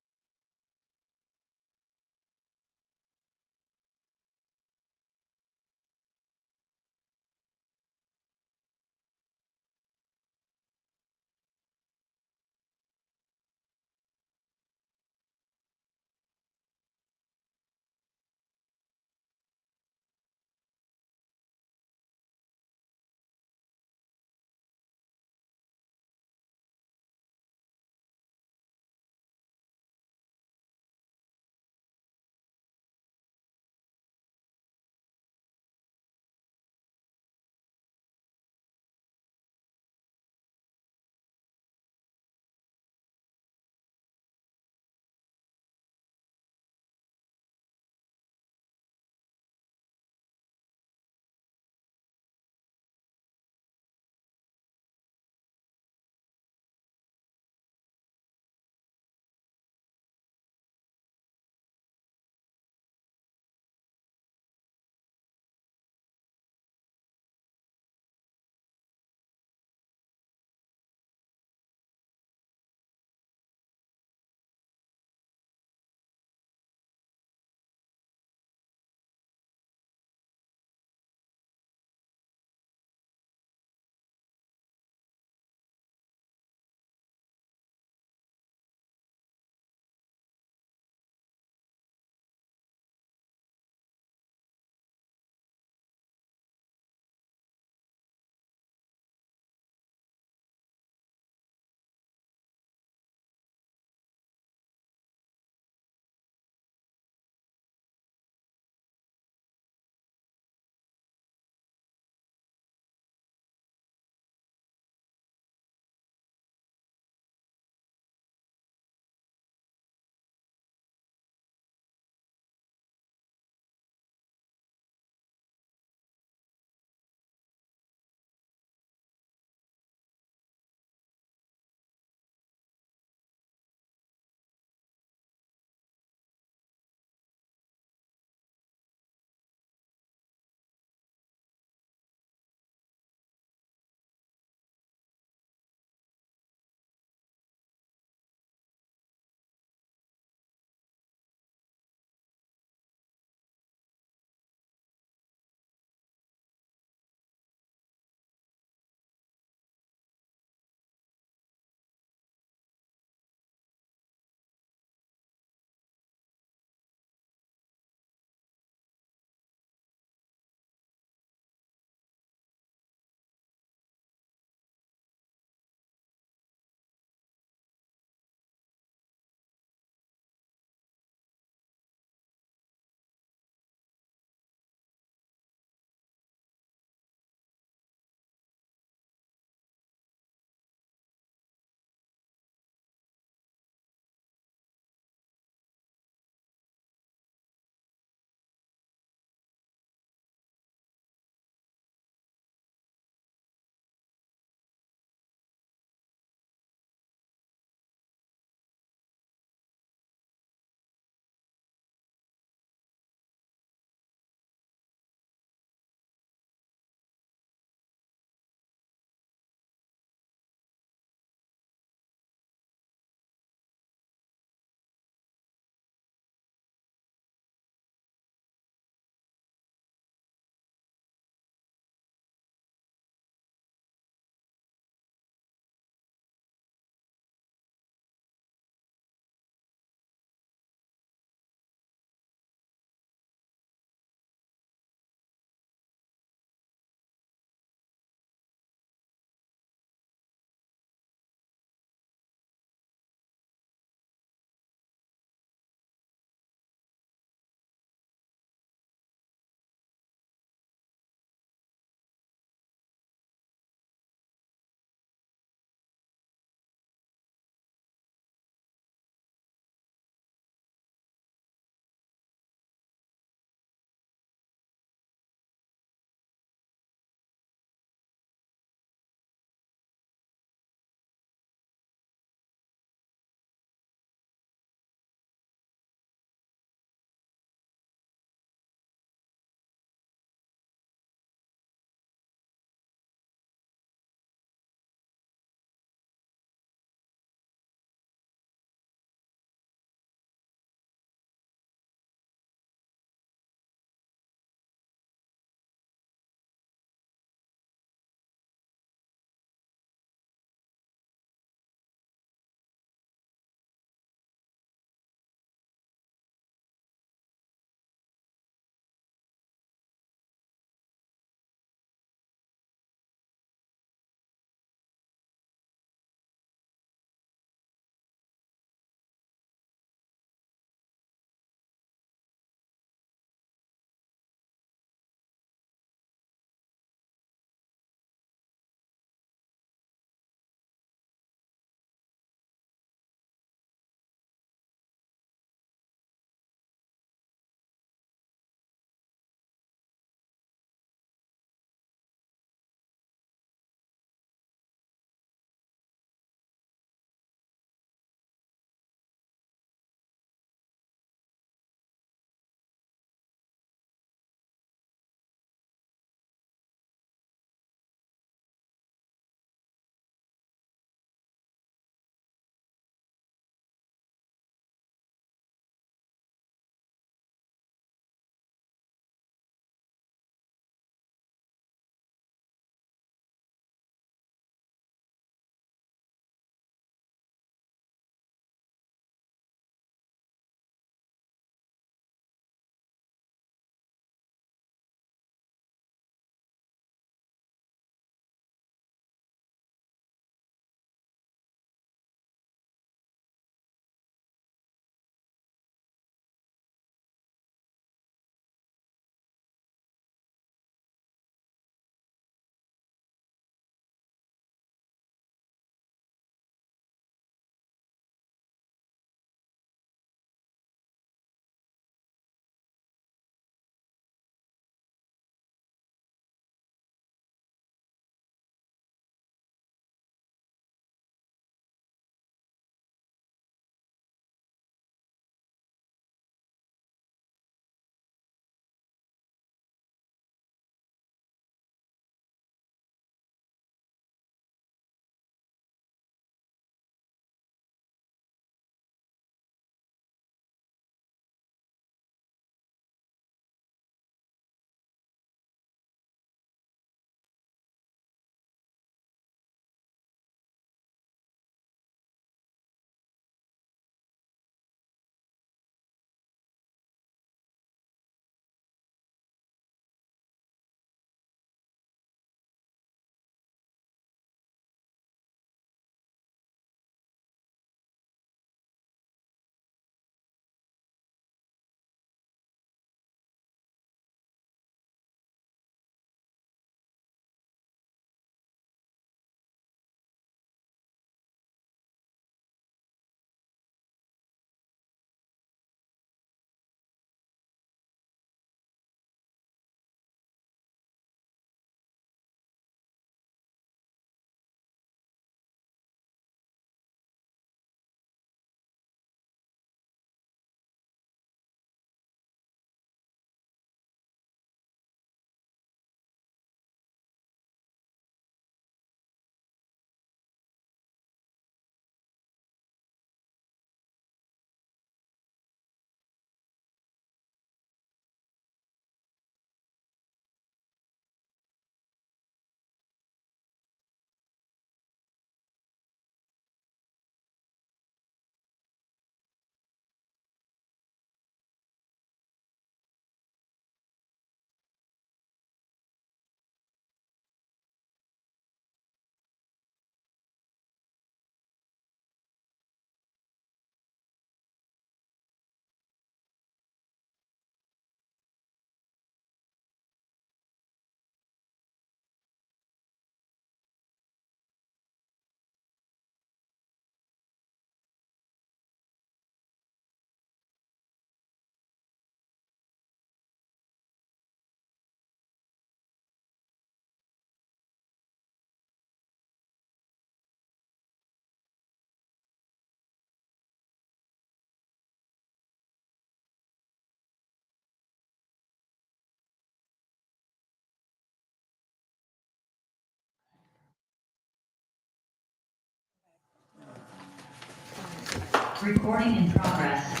Recording in progress.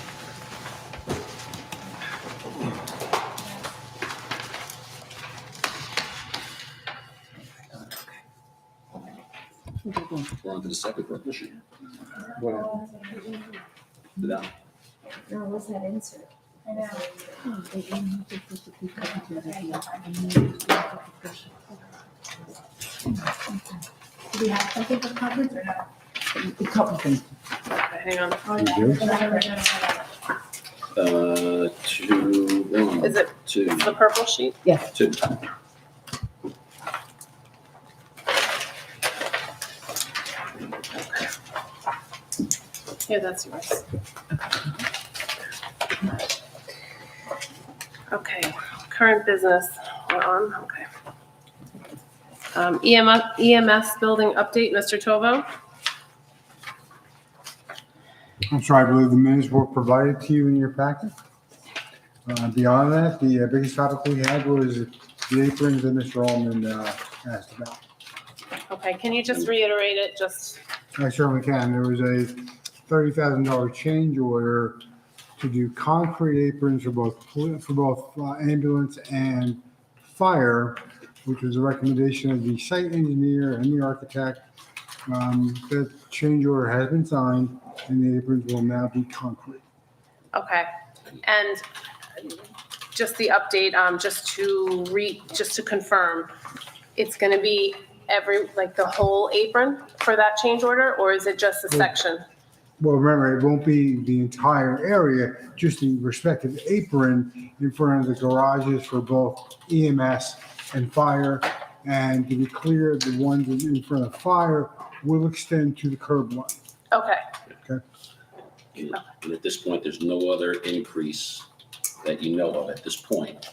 We're on to the second purple sheet. No, No. what's that insert? Do we have something for conference or no? A couple things. Hang on. One, Is it two, the purple sheet? Yes. two. Here, that's yours. Okay, current business, we're on, okay. EMS building update, Mr. Tovo? I'm sorry, I believe the minutes were provided to you in your packet. Beyond that, the biggest topic we had was the aprons that Mr. Allman asked about. Okay, can you just reiterate it, just, I certainly can. There was a $30,000 change order to do concrete aprons for both ambulance and fire, which was a recommendation of the site engineer and the architect. That change order has been signed, and the aprons will now be concrete. okay. And just the update, just to confirm, it's gonna be the whole apron for that change order, or is it just a section? Well, remember, it won't be the entire area, just the respective apron in front of the garages for both EMS and fire. And to be clear, the ones in front of fire will extend to the curb line. Okay, And at this point, there's no other increase that you know of at this point.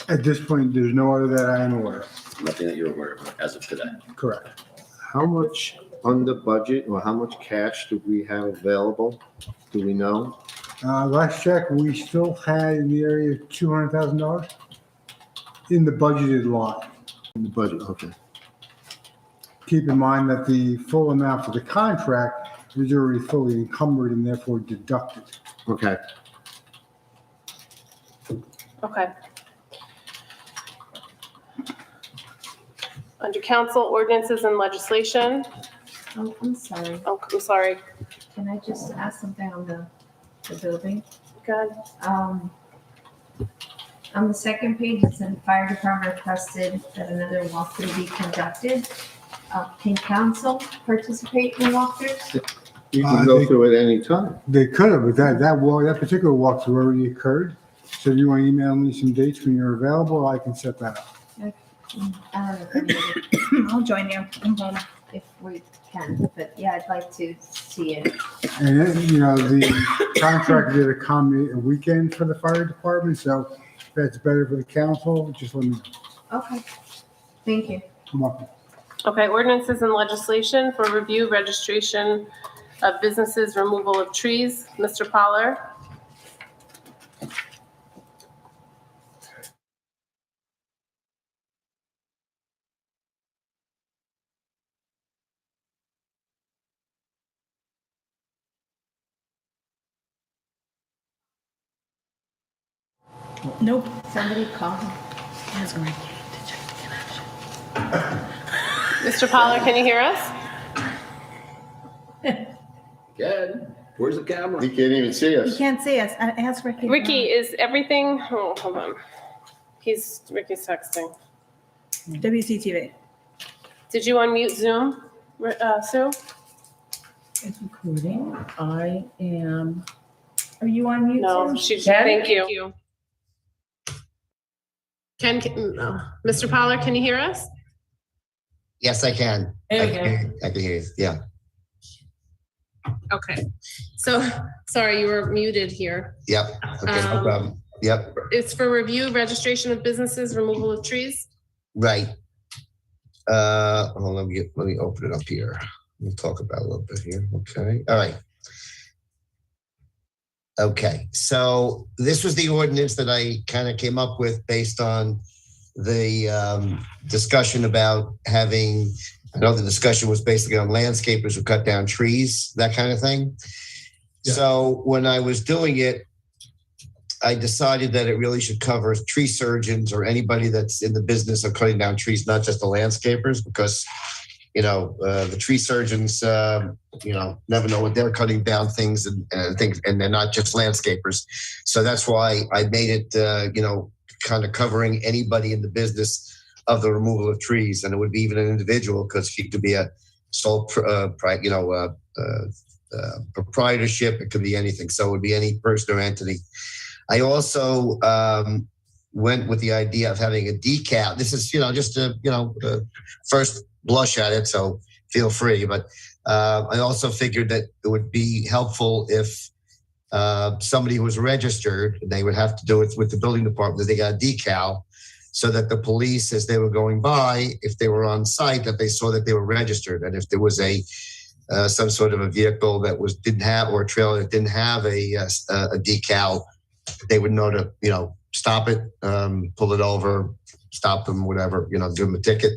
At this point, there's no other that I am aware of. Nothing that you're aware of as of today. Correct. How much under budget or how much cash do we have available? Do we know? Last check, we still had in the area of $200,000 in the budgeted line. In the budget, okay. Keep in mind that the full amount for the contract is already fully encumbered and therefore deducted. Okay. okay. Under council, ordinances and legislation, Oh, I'm sorry. oh, I'm sorry, Can I just ask something on the building? good. On the second page, it said fire department requested that another walkthrough be conducted. Can council participate in walkthroughs? You can go through at any time. They could have, but that particular walkthrough already occurred. So if you want to email me some dates when you're available, I can set that up. I don't know if I'll join you. I'm home. if we can, but yeah, I'd like to see it. And then, the contract did accommodate a weekend for the fire department, so if that's better for the council, just let me know. Okay, thank you. Come on. Okay, ordinances and legislation for review, registration of businesses, removal of trees, Mr. Poller? Nope. Somebody call him. Mr. Poller, can you hear us? Good. Where's the camera? He can't even see You us. can't see us. Ask Ricky. Ricky, is everything, oh, hold on. Ricky's texting. WCTV. Did you unmute Zoom, Sue? It's recording. I am. Are you on mute? No, Sue? thank you. No. Mr. Poller, can you hear us? Yes, I can. I can hear you. Yeah. Okay. So, sorry, you were muted here. Yep. Okay, no problem. Yep. It's for review, registration of businesses, removal of trees. Right. Hold on, let me open it up here. We'll talk about it a little bit here. Okay. All right. Okay. So this was the ordinance that I kind of came up with based on the discussion about having, I know the discussion was basically on landscapers who cut down trees, that kind of thing. So when I was doing it, I decided that it really should cover tree surgeons or anybody that's in the business of cutting down trees, not just the landscapers, because, the tree surgeons, never know what they're cutting down things and things, and they're not just landscapers. So that's why I made it, kind of covering anybody in the business of the removal of trees. And it would be even an individual, because he could be a sole, proprietorship. It could be anything. So it would be any person or entity. I also went with the idea of having a decal. This is, just a, first blush at it, so feel free. But I also figured that it would be helpful if somebody who was registered, they would have to do it with the building department, that they got a decal, so that the police, as they were going by, if they were on site, that they saw that they were registered. And if there was some sort of a vehicle that didn't have, or a trailer that didn't have a decal, they would know to, stop it, pull it over, stop them, whatever, give them a ticket.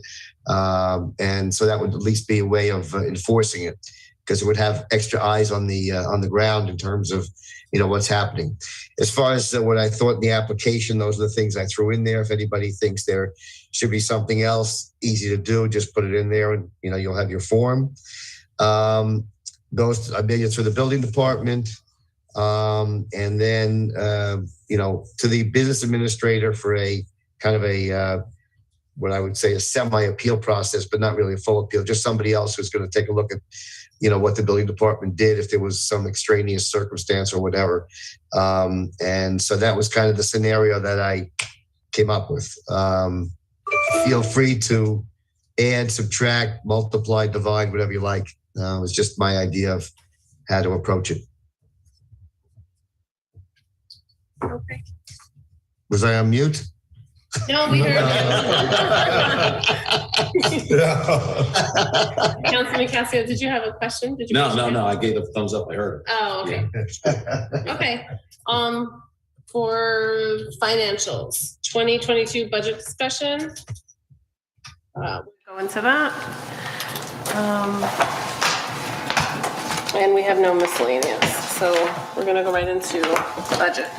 And so that would at least be a way of enforcing it, because it would have extra eyes on the ground in terms of, what's happening. As far as what I thought in the application, those are the things I threw in there. If anybody thinks there should be something else easy to do, just put it in there and, you'll have your form. Those, I made it through the building department. And then, to the business administrator for a kind of a, what I would say a semi-appeal process, but not really a full appeal, just somebody else who's going to take a look at, what the building department did, if there was some extraneous circumstance or whatever. And so that was kind of the scenario that I came up with. Feel free to add, subtract, multiply, divide, whatever you like. It was just my idea of how to approach it. Okay. Was I on mute? No, we heard Councilman Casio, did you have a question? Did you No. I gave a thumbs up. I heard it. Oh, okay. Okay. For financials, 2022 budget discussion. We'll go into that. And we have no miscellaneous, so we're gonna go right into budget.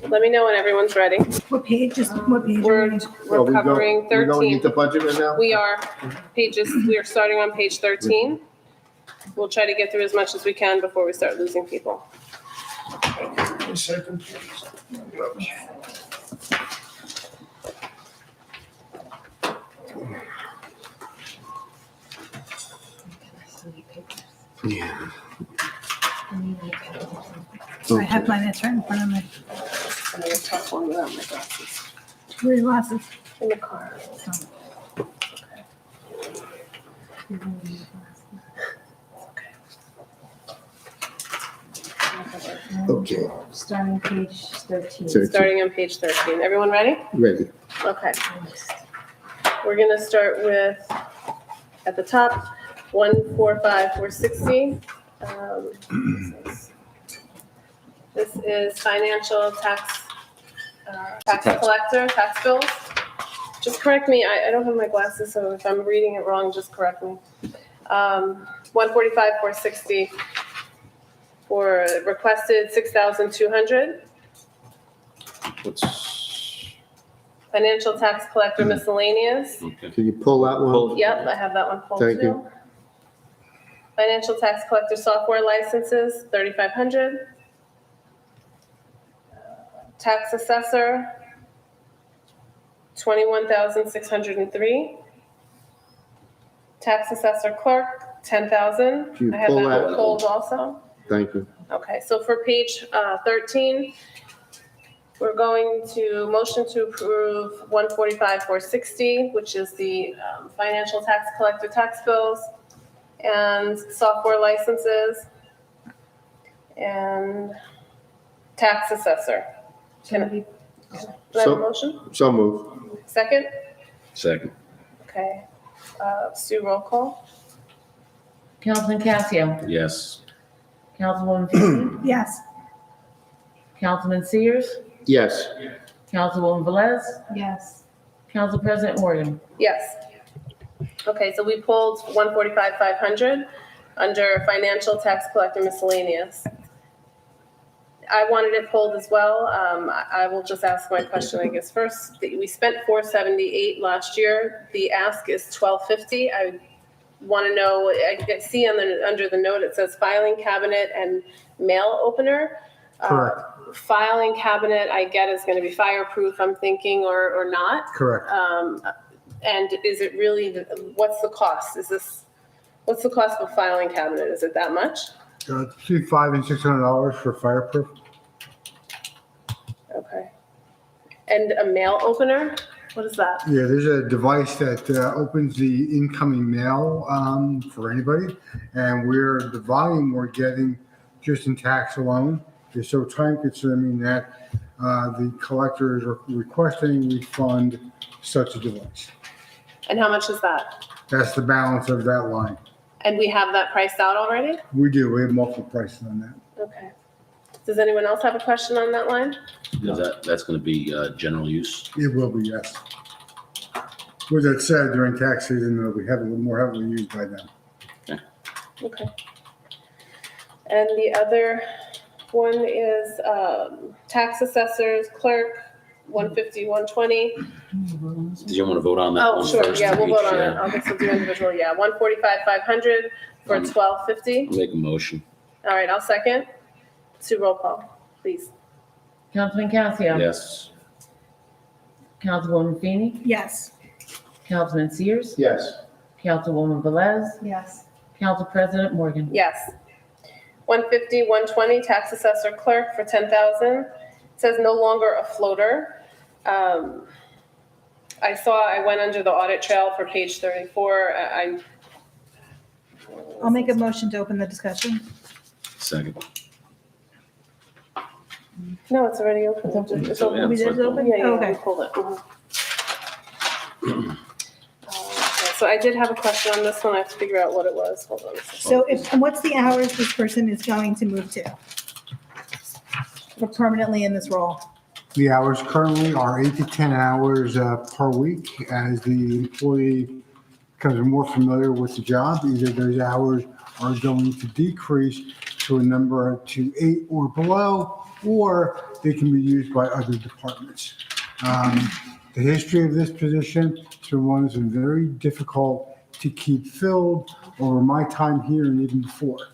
Let me know when everyone's ready. What page are we We're covering 13. We're going into budget right now? We are starting on page 13. We'll try to get through as much as we can before we start losing people. A second. Yeah. I have mine, it's right in front of me. I'm gonna talk one without my glasses. Where are your glasses? In the car. Okay. Starting page 13. Starting on page 13. Everyone ready? Ready. Okay. We're gonna start with, at the top, 145,460. This is financial tax collector, tax bills. Just correct me, I don't have my glasses, so if I'm reading it wrong, just correct me. 145,460 for requested 6,200. Financial tax collector miscellaneous. Can you pull that one? Yep, I have that one pulled Thank too. you. Financial tax collector software licenses, 3,500. Tax assessor, 21,603. Tax assessor clerk, 10,000. Can you I have pull that that? one pulled also. Thank you. Okay, so for page 13, we're going to motion to approve 145,460, which is the financial tax collector tax bills and software licenses and tax assessor. Can I have a motion? So move. Second? Second. Okay. Sue, roll call. Councilman Casio, Yes. Councilwoman Finn, Yes. Councilman Sears, Yes. Councilwoman Velez, Yes. Council President Morgan. Yes. Okay, so we pulled 145,500 under financial tax collector miscellaneous. I wanted it pulled as well. I will just ask my question, I guess, first. We spent 478 last year. The ask is 1,250. I want to know, I see under the note, it says filing cabinet and mail opener. Correct. Filing cabinet, I get is going to be fireproof, I'm thinking, or not. Correct. And is it really, what's the cost? What's the cost of a filing cabinet? Is it that much? Between $500 and $600 for fireproof. Okay. And a mail opener? What is that? Yeah, there's a device that opens the incoming mail for anybody, and the volume we're getting just in tax alone is so time-consuming that the collector is requesting we fund such a device. And how much is that? That's the balance of that line. And we have that priced out already? We do. We have multiple prices on that. Okay. Does anyone else have a question on that line? That's going to be general use. It will be, yes. With that said, during tax season, it'll be more heavily used by them. Okay. And the other one is tax assessors, clerk, 150, 120. Did you want to vote on that Oh, one sure, first? yeah, we'll vote on Yeah. it. I'll just do individual, yeah. 145, 500 for 1,250. I'll make a motion. All right, I'll second. To roll call, please. Councilman Casio. Yes. Councilwoman Feeney. Yes. Councilman Sears. Yes. Councilwoman Velez. Yes. Council President Morgan. Yes. 150, 120, tax assessor clerk for 10,000. It says no longer a floater. I went under the audit trail for page 34. I'll make a motion to open the discussion. Second. No, it's already open. It's open. We did it open? Yeah, Okay. we pulled it. Okay, so I did have a question on this one. I have to figure out what it was. Hold on a second. So and what's the hours this person is going to move to? For permanently in this role? The hours currently are 8 to 10 hours per week. As the employee becomes more familiar with the job, either those hours are going to decrease to a number to 8 or below, or they can be used by other departments. The history of this position has been one that's been very difficult to keep filled over my time here and even before.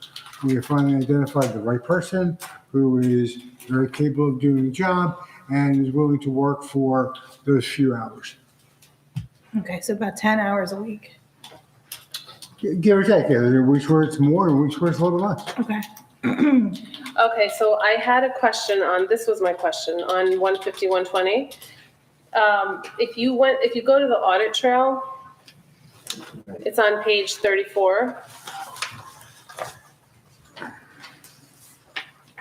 We have finally identified the right person who is very capable of doing the job and is willing to work for those few hours. Okay, so about 10 hours a week. Give or take, there are weeks where it's more and weeks where it's a little less. Okay. Okay, so I had a question on, this was my question, on 150, 120. If you go to the audit trail, it's on page 34.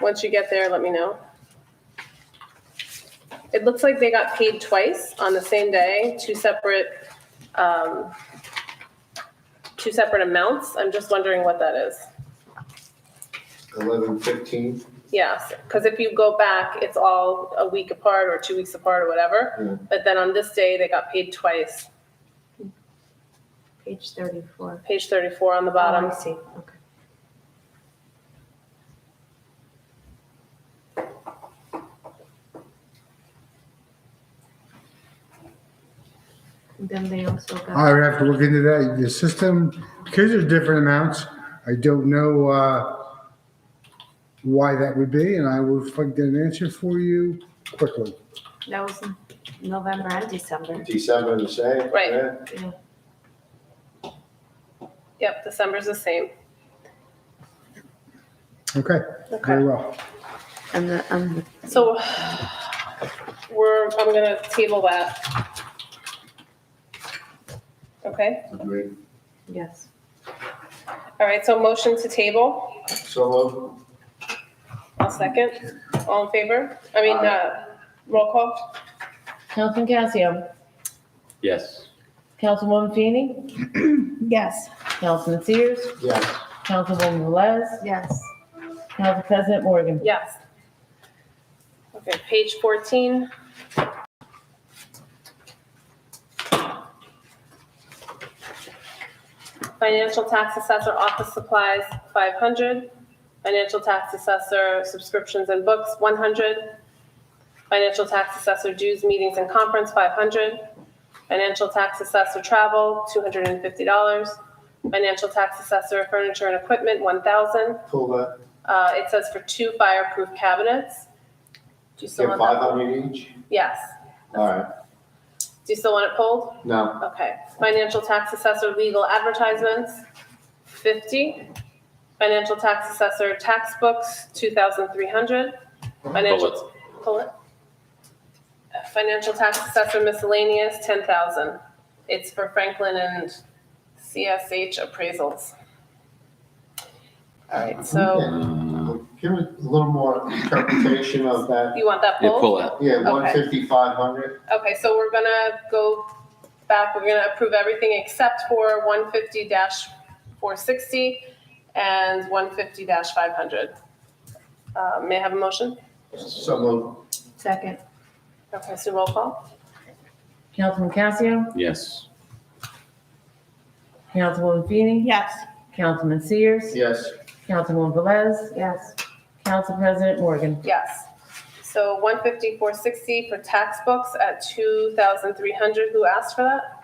Once you get there, let me know. It looks like they got paid twice on the same day, two separate amounts. I'm just wondering what that is. 11:15. Yes, because if you go back, it's all a week apart or 2 weeks apart or whatever. But then on this day, they got paid twice. Page 34. Page 34 on the bottom. Oh, I see. Okay. Then they also got. I would have to look into that. The system, because there's different amounts, I don't know why that would be, and I will get an answer for you quickly. That was in November and December. December the same. Right. Yeah. Yeah. Yep, December's the same. Okay, very well. So I'm gonna table that. Okay, Agreed. Yes. all right, so motion to table. So I'll second. All in favor? Roll call? Councilman Casio. Yes. Councilwoman Feeney. Yes. Councilman Sears. yes. Councilwoman Velez. Yes. Council President Morgan. Yes. Okay, page 14. Financial tax assessor office supplies, 500. Financial tax assessor subscriptions and books, 100. Financial tax assessor dues, meetings and conference, 500. Financial tax assessor travel, $250. Financial tax assessor furniture and equipment, 1,000. Pull that. It says for 2 fireproof cabinets. Do you still Get want that? 500 each? Yes. All right. Do you still want it pulled? No. Okay. Financial tax assessor legal advertisements, 50. Financial tax assessor tax books, 2,300. Financial, pull it. Financial tax assessor miscellaneous, 10,000. It's for Franklin and CSH appraisals. All right, so Give me a little more interpretation of that. you want that Yeah, pulled? pull that. Yeah, Okay. 150, 500. Okay, so we're gonna go back, we're gonna approve everything except for 150-460 and 150-500. May I have a motion? So moved. Second. Okay, so roll call? Councilman Casio, Yes. Councilwoman Feeney, Yes. Councilman Sears, Yes. Councilwoman Velez, Yes. Council President Morgan. Yes. So 150-460 for tax books at 2,300. Who asked for that?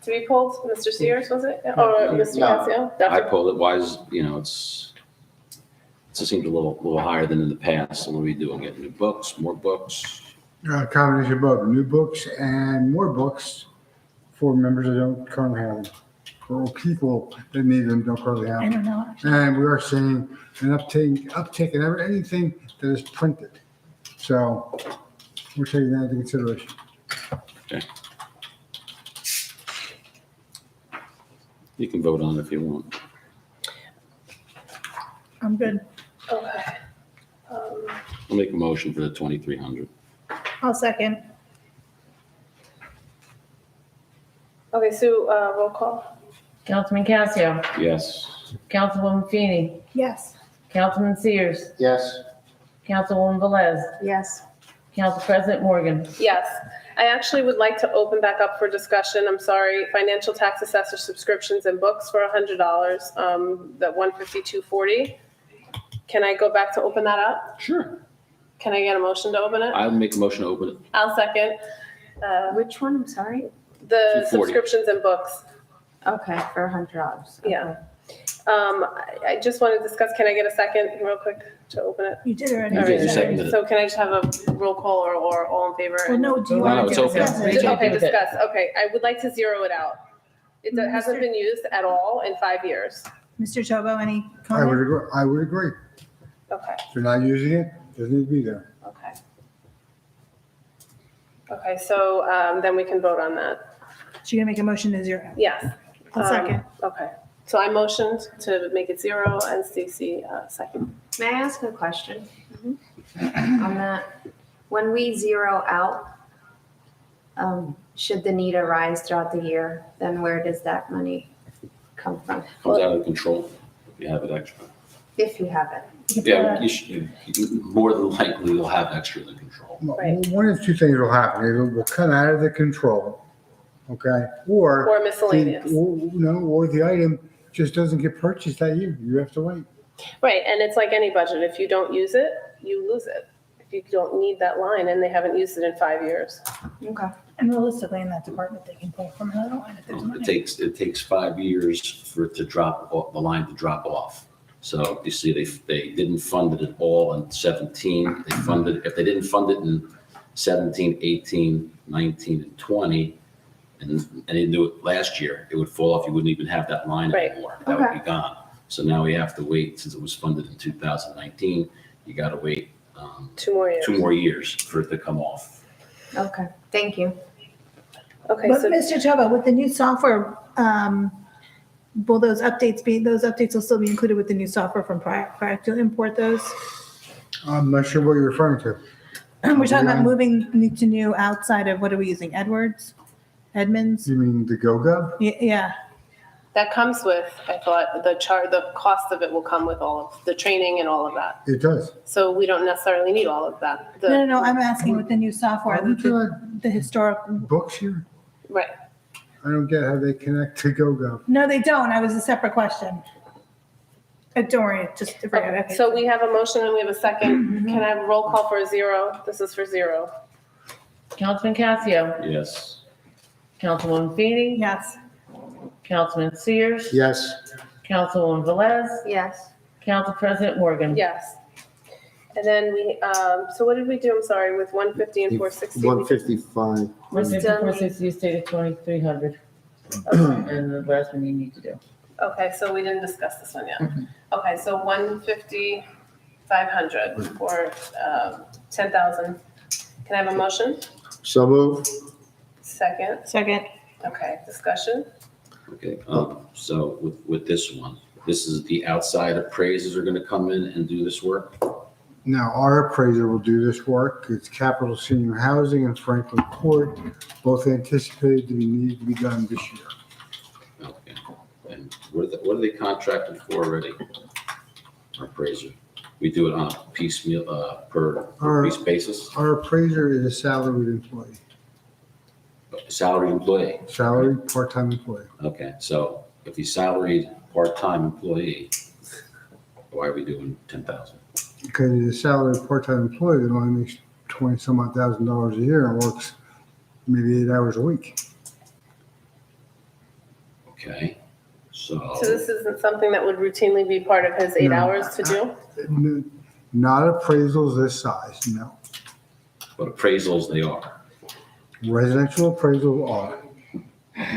To be pulled? Mr. Sears, was it? Or Mr. No. Casio? I pulled it. Why is, it seems a little higher than in the past. So what are we doing? Get new books, more books? Combination of both, new books and more books for members that don't currently have them. For people that need them, don't currently have I them. don't know. And we are seeing an uptick in anything that is printed. So we're taking that into consideration. Okay. You can vote on it if you want. I'm good. Okay. I'll make a motion for the 2,300. I'll second. Okay, Sue, roll call? Councilman Casio, Yes. Councilwoman Feeney, Yes. Councilman Sears, Yes. Councilwoman Velez, Yes. Council President Morgan. Yes. I actually would like to open back up for discussion. I'm sorry. Financial tax assessor subscriptions and books for $100, that 152.40. Can I go back to open that up? Sure. Can I get a motion to open it? I'll make a motion to open it. I'll second. Which one? I'm sorry. The 240. subscriptions and books. Okay, for $100. Yeah. I just want to discuss, can I get a second real quick to open it? You did already. You did, you seconded it. So can I just have a roll call or all in favor? Well, no, do you No, want it's to open. discuss it? Okay, discuss. Okay, I would like to zero it out. It hasn't been used at all in 5 years. Mr. Chobo, any I would comment? agree. I would agree. Okay, If you're not using it, it doesn't need to be there. okay. Okay, so then we can vote on that. So you're gonna make a motion to zero? Yes. I'll second. Okay, so I motioned to make it zero and Stacy second. May I ask a question on that? When we zero out, should the need arise throughout the year, then where does that money come from? Comes out of control if you have it extra. If you have it. Yeah, more than likely you'll have extra than control. Right. One of two things will happen. Either we'll come out of the control, okay? Or miscellaneous. Or the item just doesn't get purchased that year. You have to wait. Right, and it's like any budget. If you don't use it, you lose it. If you don't need that line and they haven't used it in 5 years. Okay. And realistically, in that department, they can pull from another line if there's money. It takes 5 years for it to drop off, the line to drop off. So you see, they didn't fund it at all in 17. They funded, if they didn't fund it in 17, 18, 19, and 20, and they didn't do it last year, it would fall off. You wouldn't even have that line Right. anymore. That would be gone. So now we have to wait, since it was funded in 2019, you got to wait 2 more years. 2 more years for it to come off. Okay, thank you. Okay, But so Mr. Chobo, with the new software, will those updates will still be included with the new software from prior to import those? I'm not sure what you're referring to. We're talking about moving to new outside of, what are we using, Edmunds? You mean the GoGov? Yeah, that comes with, I thought, the cost of it will come with all of the training and all of that. It does. So we don't necessarily need all of that. no, I'm asking with the new software, Are we doing the historical, books here? Right. I don't get how they connect to GoGo. No, they don't. I was a separate question. Don't worry, just forget it. So we have a motion and we have a second. Can I have a roll call for a zero? This is for zero. Councilman Casio, Yes. Councilwoman Feeney, Yes. Councilman Sears, Yes. Councilwoman Velez, Yes. Council President Morgan. Yes. And then we, so what did we do? I'm sorry, with 150 and 460? 155. One fifty, still four need- sixty, you stated 2,300. And the rest we need to do. Okay, so we didn't discuss this one yet. Okay, so 150, 500 for 10,000. Can I have a motion? So move. Second? Second. Okay, discussion? Okay, so with this one, this is the outside appraisers are gonna come in and do this work? Now, our appraiser will do this work. It's Capital Senior Housing and Franklin Court, both anticipated to be needed to be done this year. Okay, and what are they contracted for already? Our appraiser? We do it on a piecemeal, per piece basis? Our appraiser is a salaried employee, Salary employee? salaried part-time employee. Okay, so if he's salaried part-time employee, why are we doing 10,000? Because he's a salaried part-time employee that only makes 20 some odd $1,000 a year and works maybe 8 hours a week. Okay, so. So this isn't something that would routinely be part of his 8 No. hours to do? Not appraisals this size, no. But appraisals they are. Residential appraisals are.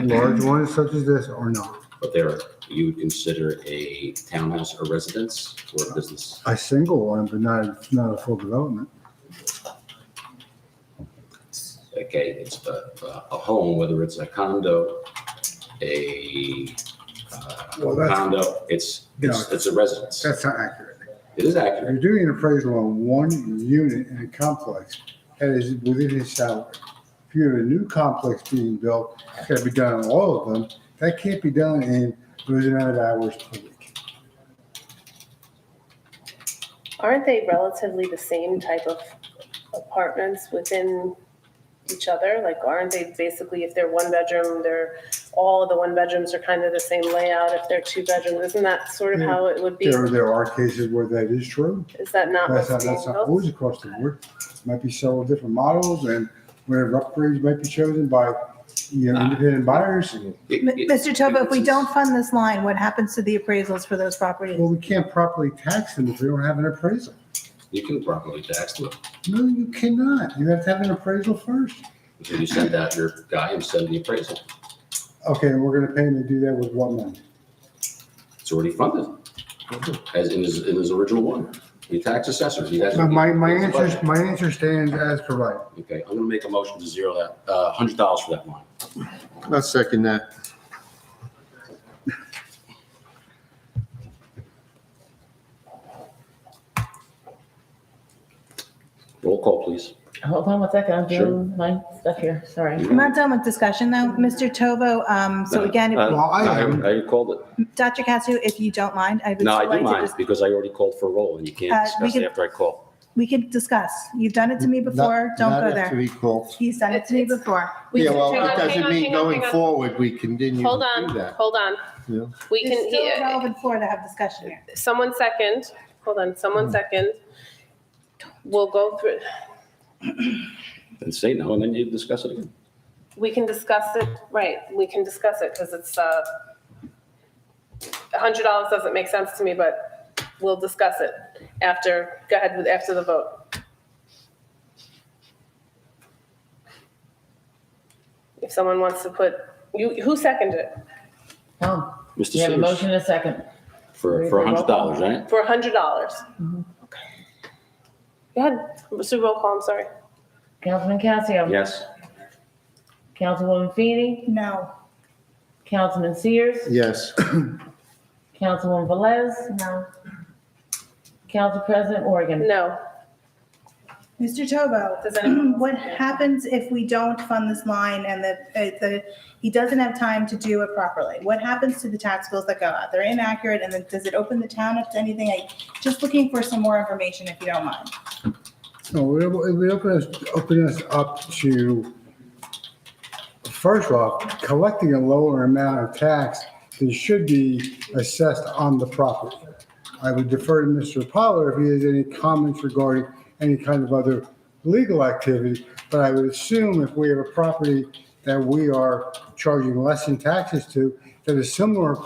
Large ones such as this are not. But you would consider a townhouse a residence or a business? A single one, but not a full development. Okay, it's a home, whether it's a condo, a Well, that's- condo, it's a residence. That's not accurate. It is If accurate. you're doing an appraisal on one unit in a complex, that is within his salary. If you have a new complex being built, it's gotta be done on all of them. That can't be done in those amount of hours per week. Aren't they relatively the same type of apartments within each other? Like, aren't they basically, if they're one bedroom, all of the one bedrooms are kind of the same layout? If they're two bedrooms, isn't that sort of how it would be? There are cases where that is true. Is that not what's being That's not built? always across the board. Might be several different models and whatever upgrades might be chosen by, independent buyers. Mr. Toba, if we don't fund this line, what happens to the appraisals for those properties? Well, we can't properly tax them if we don't have an appraisal. You can properly tax them. No, you cannot. You have to have an appraisal first. So you send out your guy and send the appraisal. Okay, and we're gonna pay him to do that with what money? It's already funded. As in his original one. The tax assessors. He has. No, my answer stands as provided. Okay, I'm gonna make a motion to zero that, $100 for that line. I'll second that. Roll call, please. Hold on one second, I'm doing my stuff here, sorry. I'm not done with discussion though. Mr. Tobo, so again, if- I called it. Dr. Katsu, if you don't mind, I would No, I still like do to mind just, because I already called for a roll and you we can't discuss can- it after I call. we can discuss. You've done it to me before, don't go Not after there. he calls. He's done it to me before. Yeah, well, hang on, it hang doesn't on, mean hang on, going hang on. forward, we continue Hold to do on, that. hold on. Yeah. We There's can, still a relevant floor to have discussion here. someone second, hold on, someone second. We'll go through, Then say no and then you discuss it again. we can discuss it, right, we can discuss it because it's, $100 doesn't make sense to me, but we'll discuss it after, go ahead with, after the vote. If someone wants to put, who seconded it? Tom, Mr. you have a Sears, motion and a second. for $100, right? For $100. Okay. Go ahead, Mr. Roll call, I'm sorry. Councilman Casio. Yes. Councilwoman Feeney, No. Councilman Sears, Yes. Councilwoman Velez. No. Council President Morgan. No. Mr. Tobo, Does anyone- what happens if we don't fund this line and he doesn't have time to do it properly? What happens to the tax bills that go out? They're inaccurate, and then does it open the town up to anything? Just looking for some more information if you don't mind. No, it would open us up to first off, collecting a lower amount of tax that should be assessed on the property. I would defer to Mr. Pollard if he has any comments regarding any kind of other legal activity, but I would assume if we have a property that we are charging less in taxes to, that a similar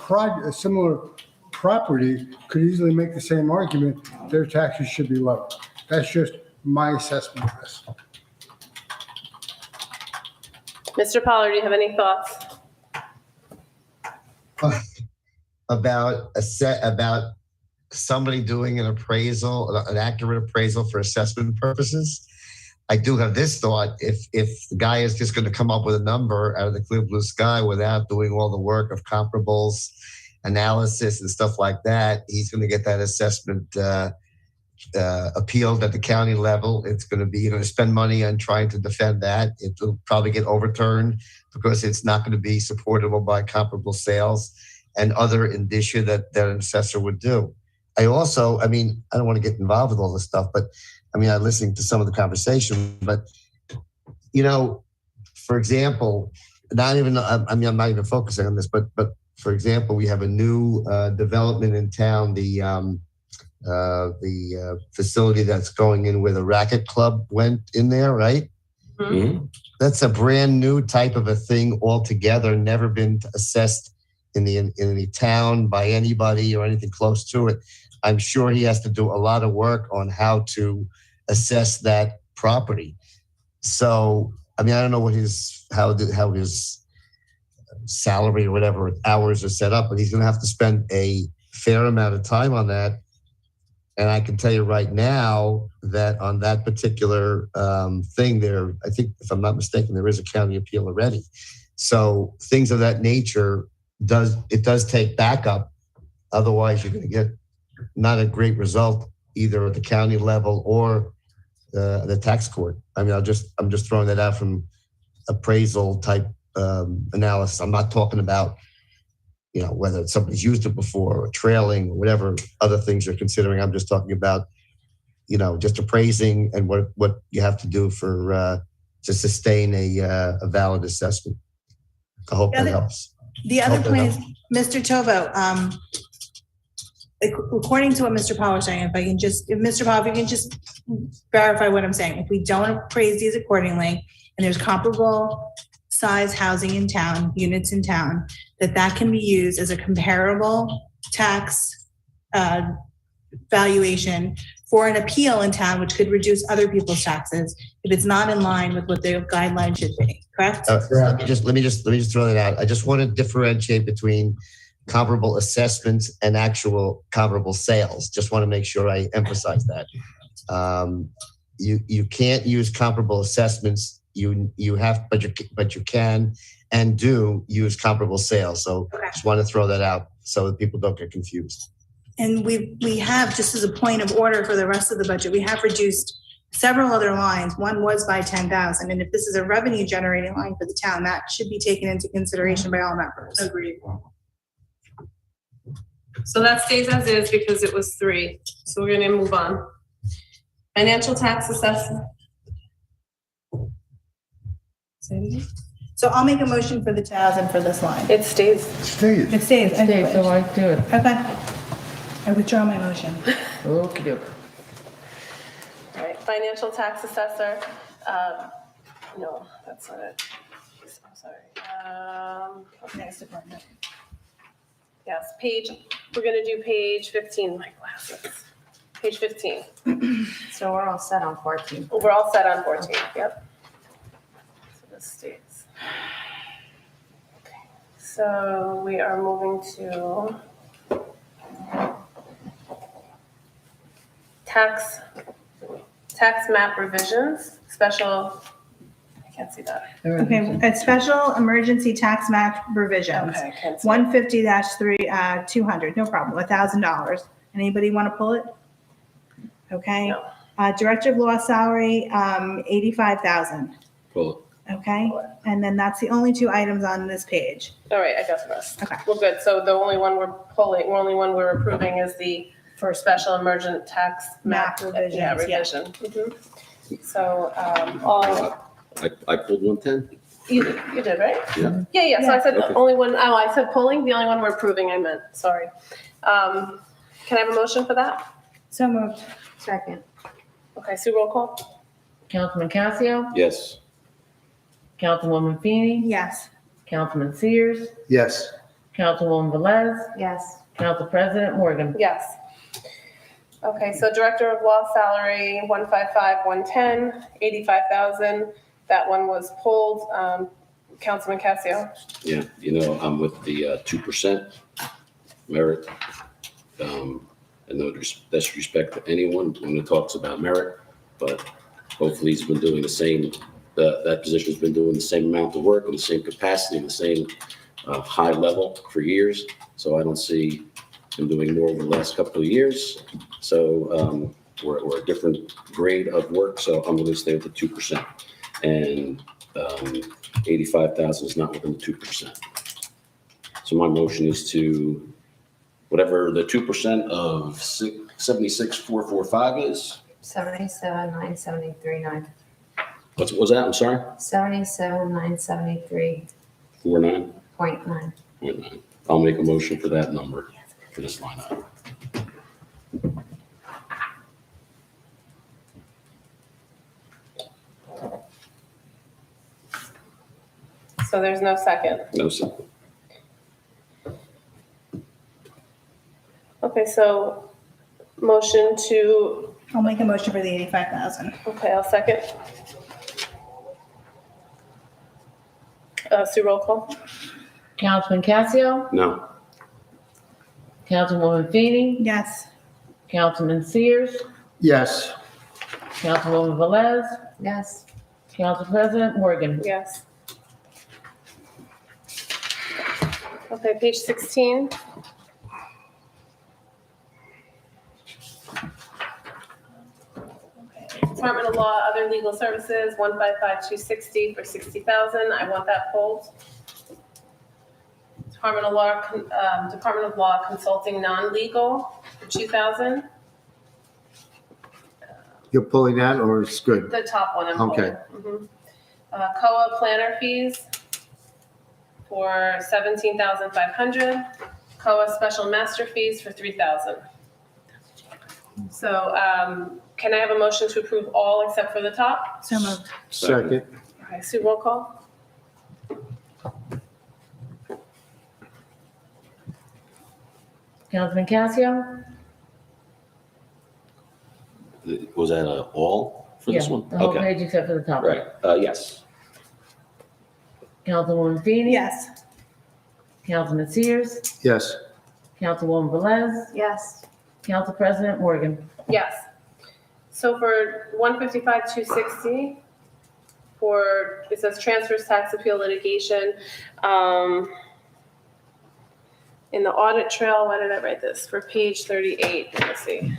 property could easily make the same argument, their taxes should be lower. That's just my assessment of this. Mr. Pollard, do you have any thoughts? About somebody doing an appraisal, an accurate appraisal for assessment purposes. I do have this thought: if the guy is just going to come up with a number out of the clear blue sky without doing all the work of comparables, analysis, and stuff like that, he's going to get that assessment appealed at the county level. It's going to be, you're going to spend money on trying to defend that. It will probably get overturned because it's not going to be supportable by comparable sales and other indicia that an assessor would do. I also, I mean, I don't want to get involved with all this stuff, but I mean, I'm listening to some of the conversation, but, you know, for example, I'm not even focusing on this, but for example, we have a new development in town, the facility that's going in where the racket club went in there, right? Mm-hmm. That's a brand new type of a thing altogether, never been assessed in the town by anybody or anything close to it. I'm sure he has to do a lot of work on how to assess that property. So, I mean, I don't know what how his salary or whatever hours are set up, but he's going to have to spend a fair amount of time on that. And I can tell you right now that on that particular thing there, I think, if I'm not mistaken, there is a county appeal already. So things of that nature does take backup. Otherwise, you're going to get not a great result either at the county level or the tax court. I mean, I'm just throwing that out from appraisal type analysis. I'm not talking about, you know, whether somebody's used it before or trailing or whatever other things you're considering. I'm just talking about, you know, just appraising and what you have to do for to sustain a valid assessment. I hope that helps. The other point is, Mr. Tovo, according to what Mr. Pollard is saying, if Mr. Pollard, if you can just verify what I'm saying. If we don't appraise these accordingly, and there's comparable size housing in town, units in town, that can be used as a comparable tax valuation for an appeal in town, which could reduce other people's taxes if it's not in line with what their guidelines should be. Correct? Let me just throw that out. I just want to differentiate between comparable assessments and actual comparable sales. Just want to make sure I emphasize that. You can't use comparable assessments. You have, but you can and do use comparable sales. So just want to throw that out so that people don't get confused. And we have, just as a point of order for the rest of the budget, we have reduced several other lines. One was by 10,000. And if this is a revenue generating line for the town, that should be taken into consideration by all members. Agreed. So that stays as is because it was 3. So we're going to move on. Financial tax assessment. So I'll make a motion for the 1,000 for this line. It stays. It stays. Okay, so I do it. Okay. I withdraw my motion. Okey doke. All right, financial tax assessor. No, that's not it. I'm sorry. Next department. Yes, we're going to do page 15. My glasses. Page 15. So we're all set on 14. We're all set on 14. Yep. So this stays. Okay. So we are moving to tax map revisions, special, I can't see that. Okay, a special emergency tax map revisions. Okay, I can't see 150-3, 200, no problem, $1,000. Anybody want to pull it? Okay. No. Director of Law salary, 85,000. Pull Okay, and then that's the only 2 items on this page. All right, I got the rest. Okay. We're good. So the only one we're approving is the for special emergent tax map revisions. Yeah, revision. Mhm. So all I pulled 110. You did, right? Yeah. Yeah, so I said the Okay. only one, oh, I said pulling, the only one we're approving, I meant, sorry. Can I have a motion for that? So moved. Second. Okay, Sue, roll call? Councilman Casio, Yes. Councilwoman Feeney, Yes. Councilman Sears, Yes. Councilwoman Velez, Yes. Council President Morgan. Yes. Okay, so Director of Law salary, 155, 110, 85,000. That one was pulled. Councilman Casio? Yeah, I'm with the 2% merit. And no disrespect to anyone when it talks about merit, but hopefully he's been doing the same, that position's been doing the same amount of work in the same capacity, in the same high level for years. So I don't see him doing more over the last couple of years. So we're a different grade of work. So I'm going to stay with the 2%. And 85,000 is not within the 2%. So my motion is to whatever the 2% of 76,445 is. 77,973.9. What was that? I'm sorry. 77,973.9. 49.9. I'll make a motion for that number for this line item. So there's no second. No second. Okay, so motion to, I'll make a motion for the 85,000. okay, I'll second. Sue, roll call? Councilman Casio, No. Councilwoman Feeney, Yes. Councilman Sears, Yes. Councilwoman Velez, Yes. Council President Morgan. Yes. Okay, page 16. Department of Law, other legal services, 155,260 for 60,000. I want that pulled. Department of Law Consulting non-legal for 2,000. You're pulling that or it's good? The top one I'm pulling. Okay. Mhm. COA planner fees for 17,500. COA special master fees for 3,000. So can I have a motion to approve all except for the top? So moved. Second. Okay, Sue, roll call? Councilman Casio? Was that all for this Yeah, one? the whole Okay. page except for the top. Right. Yes. Councilwoman Feeney? Yes. Councilman Sears, Yes. Councilwoman Velez, Yes. Council President Morgan. Yes. So for 155,260, for, it says transfers, tax appeal, litigation. In the audit trail, why did I write this? For page 38, let's see.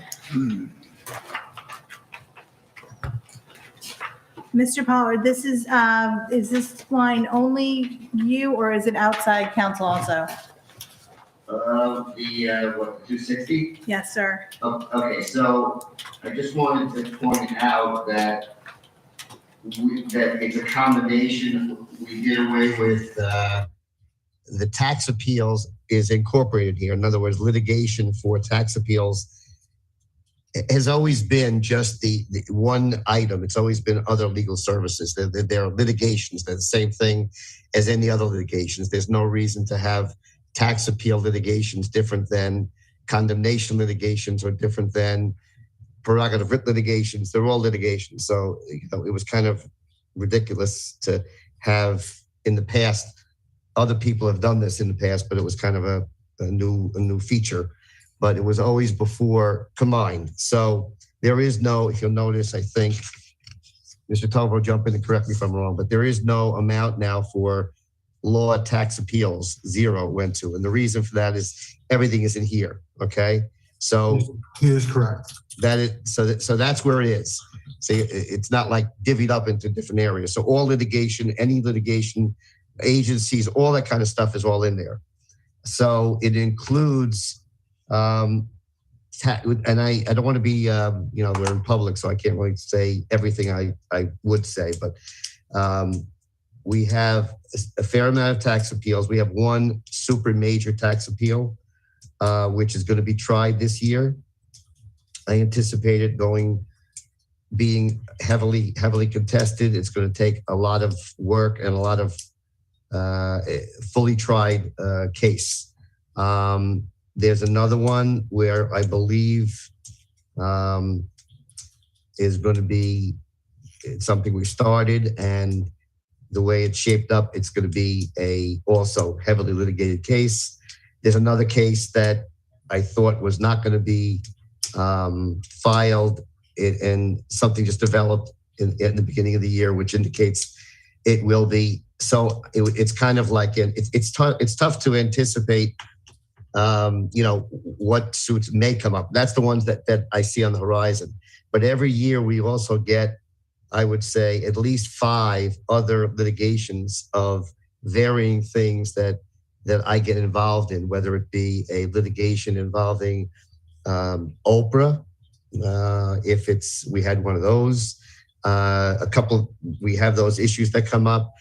Mr. Pollard, this is this line only you or is it outside council also? What, 260? Yes, sir. Okay, so I just wanted to point out that that it's a combination. We did away with, The tax appeals is incorporated here. In other words, litigation for tax appeals has always been just the one item. It's always been other legal services. They're litigations. They're the same thing as any other litigations. There's no reason to have tax appeal litigations different than condemnation litigations or different than prerogative writ litigations. They're all litigations. So it was kind of ridiculous to have in the past. Other people have done this in the past, but it was kind of a new feature. But it was always before combined. So there is no, if you'll notice, I think, Mr. Tovo, jump in and correct me if I'm wrong, but there is no amount now for law tax appeals, zero went to. And the reason for that is everything is in here, okay? So He is correct. so that's where it is. See, it's not like divvied up into different areas. So all litigation, any litigation, agencies, all that kind of stuff is all in there. So it includes, and I don't want to be, we're in public, so I can't really say everything I would say, but We have a fair amount of tax appeals. We have one super major tax appeal, which is going to be tried this year. I anticipate it being heavily contested. It's going to take a lot of work and a lot of fully tried case. There's another one where I believe is going to be something we started, and the way it's shaped up, it's going to be a also heavily litigated case. There's another case that I thought was not going to be filed, and something just developed in the beginning of the year, which indicates it will be. So it's kind of like it's tough to anticipate, what suits may come up. That's the ones that I see on the horizon. But every year we also get, I would say, at least 5 other litigations of varying things that I get involved in, whether it be a litigation involving Oprah, if we had one of those, we have those issues that come up.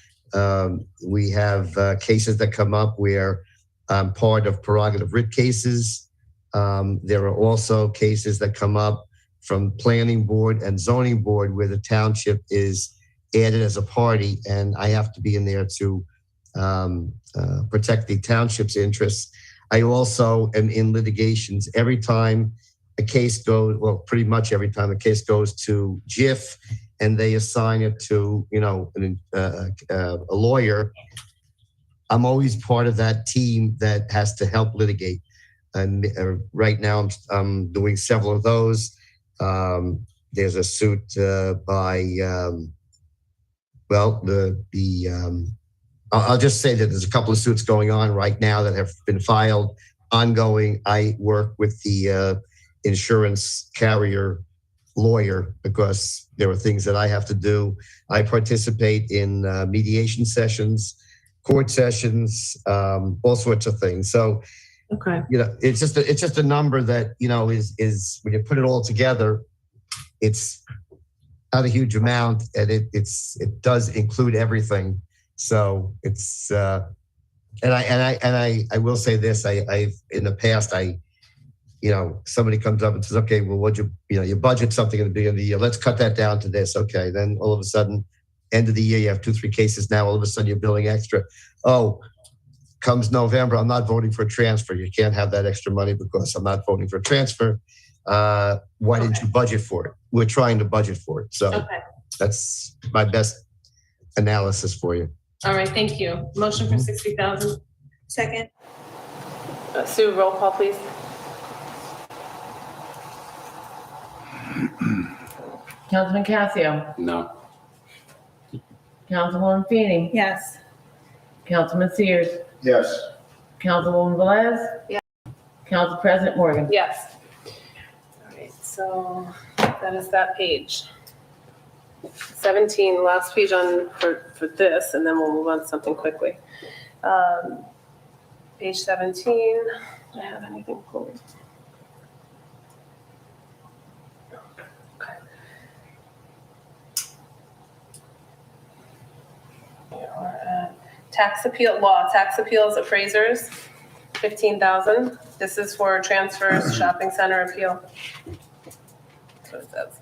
We have cases that come up where I'm part of prerogative writ cases. There are also cases that come up from planning board and zoning board where the township is added as a party, and I have to be in there to protect the township's interests. I also am in litigations every time a case goes, well, pretty much every time a case goes to JIF and they assign it to, a lawyer. I'm always part of that team that has to help litigate. And right now I'm doing several of those. There's a suit by, I'll just say that there's a couple of suits going on right now that have been filed, ongoing. I work with the insurance carrier lawyer because there are things that I have to do. I participate in mediation sessions, court sessions, all sorts of things. So, Okay. it's just a number that, is when you put it all together, it's not a huge amount, and it does include everything. So it's and I will say this, I've in the past, somebody comes up and says, okay, well, what'd you budget something at the beginning of the year? Let's cut that down to this. Okay. Then all of a sudden, end of the year, you have 2-3 cases now. All of a sudden you're billing extra. Oh, comes November, I'm not voting for a transfer. You can't have that extra money because I'm not voting for a transfer. Why didn't you budget for it? We're trying to budget for it. So that's my best analysis for you. All right, thank you. Motion for 60,000. Second. Sue, roll call, please. Councilman Casio, No. Councilwoman Feeney, Yes. Councilman Sears, Yes. Councilwoman Velez. Yes. Council President Morgan. Yes. All right, so that is that page. 17, last page for this, and then we'll move on to something quickly. Page 17, do I have anything pulled? Okay. We are at tax appeals appraisers, 15,000. This is for transfers, shopping center appeal. That's what it says.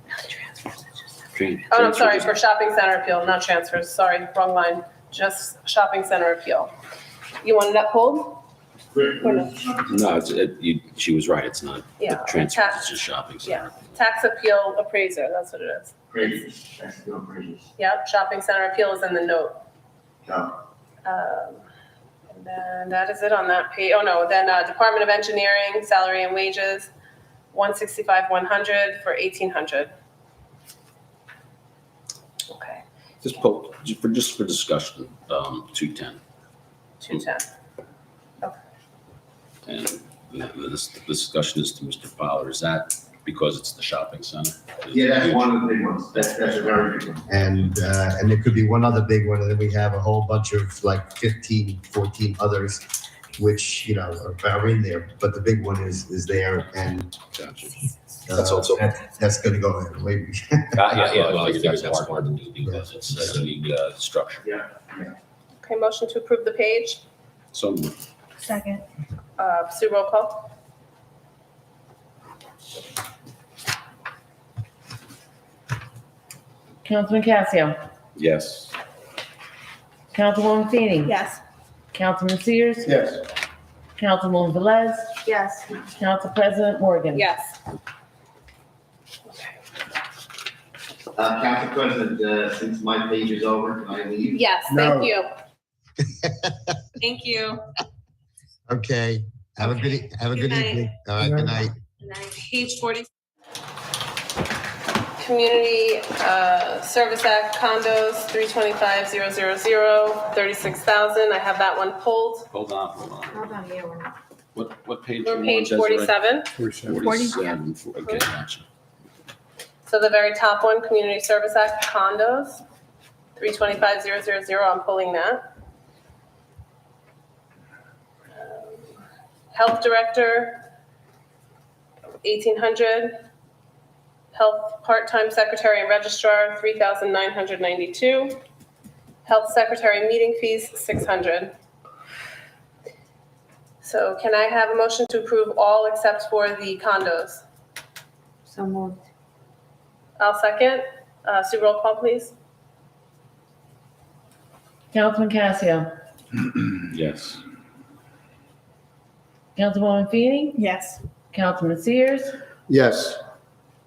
Oh, no, sorry, for shopping center appeal, not transfers. Sorry, wrong line. Just shopping center appeal. You wanted that pulled? Or no? No, she was right. It's not Yeah. transfer. It's just shopping center. Yeah, tax appeal appraiser, that's what it is. Yep, shopping center appeal is in the note. And then that is it on that page. Oh, no, then Department of Engineering, salary and wages, 165,100 for 1,800. Okay, Just for discussion, 210. 210. Okay. And this discussion is to Mr. Fowler. Is that because it's the shopping center? Yeah, that's one of the big ones. That's a very big one. And there could be one other big one, and then we have a whole bunch of like 15, 14 others. which, are in there, but the big one is there, and That's also. that's gonna go ahead, maybe. Yeah, well, that's hard to do because it's a unique structure. Okay, motion to approve the page. So moved. Second. Sue, roll call. Councilman Casio, Yes. Councilwoman Feeney, Yes. Councilman Sears, Yes. Councilwoman Velez, Yes. Council President Morgan. Yes. Council President, since my page is over, can I leave? Yes, No. thank you. Thank you. Okay, have a good Good night. evening. All right, good night. Page 40. Community Service Act condos, 325,000, 36,000. I have that one pulled. Hold on. Hold on, yeah, we're not. What page? We're you page want, Desiree? 47. 47. Okay, gotcha. So the very top one, Community Service Act condos, 325,000. I'm pulling that. Health Director, 1,800. Health Part-Time Secretary and Registrar, 3,992. Health Secretary meeting fees, 600. So can I have a motion to approve all except for the condos? So moved. I'll second. Sue, roll call, please. Councilman Casio, Yes. Councilwoman Feeney, Yes. Councilman Sears, Yes.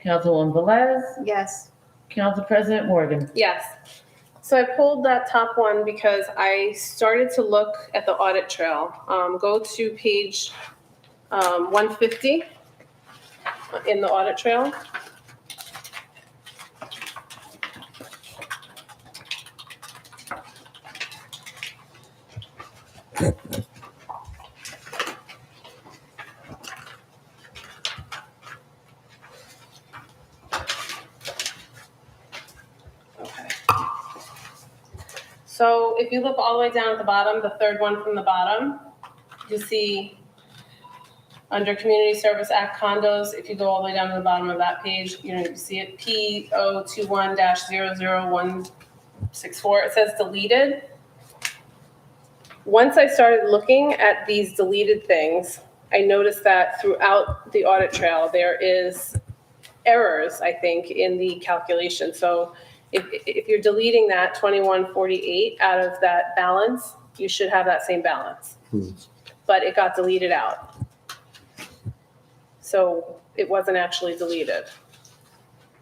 Councilwoman Velez, Yes. Council President Morgan. Yes. So I pulled that top one because I started to look at the audit trail. Go to page 150 in the audit trail. So if you look all the way down at the bottom, the third one from the bottom, you see under Community Service Act condos, if you go all the way down to the bottom of that page, you see it P021-00164. It says deleted. Once I started looking at these deleted things, I noticed that throughout the audit trail, there is errors, I think, in the calculation. So if you're deleting that 2148 out of that balance, you should have that same balance. But it got deleted out. So it wasn't actually deleted.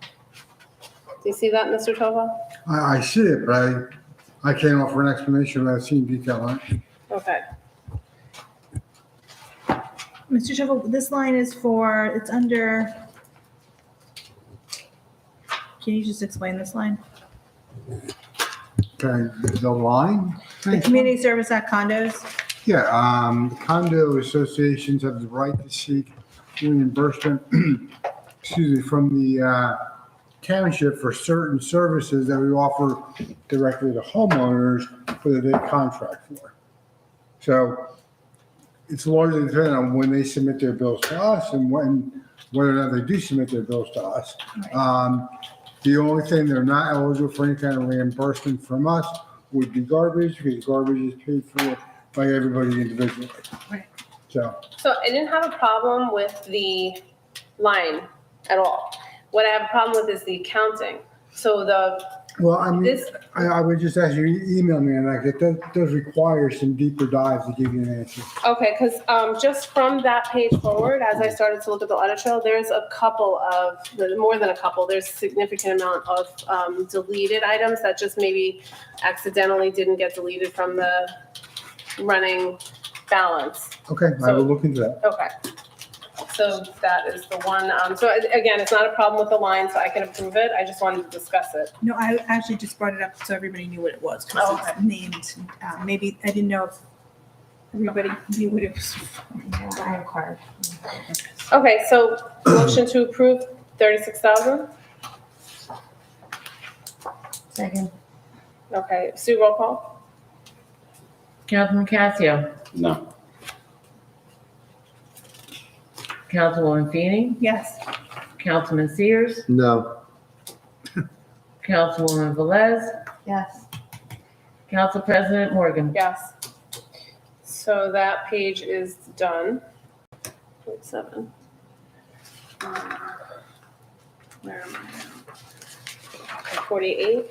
Do you see that, Mr. Tova? I see it, but I came up for an explanation without seeing detail on it. Okay. Mr. Shovel, this line is for, it's under, can you just explain this line? Okay, the line? The Community Service Act condos? Yeah, condo associations have the right to seek reimbursement, excuse me, from the township for certain services that we offer directly to homeowners for that they contract for. So it's largely dependent on when they submit their bills to us and whether or not they do submit their bills to us. The only thing they're not eligible for any kind of reimbursement from us would be garbage, because garbage is paid for by everybody individually. Right. So, I didn't have a problem with the line at all. What I have a problem with is the accounting. So well, I mean, I would just ask you, email me, and it does require some deeper dive to give you an answer. Okay, because just from that page forward, as I started to look at the audit trail, there's a couple of, more than a couple, there's a significant amount of deleted items that just maybe accidentally didn't get deleted from the running balance. Okay, I will look into that. Okay. So that is the one. So again, it's not a problem with the line, so I can approve it. I just wanted to discuss it. No, I actually just brought it up so everybody knew what it was, because it's named, maybe, I didn't know if everybody knew what it was. I inquired. Okay, so motion to approve 36,000. Second. Okay, Sue, roll call. Councilman Casio, No. Councilwoman Feeney, Yes. Councilman Sears, No. Councilwoman Velez, Yes. Council President Morgan. Yes. So that page is done. 47. Where am I now? Okay, 48.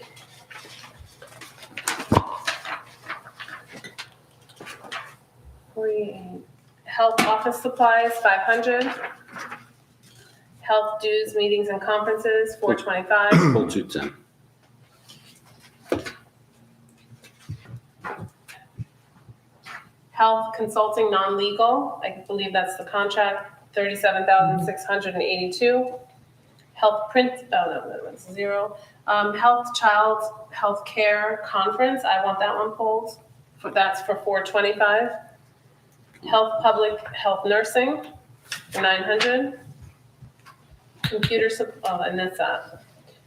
Health office supplies, 500. Health dues, meetings and conferences, 425. Pull 210. Health consulting non-legal, I believe that's the contract, 37,682. Health print, that's 0. Health child health care conference, I want that one pulled. That's for 425. Health public health nursing, 900. Computer, and that's that.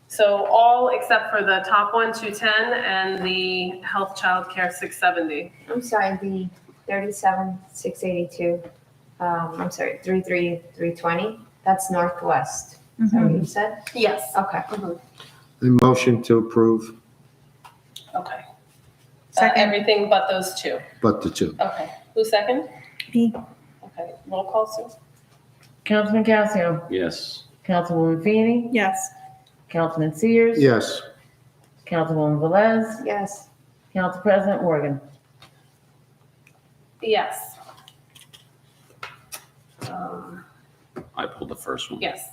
So all except for the top one, 210, and the health child care, 670. I'm sorry, the 37,682. I'm sorry, 3,320. That's Northwest. Is that what you said? Yes. Okay. A motion to approve, Okay. Second. Everything but those two. but the two. Okay. Who's second? Me. Okay. Roll call, Sue. Councilman Casio, Yes. Councilwoman Feeney, Yes. Councilman Sears, Yes. Councilwoman Velez, Yes. Council President Morgan. Yes. I pulled the first one. Yes.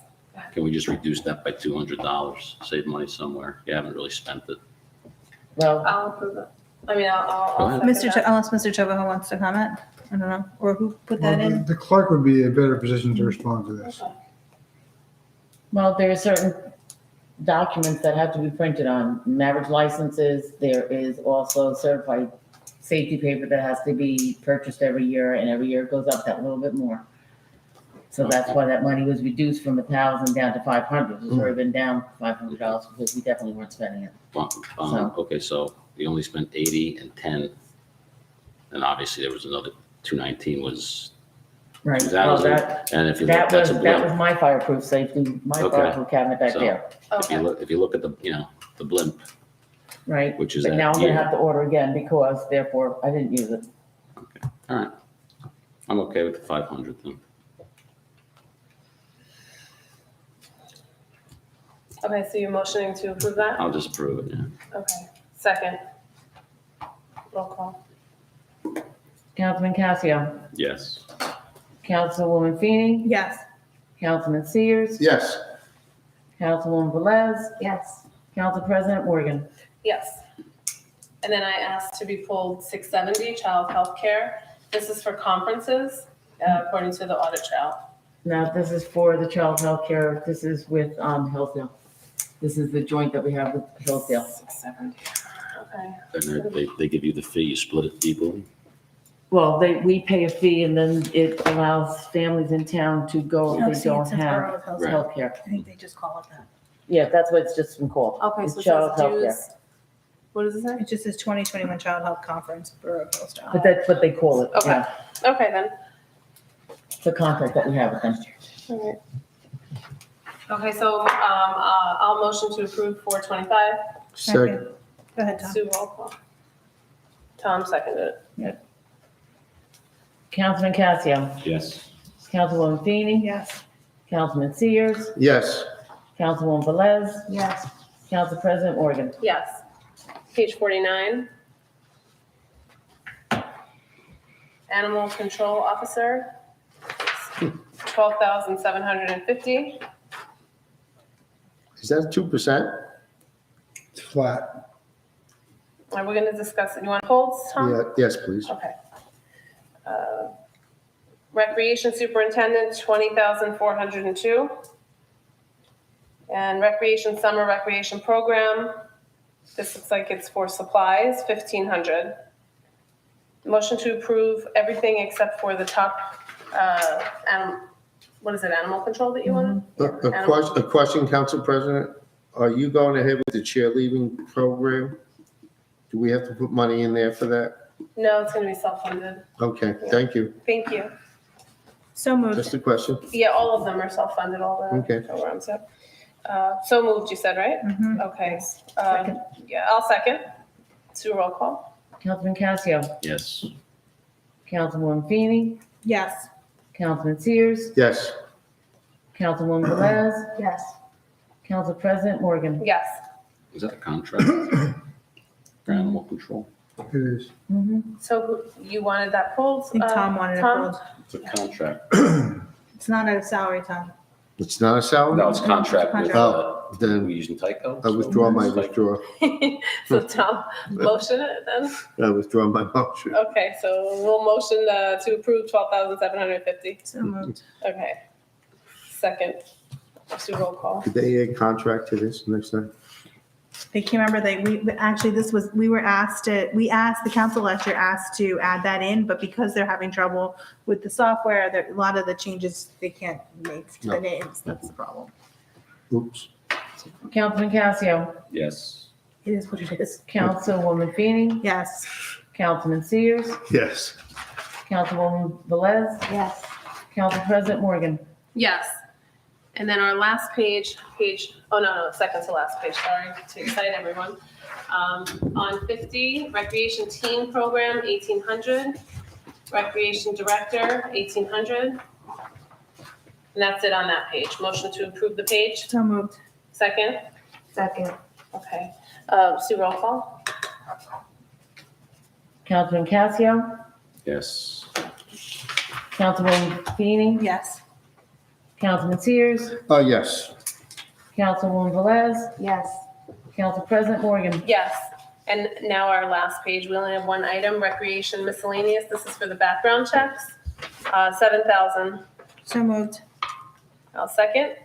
Can we just reduce that by $200? Save money somewhere. You haven't really spent it. Well, I'll approve it. I mean, I'll Go ahead. second Mr. that. Unless Mr. Chavaho wants to comment, I don't know, or who put that in? The clerk would be in a better position to respond to this. Okay. well, there are certain documents that have to be printed on marriage licenses. There is also certified safety paper that has to be purchased every year, and every year it goes up that little bit more. So that's why that money was reduced from 1,000 down to 500. It's already been down $500 because we definitely weren't spending it. Well, So- Okay, so we only spent 80 and 10. And obviously there was another 219 was, Right. that Well, was, and if you look, that that's was, a that was blimp. my fireproof safety, my Okay. fireproof cabinet back So- there, If you look at the, the blimp, right? which is But that now I'm gonna year. have to order again because therefore I didn't use it. All right. I'm okay with the 500 then. Okay, so you're motioning to approve that? I'll just approve it, yeah. Okay. Second. Roll call. Councilman Casio, Yes. Councilwoman Feeney, Yes. Councilman Sears, Yes. Councilwoman Velez, Yes. Council President Morgan. Yes. And then I asked to be pulled 670, child health care. This is for conferences, according to the audit trail. Now, this is for the child health care. This is with Hillsdale. This is the joint that we have with Hillsdale. 670. Okay. And they give you the fee, you split it equally? Well, we pay a fee and then it allows families in town to go No, if they see, it don't says have Borough of Hillsdale. health care. I think they just call it that. Yeah, that's what it's just been called. Okay, It's so it child says health care. dues. What does it say? It just says 2021 Child Health Conference, Borough of Hillsdale. But that's what they call it. Okay. Yeah. Okay, then. It's a contract that we have with them. All right. Okay, so I'll motion to approve 425. Second. Go ahead, Tom. Sue, roll call. Tom seconded it. Councilman Casio, Yes. Councilwoman Feeney, Yes. Councilman Sears, Yes. Councilwoman Velez, Yes. Council President Morgan. Yes. Page 49. Animal control officer, 12,750. Is that 2%? It's flat. Are we going to discuss it? You want holds, Tom? Yeah, yes, please. Okay. Recreation superintendent, 20,402. And recreation summer recreation program, this looks like it's for supplies, 1,500. Motion to approve everything except for the top, what is it, animal control that you wanted? A question, Council President. Are you going ahead with the cheerleading program? Do we have to put money in there for that? No, it's going to be self-funded. Okay, thank you. Thank you. So moved. Just a question. Yeah, all of them are self-funded, all the Okay. programs. Yep. So moved, you said, right? Mhm. Okay. Second. Yeah, I'll second. Sue, roll call. Councilman Casio, Yes. Councilwoman Feeney, Yes. Councilman Sears, Yes. Councilwoman Velez, Yes. Council President Morgan. Yes. Is that a contract for animal control? It is. So you wanted that pulled? I think Tom wanted it Tom? pulled. It's a contract. It's not a salary, Tom. It's not a salary? No, it's contract with, Oh, then we using Tyco. I withdraw my withdraw. So Tom, motion it then? I withdraw my motion. Okay, so we'll motion to approve 12,750. So moved. Okay. Second. Sue, roll call. Could they add contract to this next time? They can't remember, the council last year asked to add that in, but because they're having trouble with the software, a lot of the changes, they can't make to the No. names. That's the problem. Oops. Councilman Casio, Yes. It is what it is. Councilwoman Feeney, Yes. Councilman Sears, Yes. Councilwoman Velez, Yes. Council President Morgan. Yes. And then our last second to last page, sorry to excite everyone. On 50, Recreation Team Program, 1,800. Recreation Director, 1,800. And that's it on that page. Motion to approve the page. So moved. Second? Second. Okay. Sue, roll call. Councilman Casio, Yes. Councilwoman Feeney, Yes. Councilman Sears, Yes. Councilwoman Velez, Yes. Council President Morgan. Yes. And now our last page, we only have one item, Recreation Miscellaneous. This is for the background checks. 7,000. So moved. I'll second.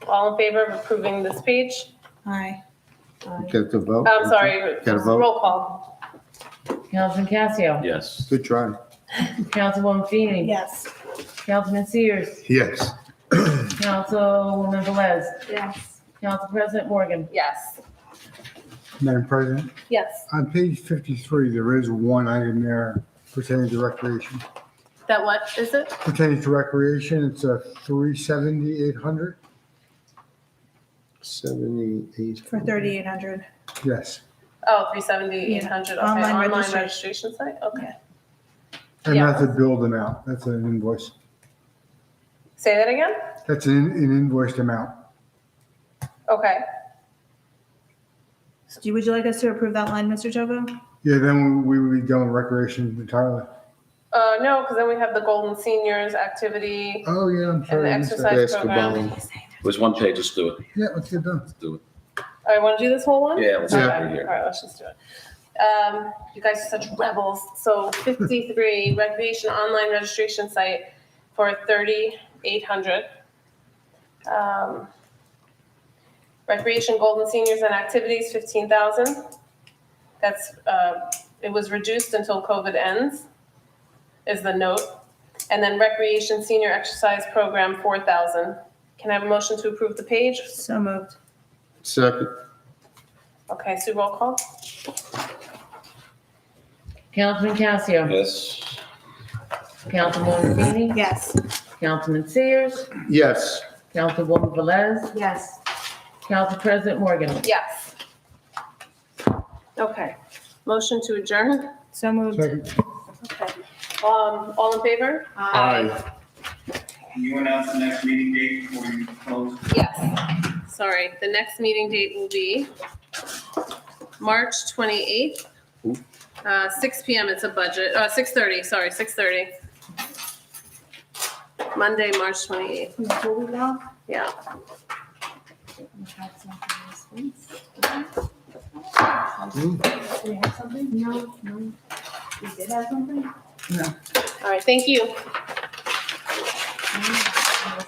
All in favor of approving this page? Aye. Get the vote? I'm sorry, Got a vote? roll call. Councilman Casio, Yes. Good try. Councilwoman Feeney, Yes. Councilman Sears, Yes. Councilwoman Velez, Yes. Council President Morgan. Yes. Madam President, Yes. on page 53, there is one item there pertaining to recreation. That what is it? Pertaining to recreation, it's a 370,800. 78. For 3,800. Yes. Oh, 370, 800. Okay, Online online registration. registration site? Okay. And Yeah. that's a billed amount. That's an invoice. Say that again? That's an invoiced amount. Okay. Would you like us to approve that line, Mr. Tovo? Yeah, then we would be done with recreation entirely. No, because then we have the Golden Seniors activity Oh, yeah, I'm and sorry. the I missed that. exercise program. Basketball. It was one page, let's do it. Yeah, let's get done. Let's do it. All right, want to do this whole one? Yeah, let's do it Okay, right here. All right, let's just do it. You guys are such rebels. So 53, recreation online registration site for 3,800. Recreation Golden Seniors and Activities, 15,000. That's, it was reduced until COVID ends, is the note. And then Recreation Senior Exercise Program, 4,000. Can I have a motion to approve the page? So moved. Second. Okay, Sue, roll call. Councilman Casio, Yes. Councilwoman Feeney, Yes. Councilman Sears, Yes. Councilwoman Velez, Yes. Council President Morgan. Yes. Okay, motion to adjourn. So moved. Second. Okay. All in favor? Aye. Can you announce the next meeting date before you close? Yes. Sorry, the next meeting date will be March 28th. 6 PM, it's a budget, 6:30, sorry, 6:30. Monday, March 28th. Yeah. Do we have something? No. We did have something? All right, thank you. No.